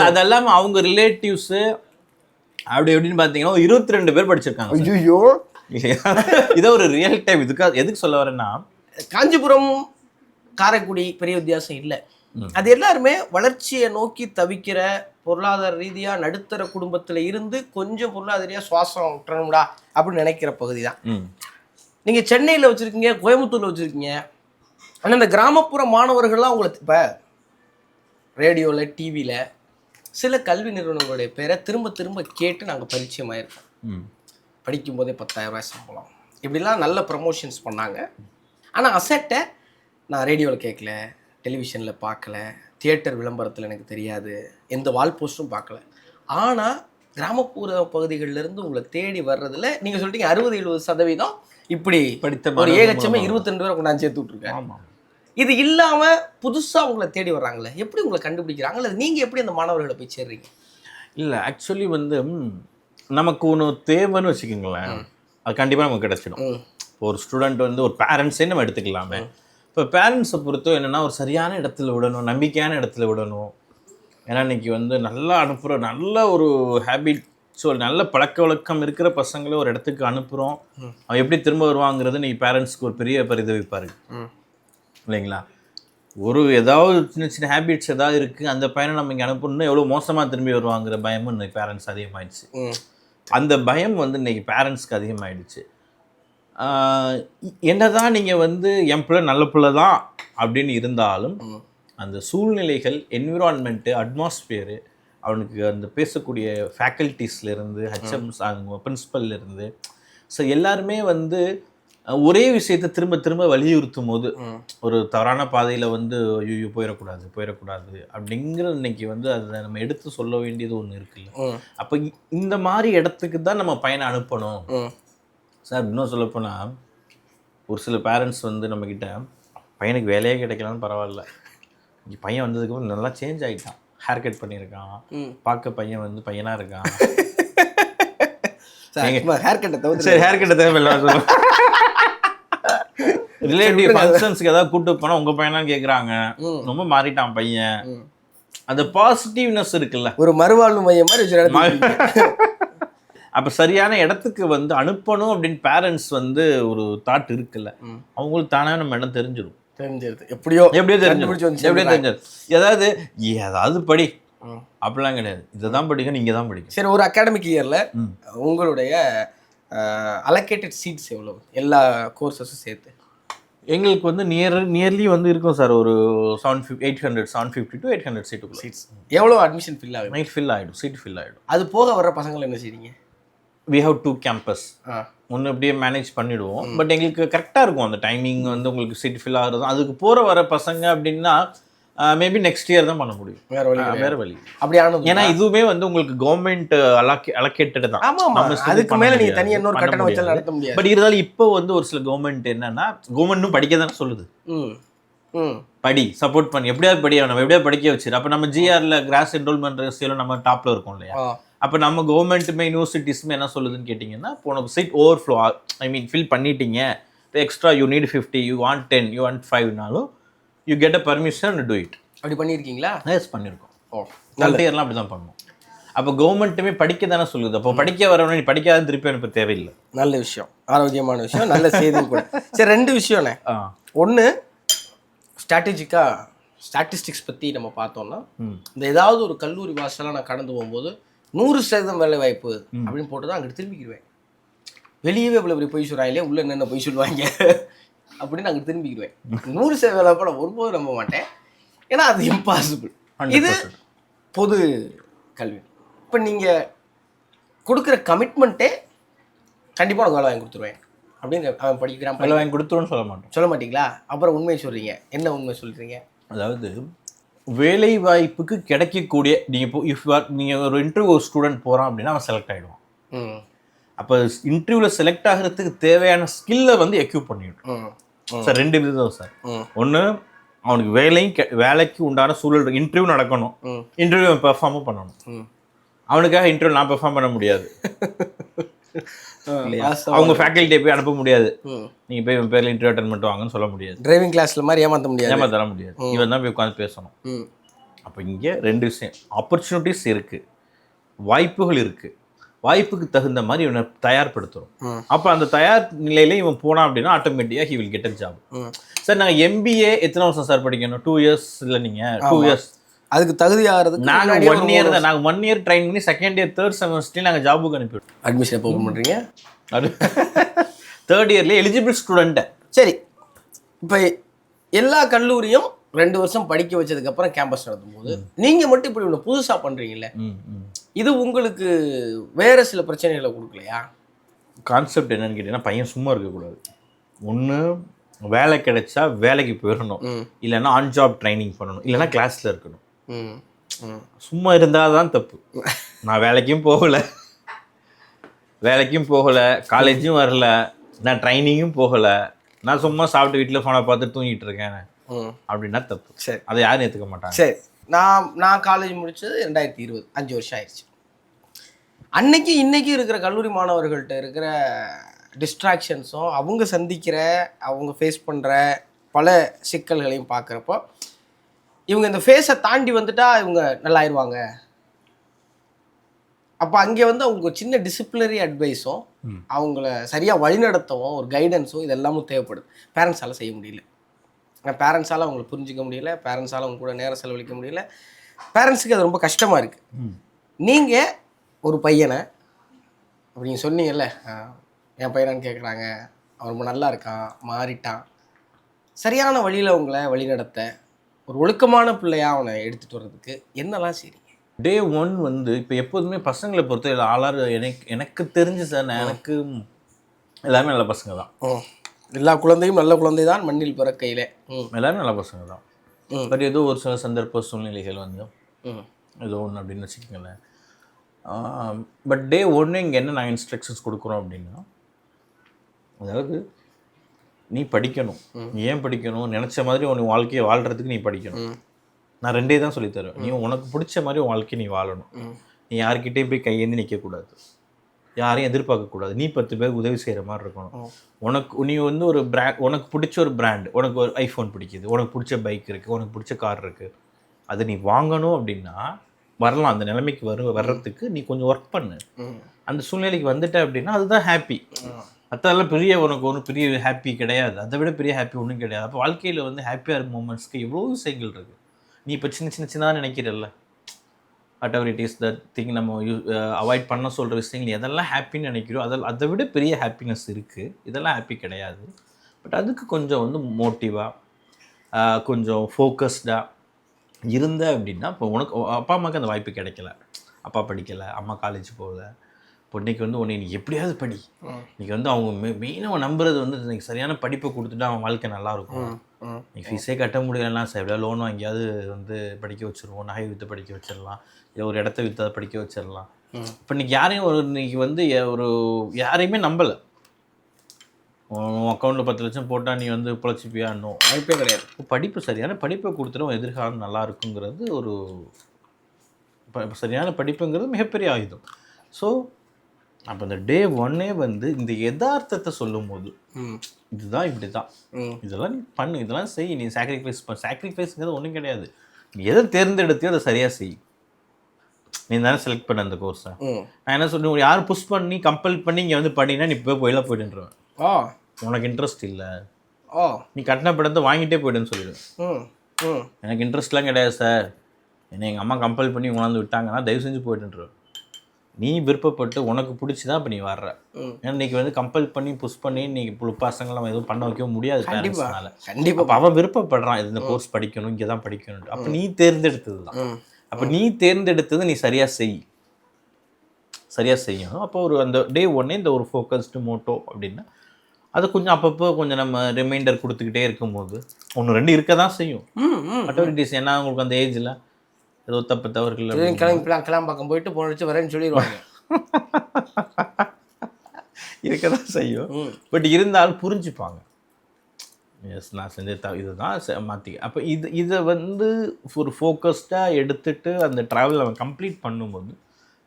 அது இல்லாமல் அவங்க ரிலேட்டிவ்ஸு அப்படி எப்படின்னு பார்த்தீங்கன்னா 22 பேர் படிச்சிருக்காங்க. ஐயோ, இதை ஒரு ரியல் டைம். எதுக்கு சொல்ல வரேன்னா, காஞ்சிபுரம் காரைக்குடி பெரிய வித்தியாசம் இல்லை. அது எல்லாருமே வளர்ச்சியை நோக்கி தவிக்கிற, பொருளாதார ரீதியாக நடுத்தர குடும்பத்தில் இருந்து கொஞ்சம் பொருளாதார ரீதியாக சுவாசம் விட்டுறணும்டா அப்படின்னு நினைக்கிற பகுதி தான். நீங்கள் சென்னையில் வச்சுருக்கீங்க, கோயம்புத்தூரில் வச்சுருக்கீங்க. ஆனால் இந்த கிராமப்புற மாணவர்கள்லாம் உங்களை இப்போ ரேடியோவில் டிவியில் சில கல்வி நிறுவனங்களுடைய பேரை திரும்ப திரும்ப கேட்டு நாங்கள் பரிச்சயமாயிருக்கோம். படிக்கும்போதே 10,000 ரூபாய் சம்பளம் இப்படிலாம் நல்ல ப்ரமோஷன்ஸ் பண்ணாங்க. ஆனால் அசட்டை நான் ரேடியோவில் கேட்கல, டெலிவிஷனில் பார்க்கல, தியேட்டர் விளம்பரத்தில் எனக்கு தெரியாது, எந்த வால் போஸ்ட்டும் பார்க்கல. ஆனால் கிராமப்புற பகுதிகளிலிருந்து உங்களை தேடி வர்றதில் நீங்கள் சொல்லிட்டீங்க 60-70% இப்படி படித்த ஒரு ஏகச்சமே 22 பேரை கொண்டாந்து சேர்த்து விட்ருக்கேன். இது இல்லாமல் புதுசாக உங்களை தேடி வர்றாங்களே, எப்படி உங்களை கண்டுபிடிக்கிறாங்க? அல்லது நீங்கள் எப்படி அந்த மாணவர்களை போய் சேர்றீங்க? இல்லை, ஆக்சுவலி வந்து நமக்கு ஒன்று தேவைன்னு வச்சுக்கோங்களேன், அது கண்டிப்பாக நமக்கு கிடச்சிடும். இப்போ ஒரு ஸ்டூடெண்ட் வந்து ஒரு பேரண்ட்ஸே நம்ம எடுத்துக்கலாமே. இப்போ பேரண்ட்ஸை பொறுத்தோ என்னென்னா ஒரு சரியான இடத்துல விடணும், நம்பிக்கையான இடத்துல விடணும். ஏன்னா இன்றைக்கி வந்து நல்லா அனுப்புகிற நல்ல ஒரு ஹேபிட், ஸோ நல்ல பழக்க வழக்கம் இருக்கிற பசங்களை ஒரு இடத்துக்கு அனுப்புகிறோம், அவன் எப்படி திரும்ப வருவாங்கிறது இன்றைக்கி பேரண்ட்ஸ்க்கு ஒரு பெரிய பரிதவிப்பாரு இல்லைங்களா? ஒரு ஏதாவது சின்ன சின்ன ஹேபிட்ஸ் ஏதாவது இருக்குது, அந்த பையனை நம்ம இங்கே அனுப்பணும்னா எவ்வளோ மோசமாக திரும்பி வருவாங்கிற பயமும் இன்றைக்கி பேரண்ட்ஸ் அதிகமாகிடுச்சு. அந்த பயம் வந்து இன்றைக்கி பேரண்ட்ஸ்க்கு அதிகமாகிடுச்சு. என்னதான் நீங்கள் வந்து என் பிள்ளை நல்ல பிள்ளை தான் அப்படின்னு இருந்தாலும் அந்த சூழ்நிலைகள், என்விரான்மெண்ட்டு, அட்மாஸ்பியரு அவனுக்கு அந்த பேசக்கூடிய ஃபேக்கல்ட்டிஸ்லேருந்து ஹெச்எம்ஸ் அவங்க பிரின்ஸிபல்லேருந்து ஸோ எல்லாருமே வந்து ஒரே விஷயத்தை திரும்ப திரும்ப வலியுறுத்தும் போது ஒரு தவறான பாதையில் வந்து ஐயோ போயிடக்கூடாது அப்படிங்கிற இன்னைக்கு வந்து அதை நம்ம எடுத்து சொல்ல வேண்டியது ஒன்று இருக்குல்ல. அப்போ இந்த மாதிரி இடத்துக்கு தான் நம்ம பையனை அனுப்பணும் சார். இன்னும் சொல்லப்போனால் ஒரு சில பேரண்ட்ஸ் வந்து நம்மக்கிட்ட பையனுக்கு வேலையே கிடைக்கலான்னு பரவாயில்ல, இங்கே பையன் வந்ததுக்கப்புறம் நல்லா சேஞ்ச் ஆகிட்டான், ஹேர் கட் பண்ணியிருக்கான், பார்க்க பையன் வந்து பையனாக இருக்கான். ஹேர் கட்டை தவிர சரி ஹேர் கட்டை தேவையில்லை சொல்லுவோம். ரிலேட்டிவ் ஃபங்க்ஷன்ஸ்க்கு ஏதாவது கூப்பிட்டு போனால் உங்கள் பையனான்னு கேட்குறாங்க, ரொம்ப மாறிட்டான் பையன். அந்த பாசிட்டிவ்னஸ் இருக்குல்ல, ஒரு மறுவாழ்வு மையம் மாதிரி. அப்போ சரியான இடத்துக்கு வந்து அனுப்பணும் அப்படின்னு பேரண்ட்ஸ் வந்து ஒரு தாட் இருக்குல்ல, அவங்களுக்கு தானே நம்ம இடம் தெரிஞ்சிடும். எப்படியோ தெரிஞ்சிடும். ஏதாவது படி அப்படிலாம் கிடையாது, இதை தான் படிக்கணும், நீங்கள் தான் படிக்கணும். சரி, ஒரு அகாடமிக் இயரில் உங்களுடைய அலோகேட்டட் சீட்ஸ் எவ்வளோ எல்லா கோர்ஸஸும் சேர்த்து? எங்களுக்கு வந்து நியர்லி வந்து இருக்கும் சார், ஒரு 750 to 800 சீட்ஸ். எவ்வளோ அட்மிஷன் ஃபில் ஆகும்? சீட் ஃபில் ஆகிடும். அது போக வர பசங்களை என்ன செய்றீங்க? we have 2 campus. ஒன்று அப்படியே மேனேஜ் பண்ணிவிடுவோம். பட் எங்களுக்கு கரெக்டாக இருக்கும் அந்த டைமிங் வந்து உங்களுக்கு சீட் ஃபில் ஆகிறதும். அதுக்கு போகிற வர பசங்க அப்படின்னா மேபி நெக்ஸ்ட் இயர் தான் பண்ண முடியும், வேறு வழி அப்படி ஆனது. ஏன்னா இதுவுமே வந்து உங்களுக்கு கவர்மெண்ட் அலோகேட்டட் தான். அதுக்கு மேலே நீங்கள் தனியாக இன்னொரு கட்டணம் வச்சு நடத்த முடியாது. பட் இருந்தாலும் இப்போ வந்து ஒரு சில கவர்மெண்ட் என்னன்னா, கவர்மெண்ட்டும் படிக்க தானே சொல்லுது, படி சப்போர்ட் பண்ணி எப்படியாவது நம்ம எப்படியாவது படிக்க வச்சிரு. அப்போ நம்ம ஜிஆரில் கிராஸ் என்ரோல்மெண்ட் ரேஷியோவில் நம்ம டாப்பில் இருக்கோம் இல்லையா. அப்போ நம்ம கவர்மெண்ட்டுமே யூனிவர்சிட்டிஸுமே என்ன சொல்லுதுன்னு கேட்டிங்கன்னா, இப்போ உனக்கு சீட் ஓவர்ஃப்ளோ ஃபில் பண்ணிட்டீங்க, extra you need 50, you want 10, you want 5னாலும் you get a permission to do it. அப்படி பண்ணியிருக்கீங்களா? எஸ், பண்ணியிருக்கோம். நல்ல இயர்லாம் அப்படி தான் பண்ணுவோம். அப்போ கவர்மெண்ட்டுமே படிக்க தானே சொல்லுது. அப்போ படிக்க வரவன நீ படிக்காத திருப்பி அனுப்ப தேவையில்லை. நல்ல விஷயம், ஆரோக்கியமான விஷயம், நல்ல செய்தி கூட. சரி, 2 விஷயம்ண்ணே. ஒன்று, ஸ்டாட்டிஸ்டிக்ஸ் பற்றி நம்ம பார்த்தோம்னா, இந்த ஏதாவது ஒரு கல்லூரி வாசலாக நான் கடந்து போகும்போது 100% வேலை வாய்ப்பு அப்படின்னு போட்டு தான் அங்கிட்டு திரும்பிக்கிடுவேன். வெளியவே இவ்வளோ இப்படி பொய் சொல்கிறாங்களே, உள்ளே என்னென்ன பொய் சொல்லுவாங்க அப்படின்னு அங்கிட்டு திரும்பிக்கிடுவேன். 100% வேலை வாய்ப்பு நான் ஒருபோது நம்ப மாட்டேன், ஏன்னா அது இம்பாசிபிள். இது பொது கல்வி. இப்போ நீங்கள் கொடுக்குற கமிட்மெண்ட்டே கண்டிப்பாக உனக்கு வேலை வாங்கி கொடுத்துருவேன் அப்படின்னு அவன் படிக்கிறான். வேலை வாங்கி கொடுத்துருன்னு சொல்ல மாட்டீங்களா? அப்புறம் உண்மையை சொல்கிறீங்க. என்ன உண்மை சொல்கிறீங்க? அதாவது வேலை வாய்ப்புக்கு கிடைக்கக்கூடிய நீங்கள் ஒரு இன்டர்வியூ ஸ்டூடெண்ட் போகிறான் அப்படின்னா அவன் செலக்ட் ஆகிடுவான். அப்போ இன்டர்வியூவில் செலக்ட் ஆகிறதுக்கு தேவையான ஸ்கில்லை வந்து எக்யூப் பண்ணிவிடும் சார். 2 விதம் சார். ஒன்று, அவனுக்கு வேலைக்கு உண்டான சூழல், இன்டர்வியூ நடக்கணும், இன்டர்வியூ பெர்ஃபார்மும் பண்ணணும். அவனுக்காக இன்டர்வியூ நான் பெர்ஃபார்ம் பண்ண முடியாது, அவங்க ஃபேக்கல்ட்டியை போய் அனுப்ப முடியாது, நீங்கள் போய் இவன் பேரில் இன்டர்வியூ அட்டன் பண்ணிட்டு வாங்கன்னு சொல்ல முடியாது. டிரைவிங் கிளாஸில் மாதிரி ஏமாற்ற முடியாது. இவன் தான் போய் உட்காந்து பேசணும். அப்போ இங்கே 2 விஷயம், ஆப்பர்ச்சுனிட்டிஸ் இருக்குது, வாய்ப்புகள் இருக்குது. வாய்ப்புக்கு தகுந்த மாதிரி இவனை தயார்படுத்துகிறோம். அப்போ அந்த தயார் நிலையில இவன் போனான் அப்படின்னா ஆட்டோமேட்டிக்காக he will get a job. Sir, நாங்கள் MBA எத்தனை வருஷம் சார் படிக்கணும்? 2 years இல்லை, நீங்கள் 2 years அதுக்கு தகுதி ஆகிறதுக்கு நாங்கள் 1 year தான். நாங்கள் 1 year ட்ரைன் பண்ணி செகண்ட் இயர் 3rd செமஸ்டர்லேயும் நாங்கள் ஜாபுக்கு அனுப்பிவிடுவோம். அட்மிஷன் எப்போ ஓப்பன் பண்ணுறீங்க? அது 3rd இயர்லேயே எலிஜிபிள் ஸ்டூடெண்ட்டை. சரி, இப்போ எல்லா கல்லூரியும் 2 வருஷம் படிக்க வச்சதுக்கப்புறம் கேம்பஸ் நடத்தும் போது நீங்கள் மட்டும் இப்படி ஒன்று புதுசாக பண்ணுறீங்களே, இது உங்களுக்கு வேறு சில பிரச்சனைகளை கொடுக்கலையா? கான்செப்ட் என்னன்னு கேட்டிங்கன்னா, பையன் சும்மா இருக்கக்கூடாது. ஒன்று, வேலை கிடைச்சா வேலைக்கு போயிடணும், இல்லைன்னா ஆன் ஜாப் ட்ரைனிங் பண்ணணும், இல்லைன்னா கிளாஸில் இருக்கணும். சும்மா இருந்தால் தான் தப்பு. நான் வேலைக்கும் போகலை, காலேஜும் வரல, நான் ட்ரைனிங்கும் போகலை, நான் சும்மா சாப்பிட்டு வீட்டில் ஃபோனை பார்த்து தூங்கிட்டு இருக்கேன் அப்படின்னா தப்பு. சரி, அதை யாரும் ஏற்றுக்க மாட்டாங்க. சரி, நான் காலேஜ் முடித்தது 2020, 5 வருஷம் ஆயிடுச்சு. இன்னைக்கு இருக்கிற கல்லூரி மாணவர்கள்ட்ட இருக்கிற டிஸ்ட்ராக்ஷன்ஸும் அவங்க சந்திக்கிற அவங்க ஃபேஸ் பண்ணுற பல சிக்கல்களையும் பார்க்குறப்போ இவங்க இந்த ஃபேஸை தாண்டி வந்துட்டா இவங்க நல்லாயிருவாங்க. அப்போ அங்கே வந்து அவங்க ஒரு சின்ன டிசிப்ளினரி அட்வைஸும் அவங்கள சரியாக வழிநடத்தவும் ஒரு கைடன்ஸும் இதெல்லாமும் தேவைப்படுது. பேரண்ட்ஸால் செய்ய முடியல, பேரண்ட்ஸால் அவங்களை புரிஞ்சிக்க முடியல, பேரண்ட்ஸால் அவங்க கூட நேரம் செலவழிக்க முடியல. பேரண்ட்ஸுக்கு அது ரொம்ப கஷ்டமாக இருக்குது. நீங்கள் ஒரு பையனை அப்படி நீங்கள் சொன்னீங்கல்ல, என் பையனான்னு கேட்குறாங்க, அவன் ரொம்ப நல்லா இருக்கான், மாறிட்டான், சரியான வழியில் அவங்கள வழிநடத்த ஒரு ஒழுக்கமான பிள்ளையாக அவனை எடுத்துகிட்டு வர்றதுக்கு என்னெல்லாம் செய்றீங்க? டே ஒன் வந்து இப்போ எப்போதுமே பசங்களை பொறுத்த ஆளாறு எனக்கு தெரிஞ்சு சார் எனக்கு எல்லாமே நல்ல பசங்க தான். எல்லா குழந்தையும் நல்ல குழந்தை தான் மண்ணில் பிறக்கையிலே. எல்லாமே நல்ல பசங்க தான். பட் ஏதோ ஒரு சில சந்தர்ப்ப சூழ்நிலைகள் வந்து ஏதோ ஒன்று அப்படின்னு வச்சுக்கோங்களேன். பட் டே ஒன்று இங்கே என்ன நாங்கள் இன்ஸ்ட்ரக்ஷன்ஸ் கொடுக்குறோம் அப்படின்னா, அதாவது நீ படிக்கணும். நீ ஏன் படிக்கணும்? நினச்ச மாதிரி உன் வாழ்க்கையை வாழ்கிறதுக்கு நீ படிக்கணும். நான் ரெண்டே தான் சொல்லித்தருவேன். நீ உனக்கு பிடிச்ச மாதிரி உன் வாழ்க்கையை நீ வாழணும். நீ யார்கிட்டையும் போய் கையேந்தி நிற்கக்கூடாது, யாரையும் எதிர்பார்க்கக்கூடாது. நீ 10 பேருக்கு உதவி செய்கிற மாதிரி இருக்கணும். நீ வந்து ஒரு உனக்கு பிடிச்ச ஒரு பிராண்ட், உனக்கு ஒரு ஐஃபோன் பிடிக்குது, உனக்கு பிடிச்ச பைக் இருக்குது, உனக்கு பிடிச்ச கார் இருக்குது, அதை நீ வாங்கணும் அப்படின்னா வரலாம். அந்த நிலைமைக்கு வர்றதுக்கு நீ கொஞ்சம் ஒர்க் பண்ணு. அந்த சூழ்நிலைக்கு வந்துட்ட அப்படின்னா அதுதான் ஹாப்பி. மற்றதெல்லாம் உனக்கு ஒன்றும் பெரிய ஹாப்பி கிடையாது. அதை விட பெரிய ஹாப்பி ஒன்றும் கிடையாது. அப்போ வாழ்க்கையில் வந்து ஹாப்பியாக மூமெண்ட்ஸ்க்கு எவ்வளோ விஷயங்கள் இருக்குது. நீ இப்போ சின்னதாக நினைக்கிறல்ல, whatever it is that thing நம்ம அவாய்ட் பண்ண சொல்கிற விஷயங்கள் எதெல்லாம் ஹாப்பின்னு நினைக்கிறோம் அதை விட பெரிய ஹாப்பினஸ் இருக்குது. இதெல்லாம் ஹாப்பி கிடையாது. பட் அதுக்கு கொஞ்சம் வந்து மோட்டிவாக கொஞ்சம் ஃபோக்கஸ்டாக இருந்த அப்படின்னா, இப்போ உனக்கு அப்பா அம்மாவுக்கு அந்த வாய்ப்பு கிடைக்கல. அப்பா படிக்கலை, அம்மா காலேஜ் போகல. இப்போ இன்றைக்கி வந்து உன்னை நீ எப்படியாவது படி. இன்றைக்கி வந்து அவங்க மெயினாக நம்புறது வந்து இன்றைக்கி சரியான படிப்பை கொடுத்துட்டு அவன் வாழ்க்கை நல்லாயிருக்கும். நீ ஃபீஸே கட்ட முடியலன்னா சார் எப்படியா லோன் வாங்கியாவது வந்து படிக்க வச்சுருவோம், நகை விற்று படிக்க வச்சிடலாம், இல்லை ஒரு இடத்த விற்று அதை படிக்க வச்சிடலாம். இப்போ இன்றைக்கி யாரையும் இன்றைக்கி வந்து யாரையுமே நம்பலை. உன் அக்கௌண்ட்டில் 10 லட்சம் போட்டால் நீ வந்து பிழைச்சிப்பியா? இன்னும் வாய்ப்பே கிடையாது. படிப்பு சரியான படிப்பை கொடுத்துட்டு எதிர்காலம் நல்லா இருக்குங்கிறது ஒரு சரியான படிப்புங்கிறது மிகப்பெரிய ஆயுதம். ஸோ அப்போ இந்த டே ஒன்னே வந்து இந்த யதார்த்தத்தை சொல்லும் போது இதுதான் இப்படி தான், இதெல்லாம் நீ பண்ணு, இதெல்லாம் செய், நீ சாக்ரிஃபைஸ்ங்கிறது ஒன்றும் கிடையாது. நீ எதை தேர்ந்தெடுத்தியோ அதை சரியாக செய். நீ தானே செலக்ட் பண்ண அந்த கோர்ஸை. நான் என்ன சொல்றேன், யாரும் புஷ் பண்ணி கம்பல் பண்ணி இங்கே வந்து பண்ணினா நீ இப்போ போயிலாம் போயிடுன்றேன். உனக்கு இன்ட்ரெஸ்ட் இல்லை, நீ கட்டின படத்தை வாங்கிட்டே போயிடுன்னு சொல்லிடுவேன். எனக்கு இன்ட்ரெஸ்ட்லாம் கிடையாது சார், என்னை எங்கள் அம்மா கம்பல் பண்ணி உணர்ந்து விட்டாங்கன்னா தயவு செஞ்சு போயிட்டுருவேன். நீ விருப்பப்பட்டு உனக்கு பிடிச்சி தான் இப்போ நீ வர்ற. ஏன்னா இன்றைக்கி வந்து கம்பல் பண்ணி புஷ் பண்ணி இன்றைக்கி பசங்களை நம்ம எதுவும் பண்ண வைக்க முடியாது பேரண்ட்ஸ்னால. கண்டிப்பாக அவன் விருப்பப்படுறான் இந்த கோர்ஸ் படிக்கணும், இங்கே தான் படிக்கணும். அப்போ நீ தேர்ந்தெடுத்தது தான். அப்போ நீ தேர்ந்தெடுத்தது நீ சரியாக செய்யணும். அப்போ ஒரு அந்த டே ஒன்னே இந்த ஒரு ஃபோக்கஸ்டு மோட்டோ அப்படின்னா அதை கொஞ்சம் அப்பப்போ கொஞ்சம் நம்ம ரிமைண்டர் கொடுத்துக்கிட்டே இருக்கும்போது 1-2 இருக்க தான் செய்யும். அட்டாரிட்டிஸ் ஏன்னா உங்களுக்கு அந்த ஏஜில் ஏதோ தவறுகள் கிளம்பாக்கம் போயிட்டு போனடிச்சு வரேன்னு சொல்லிடுவாங்க. இருக்க தான் செய்யும். பட் இருந்தாலும் புரிஞ்சுப்பாங்க, எஸ் நான் செஞ்ச இதுதான் மாற்றி. அப்போ இதை வந்து ஒரு ஃபோக்கஸ்டாக எடுத்துகிட்டு அந்த ட்ராவல் அவன் கம்ப்ளீட் பண்ணும்போது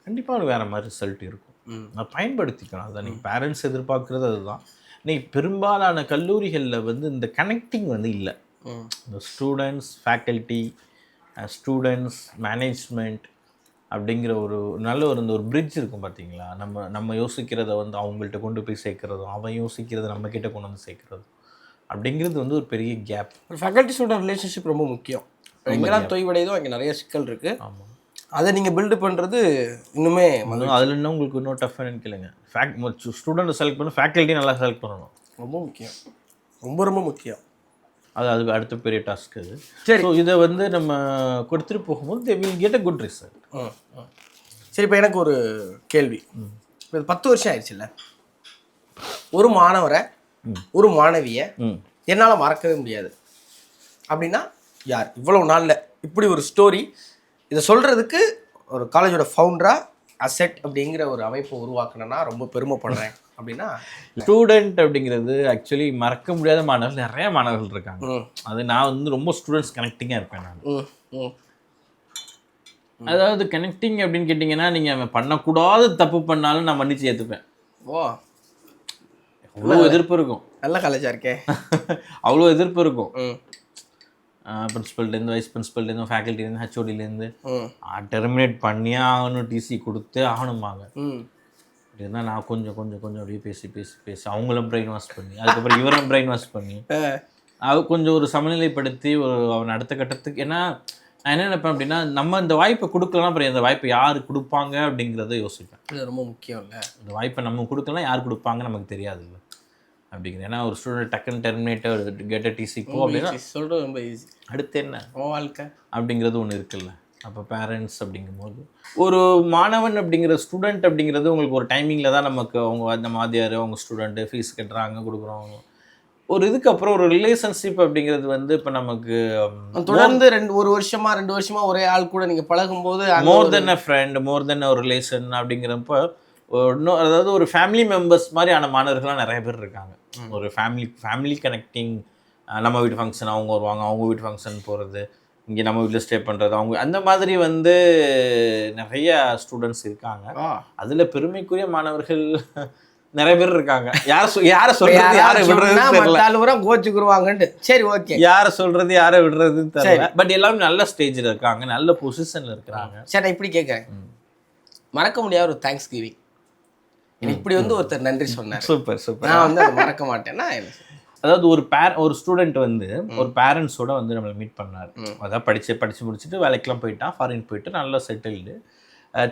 கண்டிப்பாக அவனுக்கு வேறு மாதிரி ரிசல்ட் இருக்கும். நான் பயன்படுத்திக்கணும். அதுதான் நீங்கள் பேரண்ட்ஸ் எதிர்பார்க்குறது அதுதான். இன்னைக்கு பெரும்பாலான கல்லூரிகளில் வந்து இந்த கனெக்டிங் வந்து இல்லை. இந்த ஸ்டூடெண்ட்ஸ், ஃபேக்கல்ட்டி, ஸ்டூடெண்ட்ஸ், மேனேஜ்மெண்ட் அப்படிங்கிற ஒரு நல்ல இந்த ஒரு பிரிட்ஜ் இருக்கும் பார்த்தீங்களா. நம்ம யோசிக்கிறத வந்து அவங்கள்ட்ட கொண்டு போய் சேர்க்குறதும், அவன் யோசிக்கிறத நம்மக்கிட்ட கொண்டு வந்து சேர்க்குறதும் அப்படிங்கிறது வந்து ஒரு பெரிய கேப். ஒரு ஃபேக்கல்ட்டி ஸ்டூடெண்ட் ரிலேஷன்ஷிப் ரொம்ப முக்கியம். எங்கெல்லாம் தொய்வடையதோ அங்கே நிறைய சிக்கல் இருக்குது. ஆமாம், அதை நீங்கள் பில்டு பண்ணுறது இன்னுமே அதில் இன்னும் உங்களுக்கு இன்னும் டஃப்னு கேளுங்க. ஸ்டூடெண்ட்டை செலக்ட் பண்ண ஃபேக்கல்ட்டி நல்லா செலக்ட் பண்ணணும். ரொம்ப முக்கியம், ரொம்ப முக்கியம். அதுக்கு அடுத்த பெரிய டாஸ்க் அது. சரி, ஸோ இதை வந்து நம்ம கொடுத்துட்டு போகும்போது they will get a good result. சரி, இப்போ எனக்கு ஒரு கேள்வி. இப்போ 10 வருஷம் ஆயிடுச்சுல்ல, ஒரு மாணவரை ஒரு மாணவியை என்னால் மறக்கவே முடியாது அப்படின்னா யார்? இவ்வளவு நாளில் இப்படி ஒரு ஸ்டோரி இதை சொல்கிறதுக்கு ஒரு காலேஜோட ஃபவுண்டராக அசெட் அப்படிங்கிற ஒரு அமைப்பை உருவாக்கினா ரொம்ப பெருமைப்படுறேன் அப்படின்னா. ஸ்டூடெண்ட் அப்படிங்கிறது ஆக்சுவலி மறக்க முடியாத மாணவர்கள் நிறைய மாணவர்கள் இருக்காங்க. அது நான் வந்து ரொம்ப ஸ்டூடெண்ட்ஸ் கனெக்டிங்காக இருப்பேன் நான். அதாவது கனெக்டிங் அப்படின்னு கேட்டிங்கன்னா, நீங்கள் பண்ணக்கூடாத தப்பு பண்ணாலும் நான் மன்னிச்சு ஏற்றுப்பேன். அவ்வளோ எதிர்ப்பு இருக்கும். நல்ல காலேஜாக இருக்கேன். அவ்வளோ எதிர்ப்பு இருக்கும். பிரின்ஸிபல்லேருந்து, வைஸ் பிரின்ஸிபல்லேருந்து, ஃபேக்கல்ட்டிலேருந்து, ஹெச்ஓடிலேருந்து டெர்மினேட் பண்ணியே ஆகணும், டிசி கொடுத்தே ஆகணும்பாங்க. அப்படின்னா நான் கொஞ்சம் அப்படியே பேசி அவங்களும் பிரெயின் வாஷ் பண்ணி, அதுக்கப்புறம் இவரும் பிரெயின் வாஷ் பண்ணி அது கொஞ்சம் ஒரு சமநிலைப்படுத்தி அவன் அடுத்த கட்டத்துக்கு. ஏன்னா நான் என்ன நினைப்பேன் அப்படின்னா, நம்ம இந்த வாய்ப்பை கொடுக்கலாம், அப்புறம் இந்த வாய்ப்பை யார் கொடுப்பாங்க அப்படிங்கிறத யோசிப்பேன். இது ரொம்ப முக்கியம் இல்லை? இந்த வாய்ப்பை நம்ம கொடுக்கலாம், யார் கொடுப்பாங்க நமக்கு தெரியாது இல்லை அப்படிங்கிறது. ஏன்னா ஒரு ஸ்டூடெண்ட் டக்குன்னு டெர்மினேட்டர் கெட் டிசி போ அப்படின்னா சொல்கிறது ரொம்ப ஈஸி. அடுத்து என்ன வாழ்க்கை அப்படிங்கிறது ஒன்று இருக்குல்ல. அப்போ பேரண்ட்ஸ் அப்படிங்கும்போது ஒரு மாணவன் அப்படிங்கிற ஸ்டூடெண்ட் அப்படிங்கிறது உங்களுக்கு ஒரு டைமிங்கில் தான் நமக்கு அவங்க அந்த மாதிரியார் அவங்க ஸ்டூடெண்ட்டு ஃபீஸ் கட்டுறாங்க கொடுக்குறோம். ஒரு இதுக்கப்புறம் ஒரு ரிலேஷன்ஷிப் அப்படிங்கிறது வந்து இப்போ நமக்கு தொடர்ந்து ஒரு வருஷமா 2 வருஷமா ஒரே ஆள் கூட நீங்கள் பழகும்போது மோர் தென் அ ஃப்ரெண்ட் மோர் தென் ஒரு ரிலேஷன் அப்படிங்கிறப்ப இன்னும் அதாவது ஒரு ஃபேமிலி மெம்பர்ஸ் மாதிரியான மாணவர்கள்லாம் நிறைய பேர் இருக்காங்க. ஒரு ஃபேமிலி கனெக்டிங், நம்ம வீட்டு ஃபங்க்ஷன் அவங்க வருவாங்க, அவங்க வீட்டு ஃபங்க்ஷன் போகிறது, இங்கே நம்ம வீட்டில் ஸ்டே பண்ணுறது, அவங்க அந்த மாதிரி வந்து நிறைய ஸ்டூடெண்ட்ஸ் இருக்காங்க. அதில் பெருமைக்குரிய மாணவர்கள் நிறைய பேர் இருக்காங்க. யாரை சொல்றது யாரை விடுறது கோச்சுக்குருவாங்கன்ட்டு. சரி, ஓகே, யாரை சொல்றது யாரை விடுறதுன்னு தெரியல. பட் எல்லாரும் நல்ல ஸ்டேஜில் இருக்காங்க, நல்ல பொசிஷன்ல இருக்கிறாங்க. சரி, நான் இப்படி கேட்குறேன், மறக்க முடியாத ஒரு தேங்க்ஸ் கிவிங் எனக்கு இப்படி வந்து ஒருத்தர் நன்றி சொன்னார். Super super. நான் வந்து அதை மறக்க மாட்டேன்னா அதாவது ஒரு ஸ்டூடெண்ட் வந்து ஒரு பேரண்ட்ஸோட வந்து நம்மளை மீட் பண்ணார். அதாவது படித்து முடிச்சுட்டு வேலைக்கெலாம் போயிட்டான், ஃபாரின் போயிட்டு நல்லா செட்டில்டு.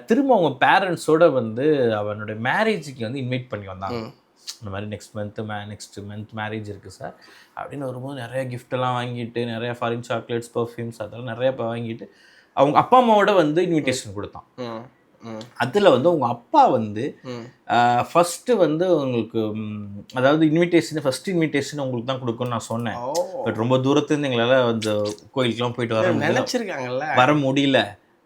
திரும்ப அவங்க பேரண்ட்ஸோட வந்து அவனுடைய மேரேஜுக்கு வந்து இன்வைட் பண்ணி வந்தாங்க. இந்த மாதிரி நெக்ஸ்ட் மந்த் மேரேஜ் இருக்குது சார் அப்படின்னு வரும்போது நிறைய கிஃப்டெல்லாம் வாங்கிட்டு, நிறைய ஃபாரின் சாக்லேட்ஸ், பர்ஃப்யூம்ஸ் அதெல்லாம் நிறைய வாங்கிட்டு அவங்க அப்பா அம்மாவோட வந்து இன்விடேஷன் கொடுத்தான். அதில் வந்து உங்கள் அப்பா வந்து ஃபஸ்ட்டு வந்து உங்களுக்கு அதாவது ஃபஸ்ட் இன்விடேஷன் உங்களுக்கு தான் கொடுக்கணும்னு நான் சொன்னேன். பட் ரொம்ப தூரத்துலேருந்து எங்களால் அந்த கோயிலுக்கெலாம் போயிட்டு வர முடியல.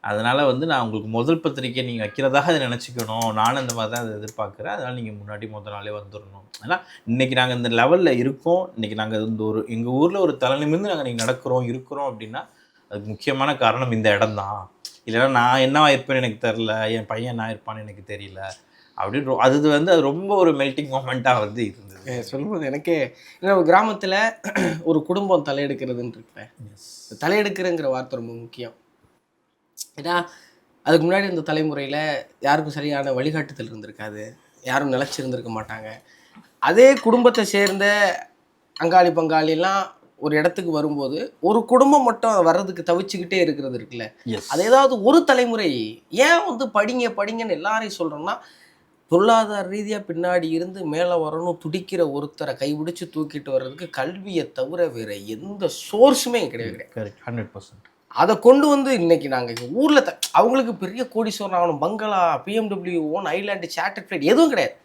அதனால் வந்து நான் உங்களுக்கு முதல் பத்திரிக்கை நீங்கள் வைக்கிறதாக அதை நினச்சிக்கணும், நானும் அந்த மாதிரி தான் அதை எதிர்பார்க்குறேன். அதனால் நீங்கள் முன்னாடி முதல் நாளே வந்துடணும். ஏன்னா இன்றைக்கி நாங்கள் இந்த லெவலில் இருக்கோம், இன்றைக்கி நாங்கள் இந்த எங்கள் ஊரில் ஒரு தலை நிமிர்ந்து நாங்கள் நீங்கள் இருக்கிறோம் அப்படின்னா அதுக்கு முக்கியமான காரணம் இந்த இடம் தான். இல்லைன்னா நான் என்னவா இருப்பேன்னு எனக்கு தெரில, என் பையன் என்ன இருப்பான்னு எனக்கு தெரியல அப்படின்னு அது ரொம்ப ஒரு மெல்டிங் மொமெண்ட்டாக வந்து இருந்தது. சொல்லும்போது எனக்கே ஒரு கிராமத்தில் ஒரு குடும்பம் தலையெடுக்கிறதுன்னு இருப்பேன். தலையெடுக்கிறங்கிற வார்த்தை ரொம்ப முக்கியம். ஏன்னா அதுக்கு முன்னாடி இந்த தலைமுறையில் யாருக்கும் சரியான வழிகாட்டுதல் இருந்திருக்காது, யாரும் நிலச்சிருந்துருக்க மாட்டாங்க. அதே குடும்பத்தை சேர்ந்த அங்காளி பங்காளிலாம் ஒரு இடத்துக்கு வரும்போது ஒரு குடும்பம் மட்டும் வர்றதுக்கு தவிச்சுக்கிட்டே இருக்கிறது இருக்குல்ல, அது ஏதாவது ஒரு தலைமுறை ஏன் வந்து படிங்கன்னு எல்லாரையும் சொல்கிறோம்னா, பொருளாதார ரீதியாக பின்னாடி இருந்து மேலே வரணும் துடிக்கிற ஒருத்தரை கைபிடிச்சு தூக்கிட்டு வர்றதுக்கு கல்வியை தவிர வேறு எந்த சோர்ஸுமே கிடையாது. 100%. அதை கொண்டு வந்து இன்னைக்கு நாங்கள் எங்கள் ஊரில் அவங்களுக்கு பெரிய கோடீஸ்வரன் ஆகணும், பங்களா, BMW, own island, charter flight எதுவும் கிடையாது.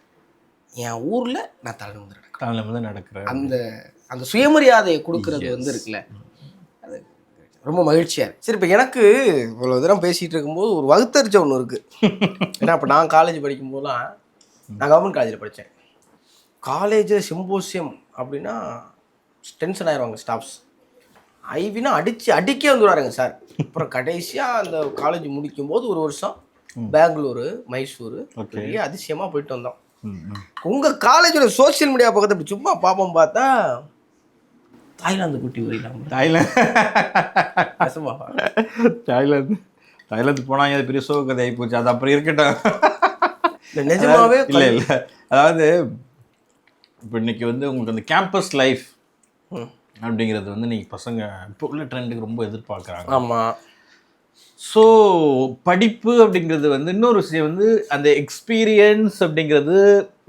என் ஊரில் நான் தலைநிமிர்ந்து நடக்கிறேன். அந்த சுயமரியாதையை கொடுக்கறது வந்து இருக்குல்ல, அது ரொம்ப மகிழ்ச்சியாக இருக்குது. சரி, இப்போ எனக்கு இவ்வளோ தூரம் பேசிகிட்டு இருக்கும்போது ஒரு வகுத்தறிச்ச ஒன்று இருக்குது. ஏன்னா இப்போ நான் காலேஜ் படிக்கும்போதெல்லாம் நான் கவர்மெண்ட் காலேஜில் படித்தேன். காலேஜில் சிம்போசியம் அப்படின்னா டென்ஷன் ஆயிடுவாங்க ஸ்டாஃப்ஸ். ஐவினா அடிக்கே வந்துடுவாருங்க சார். அப்புறம் கடைசியாக அந்த காலேஜ் முடிக்கும்போது ஒரு வருஷம் பெங்களூரு, மைசூரு பெரிய அதிசயமாக போயிட்டு வந்தோம். உங்கள் காலேஜோட சோசியல் மீடியா பக்கத்தை இப்படி சும்மா பார்ப்போம், பார்த்தா தாய்லாந்து குட்டி போயிடலாம். தாய்லாந்து போனாங்க, அது பெரிய சோகதை ஆகி போச்சு. அது அப்புறம் இருக்கட்டும். நிஜமாவே இல்லை அதாவது இப்போ இன்னைக்கு வந்து உங்களுக்கு அந்த கேம்பஸ் லைஃப் அப்படிங்கிறது வந்து இன்னைக்கு பசங்க இப்போ உள்ள ட்ரெண்டுக்கு ரொம்ப எதிர்பார்க்குறாங்க. ஆமாம். ஸோ படிப்பு அப்படிங்கிறது வந்து இன்னொரு விஷயம் வந்து அந்த எக்ஸ்பீரியன்ஸ் அப்படிங்கிறது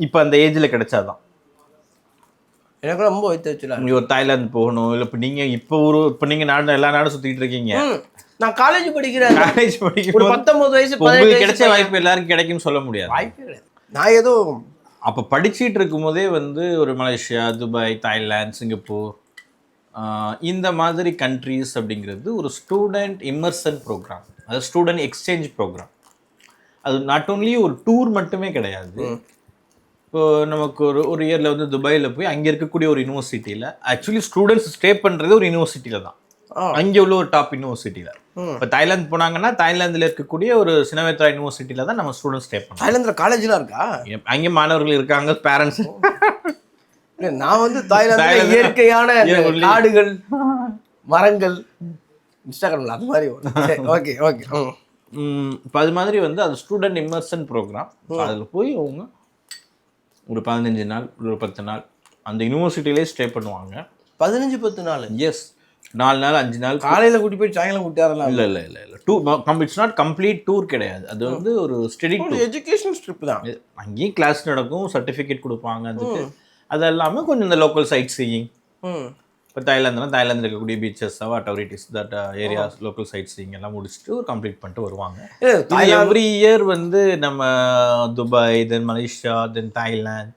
இப்போ அந்த ஏஜில் கிடைச்சாதான். எனக்கு ரொம்ப வைத்தறிச்சல. நீங்கள் ஒரு தாய்லாந்து போகணும், இல்லை இப்போ நீங்கள் இப்போ நீங்கள் எல்லா நாடும் சுற்றிட்டு இருக்கீங்க. நான் காலேஜ் படிக்கிறேன். 19 வயசு கிடைச்ச வாய்ப்பு எல்லாருக்கும் கிடைக்கும்னு சொல்ல முடியாது. வாய்ப்பே கிடையாது. நான் ஏதோ அப்போ படிச்சுட்டு இருக்கும் போதே வந்து ஒரு மலேசியா, துபாய், தாய்லாந்து, சிங்கப்பூர் இந்த மாதிரி கண்ட்ரீஸ் அப்படிங்கிறது ஒரு ஸ்டூடெண்ட் இம்மர்சன் ப்ரோக்ராம், அது ஸ்டூடெண்ட் எக்ஸ்சேஞ்ச் ப்ரோக்ராம். அது நாட் ஓன்லி ஒரு டூர் மட்டுமே கிடையாது. இப்போ நமக்கு ஒரு இயரில் வந்து துபாயில் போய் அங்கே இருக்கக்கூடிய ஒரு யூனிவர்சிட்டியில் ஆக்சுவலி ஸ்டூடெண்ட்ஸ் ஸ்டே பண்ணுறது ஒரு யூனிவர்சிட்டியில் தான், அங்கே உள்ள ஒரு டாப் யூனிவர்சிட்டியில். இப்போ தாய்லாந்து போனாங்கன்னா தாய்லாந்தில் இருக்கக்கூடிய ஒரு சினவேத்ரா யூனிவர்சிட்டியில் தான் நம்ம ஸ்டூடெண்ட்ஸ் ஸ்டே பண்ணோம். தாய்லாந்தில் காலேஜ்லாம் இருக்கா? அங்கே மாணவர்கள் இருக்காங்க, பேரண்ட்ஸ். நான் வந்து தாய்லாந்து இயற்கையான காடுகள், மரங்கள், இன்ஸ்டாகிராம்ல அது மாதிரி. Okay okay. இப்போ அது மாதிரி வந்து அது ஸ்டூடெண்ட் இம்மர்சன் ப்ரோக்ராம். அதில் போய் அவங்க ஒரு 15 நாள் ஒரு 10 நாள் அந்த யூனிவர்சிட்டியிலே ஸ்டே பண்ணுவாங்க. 15-10 நாள்? எஸ். 4 நாள் 5 நாள் காலையில் கூட்டி போய் சாயங்காலம் கூட்டியாரலாம்? இல்லை tour. It's not complete tour கிடையாது. அது வந்து ஒரு ஸ்டடி டூர், எஜுகேஷன் ட்ரிப் தான். அங்கேயும் கிளாஸ் நடக்கும், சர்டிஃபிகேட் கொடுப்பாங்க. அதுக்கு அது இல்லாமல் கொஞ்சம் இந்த லோக்கல் சைட் சீயிங் இப்போ தாய்லாந்தில் இருக்கக்கூடிய beaches whatever it is that areas local sights எல்லாம் முடிச்சுட்டு ஒரு கம்ப்ளீட் பண்ணிட்டு வருவாங்க. எவ்ரி இயர் வந்து நம்ம துபாய், தென் மலேசியா, தென் தாய்லாந்து,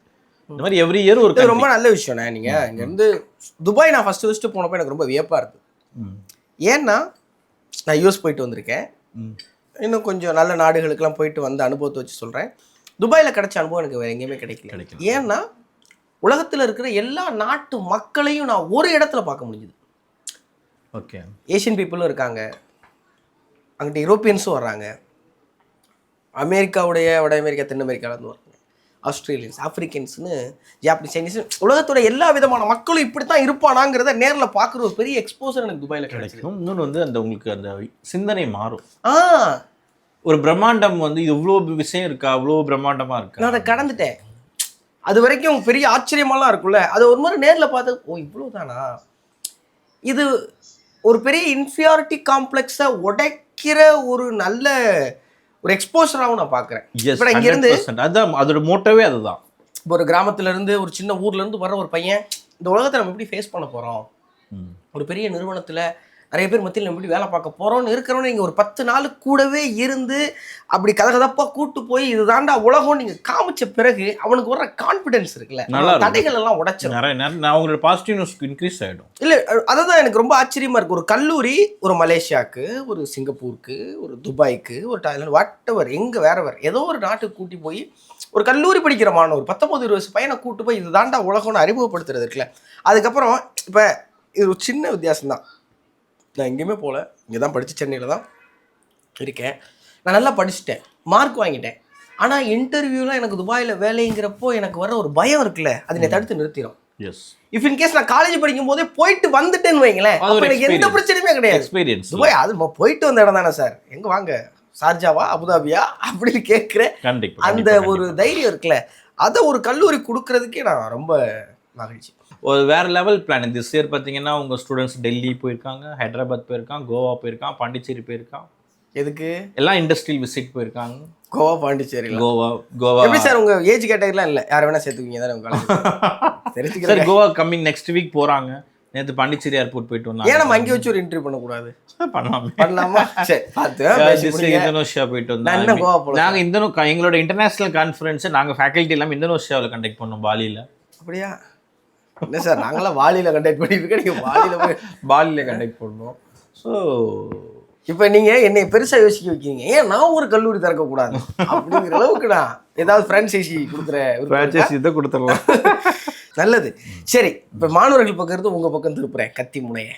இந்த மாதிரி எவ்ரி இயர் ஒரு ரொம்ப நல்ல விஷயம்ண்ணே. நீங்கள் இங்கேருந்து துபாய் நான் ஃபஸ்ட்டு போனப்போ எனக்கு ரொம்ப வியப்பாக இருக்குது. ஏன்னா நான் யூஎஸ் போயிட்டு வந்திருக்கேன், இன்னும் கொஞ்சம் நல்ல நாடுகளுக்கெல்லாம் போயிட்டு வந்த அனுபவத்தை வச்சு சொல்கிறேன். துபாயில் கிடைச்ச அனுபவம் எனக்கு வேறு எங்கேயுமே கிடைக்கல. ஏன்னா உலகத்தில் இருக்கிற எல்லா நாட்டு மக்களையும் நான் ஒரு இடத்துல பார்க்க முடிஞ்சுது. ஓகே, ஏஷியன் பீப்புளும் இருக்காங்க, அங்கிட்ட யூரோப்பியன்ஸும் வர்றாங்க, அமெரிக்காவுடைய வட அமெரிக்கா, தென் அமெரிக்காவிலேருந்து வர்றாங்க, ஆஸ்திரேலியன்ஸ், ஆப்பிரிக்கன்ஸ்னு, ஜாப்பனீஸ், சைனீஸ், உலகத்தோட எல்லா விதமான மக்களும் இப்படி தான் இருப்பானாங்கிறத நேரில் பார்க்குற ஒரு பெரிய எக்ஸ்போசர் எனக்கு துபாயில் கிடைக்கும். இன்னொன்று வந்து அந்த உங்களுக்கு அந்த சிந்தனை மாறும். ஒரு பிரம்மாண்டம் வந்து இவ்வளோ விஷயம் இருக்கா, அவ்வளோ பிரம்மாண்டமாக இருக்கா, நான் அதை கடந்துட்டேன். அது வரைக்கும் பெரிய ஆச்சரியமாலாம் இருக்கும்ல, அது ஒரு மாதிரி நேரில் பார்த்து ஓ இவ்வளோ தானா, இது ஒரு பெரிய இன்ஃபீரியாரிட்டி காம்ப்ளெக்ஸை உடைக்கிற ஒரு நல்ல ஒரு எக்ஸ்போசராகவும் நான் பார்க்குறேன். இப்போ இங்கேருந்து அதுதான் அதோட மோட்டோவே அதுதான். இப்போ ஒரு கிராமத்துலேருந்து ஒரு சின்ன ஊர்லேருந்து வர ஒரு பையன் இந்த உலகத்தை நம்ம எப்படி ஃபேஸ் பண்ண போகிறோம், ஒரு பெரிய நிறுவனத்தில் நிறைய பேர் மத்தியில் நம்ம எப்படி வேலை பார்க்க போகிறோன்னு இருக்கிறவங்க நீங்கள் ஒரு 10 நாளுக்கு கூடவே இருந்து அப்படி கதகதப்பாக கூட்டு போய் இது தாண்டா உலகம் நீங்கள் காமிச்ச பிறகு அவனுக்கு வர கான்ஃபிடென்ஸ் இருக்குல்ல, தடைகள் எல்லாம் உடைச்சிடும், அவங்களோட பாசிட்டிவ்னஸ் இன்க்ரீஸ் ஆகிடும். இல்லை அதுதான் எனக்கு ரொம்ப ஆச்சரியமாக இருக்குது. ஒரு கல்லூரி ஒரு மலேசியாவுக்கு, ஒரு சிங்கப்பூருக்கு, ஒரு துபாய்க்கு, ஒரு தாய்லாந்து, வாட்டவர் எங்கே வேற ஏதோ ஒரு நாட்டுக்கு கூட்டி போய் ஒரு கல்லூரி படிக்கிற மாணவர் 19-20 வயசு பையனை கூட்டு போய் இது தாண்டா உலகம்னு அறிமுகப்படுத்துறது இருக்குல்ல. அதுக்கப்புறம் இப்போ இது ஒரு சின்ன வித்தியாசம்தான். நான் எங்கேயுமே போகல, இங்கே தான் படித்து சென்னையில் தான் இருக்கேன். நான் நல்லா படிச்சுட்டேன், மார்க் வாங்கிட்டேன். ஆனால் இன்டர்வியூலாம் எனக்கு துபாயில் வேலைங்கிறப்போ எனக்கு வர ஒரு பயம் இருக்குல்ல, அதை என்னை தடுத்து நிறுத்திடும். எஸ், இஃப் இன்கேஸ் நான் காலேஜ் படிக்கும் போதே போயிட்டு வந்துட்டேன்னு வைங்களேன், எனக்கு எந்த பிரச்சனையுமே கிடையாது. எக்ஸ்பீரியன்ஸ் துபாய் அது போயிட்டு வந்த இடம் தானே சார், எங்கே வாங்க ஷார்ஜாவா அபுதாபியா அப்படின்னு கேட்குற அந்த ஒரு தைரியம் இருக்குல்ல, அதை ஒரு கல்லூரி கொடுக்கறதுக்கே நான் ரொம்ப மகிழ்ச்சி. ஒரு வேறு லெவல் பிளான். திஸ் இயர் பார்த்தீங்கன்னா உங்கள் ஸ்டூடெண்ட்ஸ் டெல்லி போயிருக்காங்க, ஹைதராபாத் போயிருக்கான், கோவா போயிருக்கான், பாண்டிச்சேரி போயிருக்கான். எதுக்கு? எல்லாம் இண்டஸ்ட்ரியல் விசிட் போயிருக்காங்க. கோவா, பாண்டிச்சேரி, கோவா எப்படி சார் உங்கள் ஏஜ் கேட்டகரிலாம் இல்லை, யார் வேணால் சேர்த்துக்குவீங்க தானே உங்களுக்கு தெரிஞ்சுக்க sir. Goa coming next week போகிறாங்க. நேற்று பாண்டிச்சேரி ஏர்போர்ட் போயிட்டு வந்தாங்க. ஏன் நம்ம அங்கே வச்சு ஒரு இன்டர்வியூ பண்ணக்கூடாது? பண்ணலாமா? சரி, பார்த்து இந்தோனேஷியா போயிட்டு வந்தாங்க. நாங்கள் எங்களோட இன்டர்நேஷனல் கான்ஃபரன்ஸை நாங்கள் ஃபேக்கல்ட்டி இல்லாமல் இந்தோனேஷியாவில் கண்டக்ட் பண்ணோம், பாலியில். அப்படியா? என்ன சார், நாங்களாம் வாலியில் கண்டக்ட் பண்ணிட்டு நீங்கள் வாலியில் போய் பாலியில் கண்டக்ட் பண்ணோம். ஸோ இப்போ நீங்கள் என்னை பெருசாக யோசிக்க வைக்கிறீங்க, ஏன் நான் ஒரு கல்லூரி திறக்கக்கூடாது அப்படிங்கிற அளவுக்கு நான் ஏதாவது ஃப்ரான்ச்சைசி கொடுத்துடலாம். நல்லது. சரி, இப்போ மாணவர்கள் பக்கம் இருந்து உங்கள் பக்கம் திருப்புறேன் கத்தி முனையை.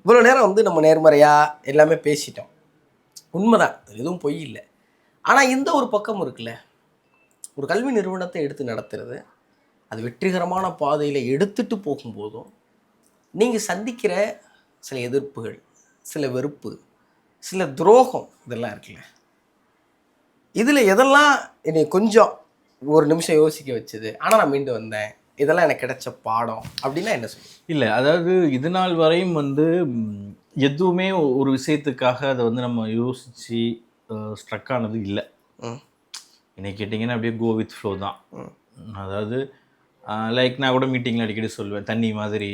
இவ்வளோ நேரம் வந்து நம்ம நேர்மறையாக எல்லாமே பேசிட்டோம், உண்மைதான், எதுவும் பொய் இல்லை. ஆனால் இந்த ஒரு பக்கம் இருக்குல்ல, ஒரு கல்வி நிறுவனத்தை எடுத்து நடத்துறது, அது வெற்றிகரமான பாதையில் எடுத்துகிட்டு போகும்போதும் நீங்கள் சந்திக்கிற சில எதிர்ப்புகள், சில வெறுப்பு, சில துரோகம், இதெல்லாம் இருக்குல்ல, இதில் எதெல்லாம் என்னை கொஞ்சம் ஒரு நிமிஷம் யோசிக்க வச்சுது, ஆனால் நான் மீண்டு வந்தேன், இதெல்லாம் எனக்கு கிடைச்ச பாடம் அப்படின்னா என்ன சொல்லுங்க? இல்லை, அதாவது இது நாள் வரையும் வந்து எதுவுமே ஒரு விஷயத்துக்காக அதை வந்து நம்ம யோசித்து ஸ்ட்ரக் ஆனது இல்லை. என்னை கேட்டிங்கன்னா அப்படியே கோ வித் ஃப்ளோ தான். அதாவது லைக் நான் கூட மீட்டிங்கில் அடிக்கடி சொல்லுவேன், தண்ணி மாதிரி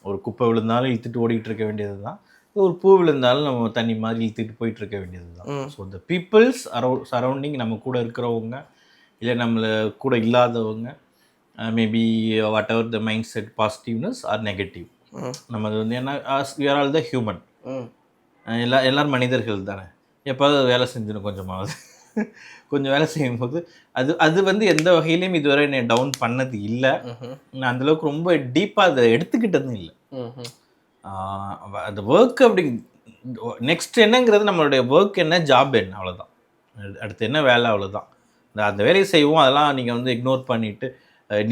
ஒரு குப்பை விழுந்தாலும் இழுத்துட்டு ஓடிக்கிட்டு இருக்க வேண்டியது தான், ஒரு பூ விழுந்தாலும் நம்ம தண்ணி மாதிரி இழுத்துட்டு போயிட்டு இருக்க வேண்டியது தான். ஸோ இந்த பீப்புள்ஸ் சரௌண்டிங், நம்ம கூட இருக்கிறவங்க இல்லை நம்மளை கூட இல்லாதவங்க, maybe whatever the mindset, positiveness or negative, நம்ம அது வந்து என்ன, we are all the human, எல்லோரும் மனிதர்கள் தானே. எப்போது வேலை செஞ்சிடும் கொஞ்சமாவது கொஞ்சம் வேலை செய்யும்போது அது வந்து எந்த வகையிலையும் இதுவரை என்னை டவுன் பண்ணது இல்லை. நான் அந்தளவுக்கு ரொம்ப டீப்பாக அதை எடுத்துக்கிட்டதும் இல்லை. அந்த ஒர்க் அப்படி நெக்ஸ்ட் என்னங்கிறது, நம்மளுடைய ஒர்க் என்ன, ஜாப் என்ன, அவ்வளோதான். அடுத்து என்ன வேலை, அவ்வளோதான். அந்த வேலையை செய்வோம், அதெல்லாம் நீங்கள் வந்து இக்னோர் பண்ணிவிட்டு,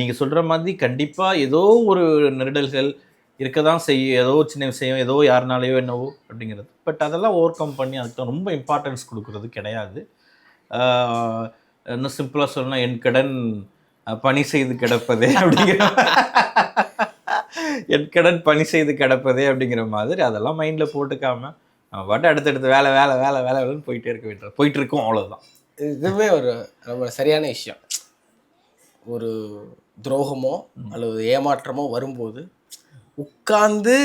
நீங்கள் சொல்கிற மாதிரி கண்டிப்பாக ஏதோ ஒரு நெருடல்கள் இருக்க தான் செய்யும், ஏதோ சின்ன விஷயம், ஏதோ யாருனாலேயோ என்னவோ அப்படிங்கிறது. பட் அதெல்லாம் ஓவர் கம் பண்ணி அதுக்கு தான் ரொம்ப இம்பார்ட்டன்ஸ் கொடுக்குறது கிடையாது. இன்னும் சிம்பிளாக சொல்லணும்னா, என் கடன் பணி செய்து கிடப்பதே அப்படிங்கிற என் கடன் பணி செய்து கிடப்பதே அப்படிங்கிற மாதிரி அதெல்லாம் மைண்டில் போட்டுக்காமல் நம்ம பாட்டு அடுத்தடுத்து வேலை வேலை வேலை வேலை வேலைன்னு போயிட்டு இருக்கோம், அவ்வளோதான். இதுவே ஒரு ரொம்ப சரியான விஷயம். ஒரு துரோகமோ அல்லது ஏமாற்றமோ வரும்போது உட்கார்ந்து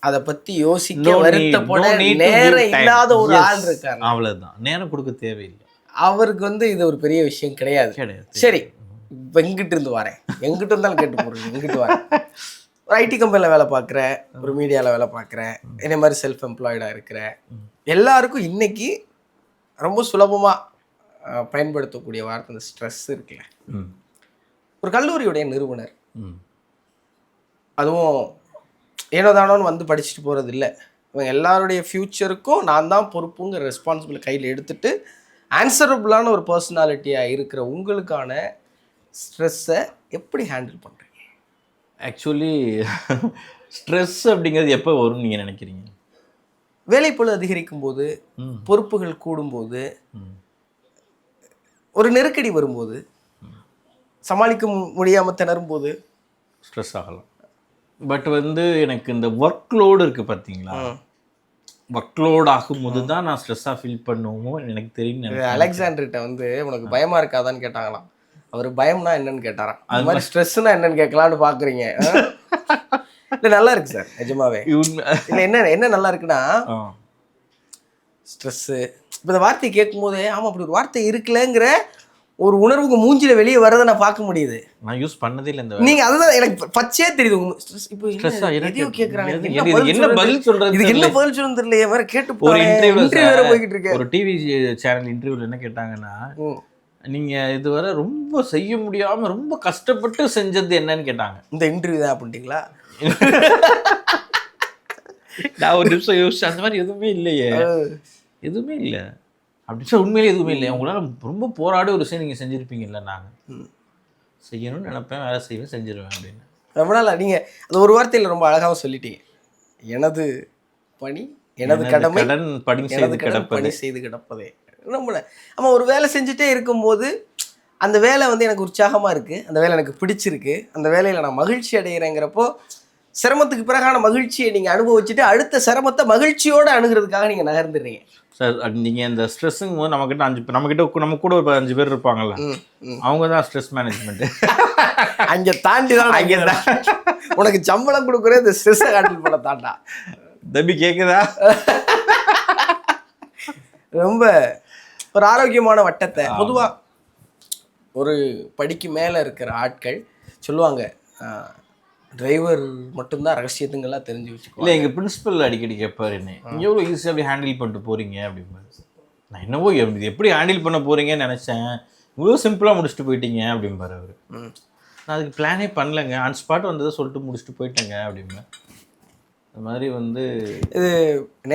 அதை பத்தி யோசிக்க No need- வருத்தப்பட no need to நேரம் give time. இல்லாத ஒரு Yes. ஆள் இருக்காரு. அவ்வளவுதான், நேரம் கொடுக்க தேவையில்லை. அவருக்கு இது ஒரு பெரிய விஷயம் கிடையாது. சரி, இப்போ எங்கிட்ட இருந்து வரேன், எங்கிட்ட இருந்தாலும் கேட்டு போறேன். எங்கிட்ட வரேன், ஒரு ஐடி கம்பெனியில் வேலை பார்க்குறேன், ஒரு மீடியாவில் வேலை பார்க்குறேன், இதே மாதிரி செல்ஃப் எம்ப்ளாய்டாக இருக்கிறேன். எல்லாருக்கும் இன்னைக்கு ரொம்ப சுலபமாக பயன்படுத்தக்கூடிய வார்த்தை இந்த ஸ்ட்ரெஸ் இருக்குல்ல. ஒரு கல்லூரியுடைய நிறுவனர், அதுவும் ஏனோ தானோன்னு வந்து படிச்சுட்டு போகிறது இல்லை. இவங்க எல்லாருடைய ஃப்யூச்சருக்கும் நான் தான் பொறுப்புங்கிற ரெஸ்பான்சிபிள் கையில் எடுத்துகிட்டு ஆன்சரபிளான ஒரு பர்சனாலிட்டியாக இருக்கிற உங்களுக்கான ஸ்ட்ரெஸ்ஸை எப்படி ஹேண்டில் பண்ணுறீங்க? ஆக்சுவலி ஸ்ட்ரெஸ் அப்படிங்கிறது எப்போ வரும்னு நீங்கள் நினைக்கிறீங்க? வேலைப்பளு அதிகரிக்கும் போது, பொறுப்புகள் கூடும்போது, ஒரு நெருக்கடி வரும்போது, சமாளிக்க முடியாமல் திணறும் போது ஸ்ட்ரெஸ் ஆகலாம். பட் எனக்கு இந்த ஒர்க் லோடு இருக்குது பார்த்தீங்களா, ஒர்க் லோட் ஆகும்போது தான் நான் ஸ்ட்ரெஸ்ஸாக ஃபீல் பண்ணுவோமோ எனக்கு தெரியும். அலெக்சாண்டர்கிட்ட உனக்கு பயமாக இருக்காதான்னு கேட்டாங்களாம். அவர் பயம்னா என்னன்னு கேட்டாராம். அது மாதிரி ஸ்ட்ரெஸ்னா என்னன்னு கேட்கலான்னு பார்க்குறீங்க. இல்லை, நல்லா இருக்கு சார் நிஜமாவே. இல்லை, என்ன நல்லா இருக்குன்னா, ஸ்ட்ரெஸ்ஸு இப்போ இந்த வார்த்தையை கேட்கும் போதே ஆமாம் அப்படி ஒரு வார்த்தை இருக்குல்லங்கிற ஒரு உணர்வுக்கு மூஞ்சில வெளியே வரதை நான் பார்க்க முடியுது. நான் யூஸ் பண்ணதே இல்லை இந்த நீங்க அதுதான் எனக்கு பச்சையே தெரியுது. இப்போ எதையோ கேட்குறாங்க, என்ன பதில் சொல்றது, இதுக்கு என்ன பதில் சொல்றது தெரியலையே, வேற கேட்டு ஒரு இன்டர்வியூ வேற போய்கிட்டு இருக்கேன். ஒரு டிவி சேனல் இன்டர்வியூல என்ன கேட்டாங்கன்னா, நீங்க இதுவரை ரொம்ப செய்ய முடியாம ரொம்ப கஷ்டப்பட்டு செஞ்சது என்னன்னு கேட்டாங்க. இந்த இன்டர்வியூ தான் அப்படின்ட்டீங்களா? நான் ஒரு நிமிஷம் யோசிச்சு, அந்த மாதிரி எதுவுமே இல்லையே, எதுவுமே இல்லை அப்படின்னு உண்மையிலே எதுவுமே இல்லை. உங்களால் ரொம்ப போராடி ஒரு விஷயம் நீங்கள் செஞ்சுருப்பீங்கல்ல, நாங்கள் செய்யணும்னு நினைப்பேன், வேலை செய்வேன், செஞ்சிருவேன் அப்படின்னு. ரொம்ப நாள் நீங்கள் அந்த ஒரு வார்த்தையில் ரொம்ப அழகாக சொல்லிட்டீங்க. எனது பணி எனது கடமை, பணி செய்து கிடப்பதே. ரொம்ப ஆமாம், ஒரு வேலை செஞ்சுட்டே இருக்கும்போது அந்த வேலை எனக்கு உற்சாகமாக இருக்குது, அந்த வேலை எனக்கு பிடிச்சிருக்கு, அந்த வேலையில் நான் மகிழ்ச்சி அடைகிறேங்கிறப்போ சிரமத்துக்கு பிறகான மகிழ்ச்சியை நீங்கள் அனுபவிச்சுட்டு அடுத்த சிரமத்தை மகிழ்ச்சியோடு அணுகிறதுக்காக நீங்கள் நகர்ந்துடுறீங்க சார். நீங்கள் இந்த ஸ்ட்ரெஸ்ஸுங்கும் போது நம்ம கூட ஒரு 5 பேர் இருப்பாங்கல்ல, அவங்க தான் ஸ்ட்ரெஸ் மேனேஜ்மெண்ட்டு. அங்கே தாண்டி தான் அங்கே தான் உனக்கு சம்பளம் கொடுக்குற இந்த ஸ்ட்ரெஸ்ஸை ஹேண்டில் பண்ண தாண்டா. தம்பி கேட்குதா? ரொம்ப ஒரு ஆரோக்கியமான வட்டத்தை பொதுவாக ஒரு படிக்கு மேலே இருக்கிற ஆட்கள் சொல்லுவாங்க, டிரைவர் மட்டும்தான் ரகசியத்துங்கெல்லாம் தெரிஞ்சு வச்சுக்கோ. இல்லை, எங்கள் பிரின்சிபல் அடிக்கடி கேட்பார், என்ன நீங்கள் எவ்வளோ ஈஸியாக அப்படி ஹேண்டில் பண்ணிட்டு போகிறீங்க அப்படிம்பாரு. நான் என்னவோ எப்படி ஹேண்டில் பண்ண போகிறீங்கன்னு நினச்சேன், இவ்வளோ சிம்பிளாக முடிச்சுட்டு போயிட்டீங்க அப்படிம்பாரு அவர். நான் அதுக்கு பிளானே பண்ணலைங்க, ஆன் ஸ்பாட் வந்ததை சொல்லிட்டு முடிச்சுட்டு போயிட்டேங்க அப்படிம்பேன். இந்த மாதிரி இது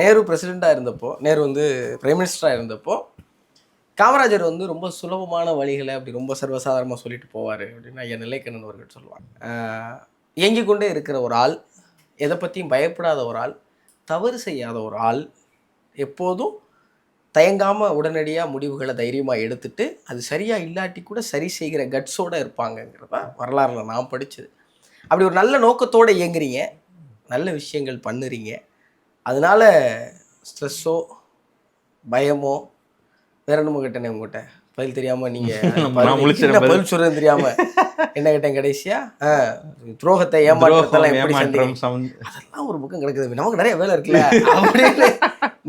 நேரு பிரசிடெண்ட்டாக இருந்தப்போ, நேரு பிரைம் மினிஸ்டராக இருந்தப்போ காமராஜர் ரொம்ப சுலபமான வழிகளை அப்படி ரொம்ப சர்வசாதாரணமாக சொல்லிட்டு போவார் அப்படின்னு ஐயா நிலைக்கண்ணன் அவர்கள் சொல்லுவாங்க. இயங்கிக் கொண்டே இருக்கிற ஒரு ஆள், எதை பற்றியும் பயப்படாத ஒரு ஆள், தவறு செய்யாத ஒரு ஆள், எப்போதும் தயங்காமல் உடனடியாக முடிவுகளை தைரியமாக எடுத்துட்டு அது சரியாக இல்லாட்டி கூட சரி செய்கிற கட்ஸோடு இருப்பாங்கங்கிறதா வரலாறுல நான் படித்தது. அப்படி ஒரு நல்ல நோக்கத்தோடு இயங்குறீங்க, நல்ல விஷயங்கள் பண்ணுறீங்க. அதனால் ஸ்ட்ரெஸ்ஸோ பயமோ வேற என்னமோ கேட்டேனே உங்கள்கிட்ட, பதில் தெரியாமல் நீங்கள் பதில் சொல்கிறது தெரியாமல் என்ன கேட்டேன் கடைசியா, துரோகத்தை ஏமாற்றத்தெல்லாம் எப்படி அதெல்லாம் ஒரு பக்கம் கிடக்குது, நமக்கு நிறைய வேலை இருக்குல்ல அப்படின்னு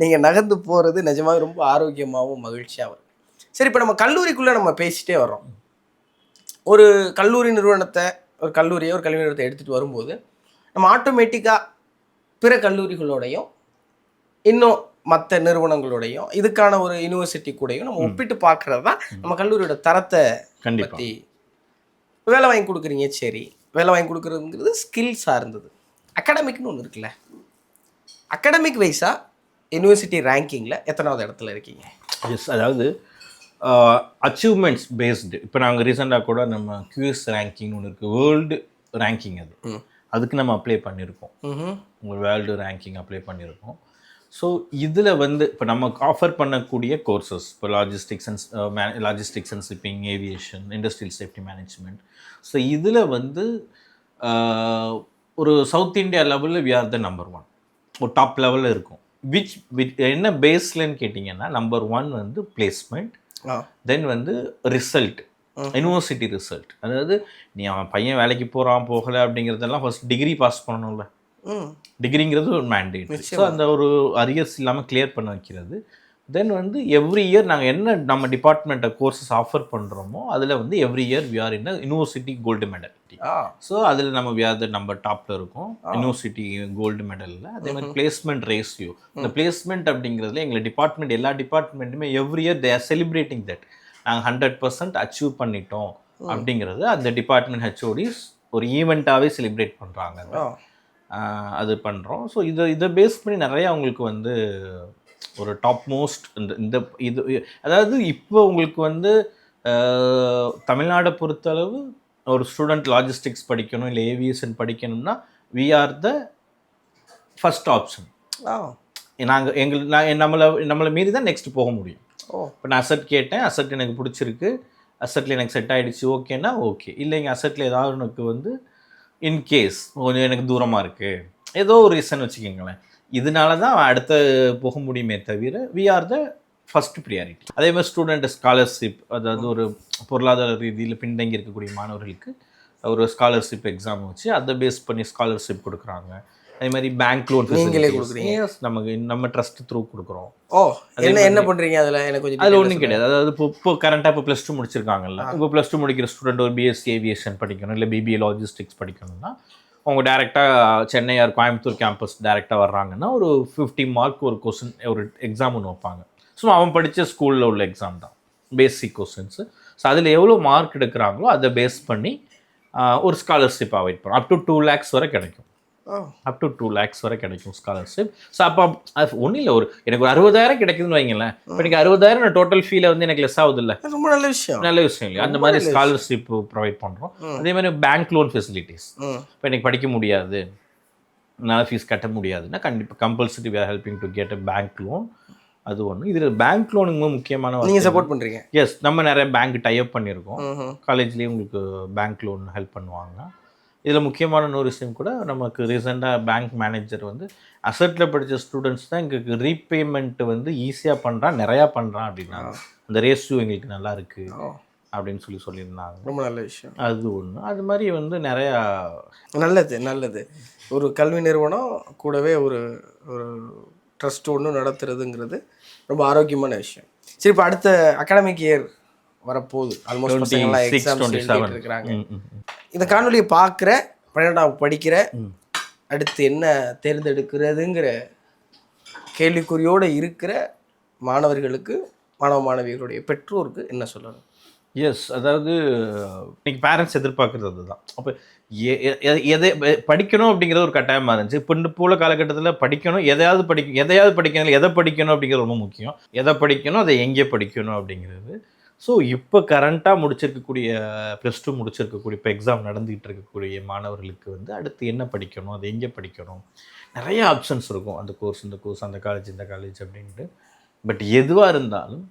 நீங்கள் நகர்ந்து போகிறது நிஜமாக ரொம்ப ஆரோக்கியமாகவும் மகிழ்ச்சியாகவும். சரி, இப்போ நம்ம கல்லூரிக்குள்ளே நம்ம பேசிட்டே வர்றோம். ஒரு கல்லூரி நிறுவனத்தை ஒரு கல்லூரி நிறுவனத்தை எடுத்துகிட்டு வரும்போது நம்ம ஆட்டோமேட்டிக்காக பிற கல்லூரிகளோடையும் இன்னும் மற்ற நிறுவனங்களோடையும் இதுக்கான ஒரு யூனிவர்சிட்டி கூடயும் நம்ம ஒப்பிட்டு பார்க்கறது தான் நம்ம கல்லூரியோட தரத்தை பற்றி. வேலை வாங்கி கொடுக்குறீங்க, சரி, வேலை வாங்கி கொடுக்குறதுங்கிறது ஸ்கில் சார்ந்தது. அகாடமிக்னு ஒன்று இருக்குல்ல, அகாடமிக் வைஸாக யூனிவர்சிட்டி ரேங்கிங்கில் எத்தனாவது இடத்துல இருக்கீங்க? எஸ், அதாவது அச்சீவ்மெண்ட்ஸ் பேஸ்டு. இப்போ நாங்கள் ரீசெண்டாக கூட நம்ம QS ரேங்கிங்னு ஒன்று இருக்குது, வேர்ல்டு ரேங்கிங். அதுக்கு நம்ம அப்ளை பண்ணியிருக்கோம், உங்கள் வேர்ல்டு ரேங்கிங் அப்ளை பண்ணியிருக்கோம். ஸோ இதில் இப்போ நமக்கு ஆஃபர் பண்ணக்கூடிய கோர்சஸ், இப்போ logistics and shipping, aviation, industrial safety management. So இதில் ஒரு சவுத் இந்தியா லெவலில் வி ஆர் த நம்பர் 1, ஒரு டாப் லெவலில் இருக்கும். என்ன பேஸ்லன்னு கேட்டிங்கன்னா, நம்பர் 1 பிளேஸ்மெண்ட், தென் ரிசல்ட், யூனிவர்சிட்டி ரிசல்ட். அதாவது நீ அவன் பையன் வேலைக்கு போகிறான் போகலை அப்படிங்கிறதெல்லாம் ஃபர்ஸ்ட் டிகிரி பாஸ் பண்ணணும்ல, டிகிரிங்கிறது ஒரு மேண்டேட். ஸோ அந்த ஒரு அரியர்ஸ் இல்லாமல் கிளியர் பண்ண வைக்கிறது. தென் வந்து எவ்ரி இயர் நாங்கள் என்ன நம்ம டிபார்ட்மெண்ட்டை கோர்சஸ் ஆஃபர் பண்ணுறோமோ அதில் வந்து every year we are in university gold medal. So அதில் நம்ம வியாத நம்ம டாப்பில் இருக்கோம் யூனிவர்சிட்டி கோல்டு மெடலில். அதே மாதிரி பிளேஸ்மெண்ட் ரேஷியோ, இந்த பிளேஸ்மெண்ட் அப்படிங்கிறதுல எங்கள் டிபார்ட்மெண்ட் எல்லா டிபார்ட்மெண்ட்டுமே every year they are celebrating that நாங்கள் 100% அச்சீவ் பண்ணிட்டோம் அப்படிங்கிறது அந்த டிபார்ட்மெண்ட் ஹெச்ஓடிஸ் ஒரு ஈவெண்ட்டாகவே செலிப்ரேட் பண்ணுறாங்க. அது பண்ணுறோம். ஸோ இதை பேஸ் பண்ணி நிறையா அவங்களுக்கு வந்து ஒரு டாப் மோஸ்ட் இந்த இது அதாவது இப்போ உங்களுக்கு வந்து தமிழ்நாடை பொறுத்தளவு ஒரு ஸ்டூடெண்ட் லாஜிஸ்டிக்ஸ் படிக்கணும் இல்லை ஏவியேஷன் படிக்கணும்னா we are the first option. நாங்கள் நம்மளை மீறி தான் நெக்ஸ்ட் போக முடியும். இப்போ நான் அசட் கேட்டேன், அசட் எனக்கு பிடிச்சிருக்கு, அசட்டில் எனக்கு செட் ஆகிடுச்சு, ஓகேன்னா ஓகே. இல்லைங்க அசட்டில் ஏதாவது எனக்கு வந்து இன்கேஸ் கொஞ்சம் எனக்கு தூரமாக இருக்குது, ஏதோ ஒரு ரீசன் வச்சுக்கோங்களேன், இதனால தான் அடுத்த போக முடியுமே தவிர we are the first priority. அதே மாதிரி ஸ்டூடெண்ட் ஸ்காலர்ஷிப், அதாவது ஒரு பொருளாதார ரீதியில் பின்தங்கி இருக்கக்கூடிய மாணவர்களுக்கு ஒரு ஸ்காலர்ஷிப் எக்ஸாம் வச்சு அதை பேஸ் பண்ணி ஸ்காலர்ஷிப் கொடுக்குறாங்க. அதே மாதிரி பேங்க் லோன் நீங்களே கொடுக்குறீங்க? நமக்கு நம்ம ட்ரஸ்ட் த்ரூ கொடுக்குறோம். என்ன பண்ணுறீங்க அதில்? எனக்கு கொஞ்சம் அதில் ஒன்றும் கிடையாது. அதாவது இப்போ கரண்ட்டாக இப்போ +2 முடிச்சிருக்காங்கல்ல, இப்போ +2 முடிக்கிற ஸ்டூடெண்ட் ஒரு பிஎஸ்சி ஏவியேஷன் படிக்கணும் இல்லை பிபிஏ லாஜிஸ்டிக்ஸ் படிக்கணும்னா அவங்க டேரெக்டாக சென்னை ஆர் கோயம்புத்தூர் கேம்பஸ் டேரெக்டாக வர்றாங்கன்னா ஒரு 50 மார்க் ஒரு கொஸ்டின் ஒரு எக்ஸாம் ஒன்று வைப்பாங்க. ஸோ அவன் படித்த ஸ்கூலில் உள்ள எக்ஸாம் தான் பேசிக் கொஸ்டின்ஸு. ஸோ அதில் எவ்வளோ மார்க் எடுக்கிறாங்களோ அதை பேஸ் பண்ணி ஒரு ஸ்காலர்ஷிப் அவாய்ட் பண்ணுறோம். அப் டு 2 lakhs வரை கிடைக்கும். அப் டு 2 lakhs வரை கிடைக்கும் ஸ்காலர்ஷிப். ஸோ அப்போ அது ஒன்றும் இல்லை, ஒரு எனக்கு ஒரு 60,000 கிடைக்குதுன்னு வைங்களேன். இப்போ எனக்கு 60,000 டோட்டல் ஃபீல் வந்து எனக்கு லெஸ் ஆகுது இல்லை, ரொம்ப நல்ல விஷயம். நல்ல விஷயம் இல்லையா? அந்த மாதிரி ஸ்காலர்ஷிப் ப்ரொவைட் பண்ணுறோம். அதே மாதிரி பேங்க் லோன் ஃபெசிலிட்டிஸ், இப்போ எனக்கு படிக்க முடியாது, என்னால் ஃபீஸ் கட்ட முடியாதுன்னா கண்டிப்பாக compulsory we are helping to get a bank loan. அது ஒன்று. இதில் பேங்க் லோனுங்க முக்கியமான நீங்கள் சப்போர்ட் பண்ணுறீங்க? எஸ், நம்ம நிறைய பேங்க் டைப் பண்ணியிருக்கோம். காலேஜ்லேயே உங்களுக்கு பேங்க் லோன் ஹெல்ப் பண்ணுவாங்க. இதில் முக்கியமான இன்னொரு விஷயம் கூட, நமக்கு ரீசெண்டாக பேங்க் மேனேஜர் வந்து அசட்டில் படித்த ஸ்டூடெண்ட்ஸ் தான் எங்களுக்கு ரீபேமெண்ட் வந்து ஈஸியாக பண்ணுறான், நிறையா பண்ணுறான் அப்படின்னா அந்த ரேஷியோ எங்களுக்கு நல்லா இருக்குது அப்படின்னு சொல்லியிருந்தாங்க. ரொம்ப நல்ல விஷயம். அது ஒன்று. அது மாதிரி வந்து நிறையா நல்லது. ஒரு கல்வி நிறுவனம் கூடவே ஒரு ஒரு ட்ரஸ்ட் ஒன்று நடத்துறதுங்கிறது ரொம்ப ஆரோக்கியமான விஷயம். சரி, இப்போ அடுத்த அகாடமிக் இயர் வரப்போகுது. ஆல்மோஸ்ட் பசங்களாம் எக்ஸாம்ஸ் எழுதிட்டு இருக்கிறாங்க. இந்த காணொலியை பார்க்குற 12ஆம் படிக்கிற அடுத்து என்ன தேர்ந்தெடுக்கிறதுங்கிற கேள்விக்குறியோடு இருக்கிற மாணவர்களுக்கு, மாணவிகளுடைய பெற்றோருக்கு என்ன சொல்லணும்? எஸ், அதாவது இன்னைக்கு பேரண்ட்ஸ் எதிர்பார்க்குறது அதுதான். அப்போ எதை படிக்கணும் அப்படிங்கிறது ஒரு கட்டாயமாக இருந்துச்சு. இப்போ உள்ள காலகட்டத்தில் படிக்கணும், எதையாவது படிக்கணும், எதை படிக்கணும் அப்படிங்கிறது ரொம்ப முக்கியம். எதை படிக்கணும், அதை எங்கே படிக்கணும் அப்படிங்கிறது. ஸோ இப்போ கரண்ட்டாக முடிச்சிருக்கக்கூடிய +2 முடிச்சிருக்கக்கூடிய இப்போ எக்ஸாம் நடந்துகிட்டு இருக்கக்கூடிய மாணவர்களுக்கு வந்து அடுத்து என்ன படிக்கணும், அது எங்கே படிக்கணும், நிறைய ஆப்ஷன்ஸ் இருக்கும். அந்த கோர்ஸ், இந்த கோர்ஸ், அந்த காலேஜ், இந்த காலேஜ் அப்படின்ட்டு. பட் எதுவாக இருந்தாலும்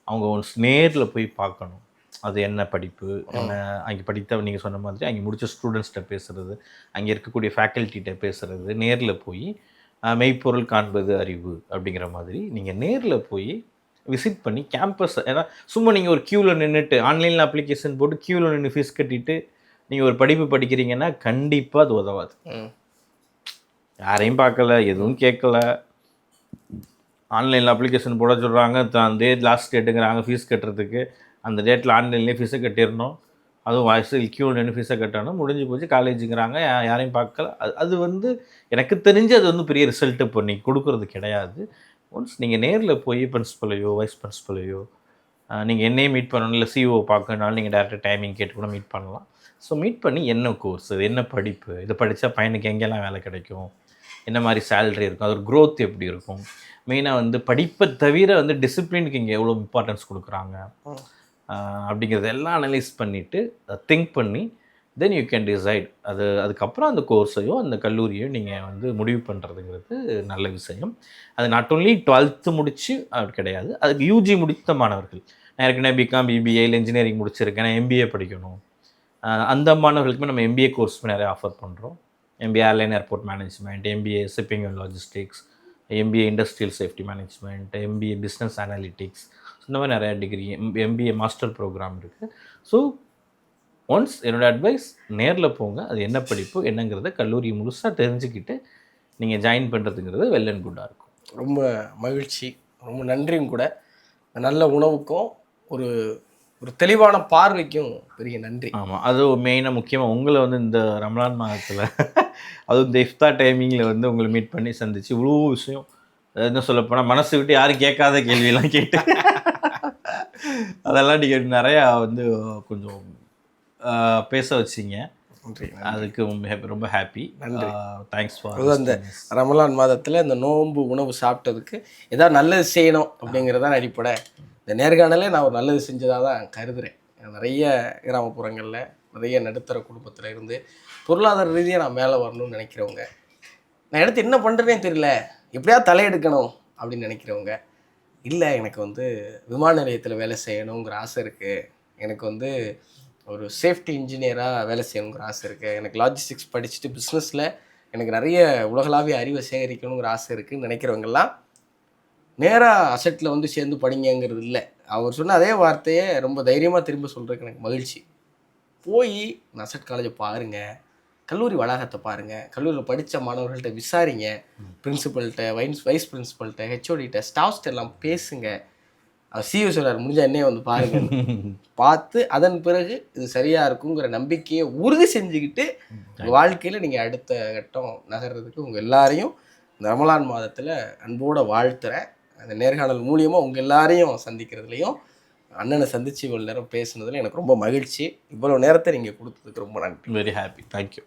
அவங்க ஒன்ஸ் நேரில் போய் பார்க்கணும். அது என்ன படிப்பு, என்ன அங்கே படித்த, நீங்கள் சொன்ன மாதிரி அங்கே முடித்த ஸ்டூடெண்ட்ஸ்கிட்ட பேசுகிறது, அங்கே இருக்கக்கூடிய ஃபேக்கல்ட்டிகிட்ட பேசுகிறது, நேரில் போய் மெய்ப்பொருள் காண்பது அறிவு அப்படிங்கிற மாதிரி நீங்கள் நேரில் போய் விசிட் பண்ணி கேம்பஸ். ஏன்னா சும்மா நீங்கள் ஒரு க்யூவில் நின்றுட்டு ஆன்லைனில் அப்ளிகேஷன் போட்டு க்யூவில் நின்று ஃபீஸ் கட்டிட்டு நீங்கள் ஒரு படிப்பு படிக்கிறீங்கன்னா கண்டிப்பாக அது உதவாது. யாரையும் பார்க்கல, எதுவும் கேட்கல, ஆன்லைனில் அப்ளிகேஷன் போட சொல்கிறாங்க, அந்த லாஸ்ட் டேட்டுங்கிறாங்க ஃபீஸ் கட்டுறதுக்கு. அந்த டேட்டில் ஆன்லைன்லேயே ஃபீஸை கட்டிடணும், அதுவும் வாய்ஸில் க்யூவில் நின்று ஃபீஸை கட்டணும், முடிஞ்சு போச்சு, காலேஜுங்கிறாங்க, யாரையும் பார்க்கல. அது வந்து எனக்கு தெரிஞ்சு அது வந்து பெரிய ரிசல்ட்டு இப்போ நீங்கள் கொடுக்குறது கிடையாது. ஒன்ஸ் நீங்கள் நேரில் போய் பிரின்ஸிபலையோ வைஸ் பிரின்ஸிபலையோ நீங்கள் என்னையும் மீட் பண்ணணும், இல்லை சிஓ பார்க்கணுனாலும் நீங்கள் டேரெக்டாக டைமிங் கேட்டு கூட மீட் பண்ணலாம். ஸோ மீட் பண்ணி என்ன கோர்ஸ், என்ன படிப்பு, இதை படித்தா பையனுக்கு எங்கெல்லாம் வேலை கிடைக்கும், என்ன மாதிரி சேலரி இருக்கும், அது ஒரு க்ரோத் எப்படி இருக்கும், மெயினாக வந்து படிப்பை தவிர வந்து டிசிப்ளினுக்கு இங்கே எவ்வளோ இம்பார்ட்டன்ஸ் கொடுக்குறாங்க அப்படிங்கிறது எல்லாம் அனலைஸ் பண்ணிவிட்டு திங்க் பண்ணி தென் யூ கேன் டிசைட். அதுக்கப்புறம் அந்த கோர்ஸையோ அந்த கல்லூரியோ நீங்கள் வந்து முடிவு பண்ணுறதுங்கிறது நல்ல விஷயம். அது நாட் ஓன்லி 12th முடித்து அப்படி கிடையாது, அதுக்கு யூஜி முடித்த மாணவர்கள், நான் ஏற்கனவே பிகாம் பிபிஏ இல்லை இன்ஜினியரிங் முடிச்சிருக்கேன், நான் எம்பிஏ படிக்கணும், அந்த மாணவர்களுக்குமே நம்ம எம்பிஏ கோர்ஸ் நிறைய ஆஃபர் பண்ணுறோம். MBA airline airport management, MBA shipping and logistics, MBA industrial safety management, MBA business analytics, இந்த மாதிரி நிறையா டிகிரி, எம்பிஏ மாஸ்டர் ப்ரோக்ராம் இருக்குது. ஸோ ஒன்ஸ் என்னோடய அட்வைஸ், நேரில் போங்க, அது என்ன படிப்பு என்னங்கிறத கல்லூரி முழுசாக தெரிஞ்சுக்கிட்டு நீங்கள் ஜாயின் பண்ணுறதுங்கிறது வெல் அண்ட் குட்டாக இருக்கும். ரொம்ப மகிழ்ச்சி, ரொம்ப நன்றியும் கூட. நல்ல உணவுக்கும் ஒரு ஒரு தெளிவான பார்வைக்கும் பெரிய நன்றி. ஆமாம், அது மெயினாக முக்கியமாக உங்களை வந்து இந்த ரமலான் மாதத்தில் அதுவும் இந்த இஃப்தார் டைமிங்கில் வந்து உங்களை மீட் பண்ணி சந்திச்சு இவ்வளோ விஷயம், என்ன சொல்லப்போனால் மனசு விட்டு யாரும் கேட்காத கேள்வியெல்லாம் கேட்டு அதெல்லாம் நீங்கள் நிறையா வந்து கொஞ்சம் பேச வச்சிங்க. அதுக்கு ரொம்ப ஹாப்பி. நன்றி, தேங்க்ஸ் ஃபார். அந்த ரமலான் மாதத்தில் இந்த நோன்பு உணவு சாப்பிட்டதுக்கு ஏதாவது நல்லது செய்யணும் அப்படிங்கிறதான் அடிப்படை. இந்த நேர்காணலே நான் ஒரு நல்லது செஞ்சதாக தான் கருதுகிறேன். நிறைய கிராமப்புறங்களில் நிறைய நடுத்தர குடும்பத்தில் இருந்து பொருளாதார ரீதியாக நான் மேலே வரணும்னு நினைக்கிறவங்க, நான் எடுத்து என்ன பண்ணுறேனே தெரியல, எப்படியாவது தலையெடுக்கணும் அப்படின்னு நினைக்கிறவங்க, இல்லை எனக்கு வந்து விமான நிலையத்தில் வேலை செய்யணுங்கிற ஆசை இருக்குது, எனக்கு வந்து ஒரு சேஃப்டி இன்ஜினியராக வேலை செய்யணுங்கிற ஆசை இருக்குது, எனக்கு லாஜிஸ்டிக்ஸ் படிச்சுட்டு பிஸ்னஸில் எனக்கு நிறைய உலகளாவிய அறிவை சேகரிக்கணுங்கிற ஆசை இருக்குதுன்னு நினைக்கிறவங்கெல்லாம் நேராக அசட்டில் வந்து சேர்ந்து படிங்கங்கிறது இல்லை. அவர் சொன்ன அதே வார்த்தையை ரொம்ப தைரியமாக திரும்ப சொல்கிறதுக்கு எனக்கு மகிழ்ச்சி. போய் அசட் காலேஜை பாருங்கள், கல்லூரி வளாகத்தை பாருங்கள், கல்லூரியில் படித்த மாணவர்கள்ட்ட விசாரிங்க, பிரின்சிபல்கிட்ட, வைஸ் பிரின்சிபல்கிட்ட, ஹெச்ஓடிகிட்ட, ஸ்டாஃப்ஸ்கிட்ட எல்லாம் பேசுங்க. சிஓ சொல்கிறார் முடிஞ்சால் என்னையே வந்து பாருங்கள், பார்த்து அதன் பிறகு இது சரியாக இருக்குங்கிற நம்பிக்கையை உறுதி செஞ்சுக்கிட்டு உங்கள் வாழ்க்கையில் நீங்கள் அடுத்த கட்டம் நகர்றதுக்கு உங்கள் எல்லாரையும் இந்த ரமலான் மாதத்தில் அன்போடு வாழ்த்துறேன். அந்த நேர்காணல் மூலியமாக உங்கள் எல்லாரையும் சந்திக்கிறதுலையும் அண்ணனை சந்தித்து இவ்வளோ நேரம் பேசுனதில் எனக்கு ரொம்ப மகிழ்ச்சி. இவ்வளோ நேரத்தை நீங்கள் கொடுத்ததுக்கு ரொம்ப நன்றி. Very happy. தேங்க்யூ.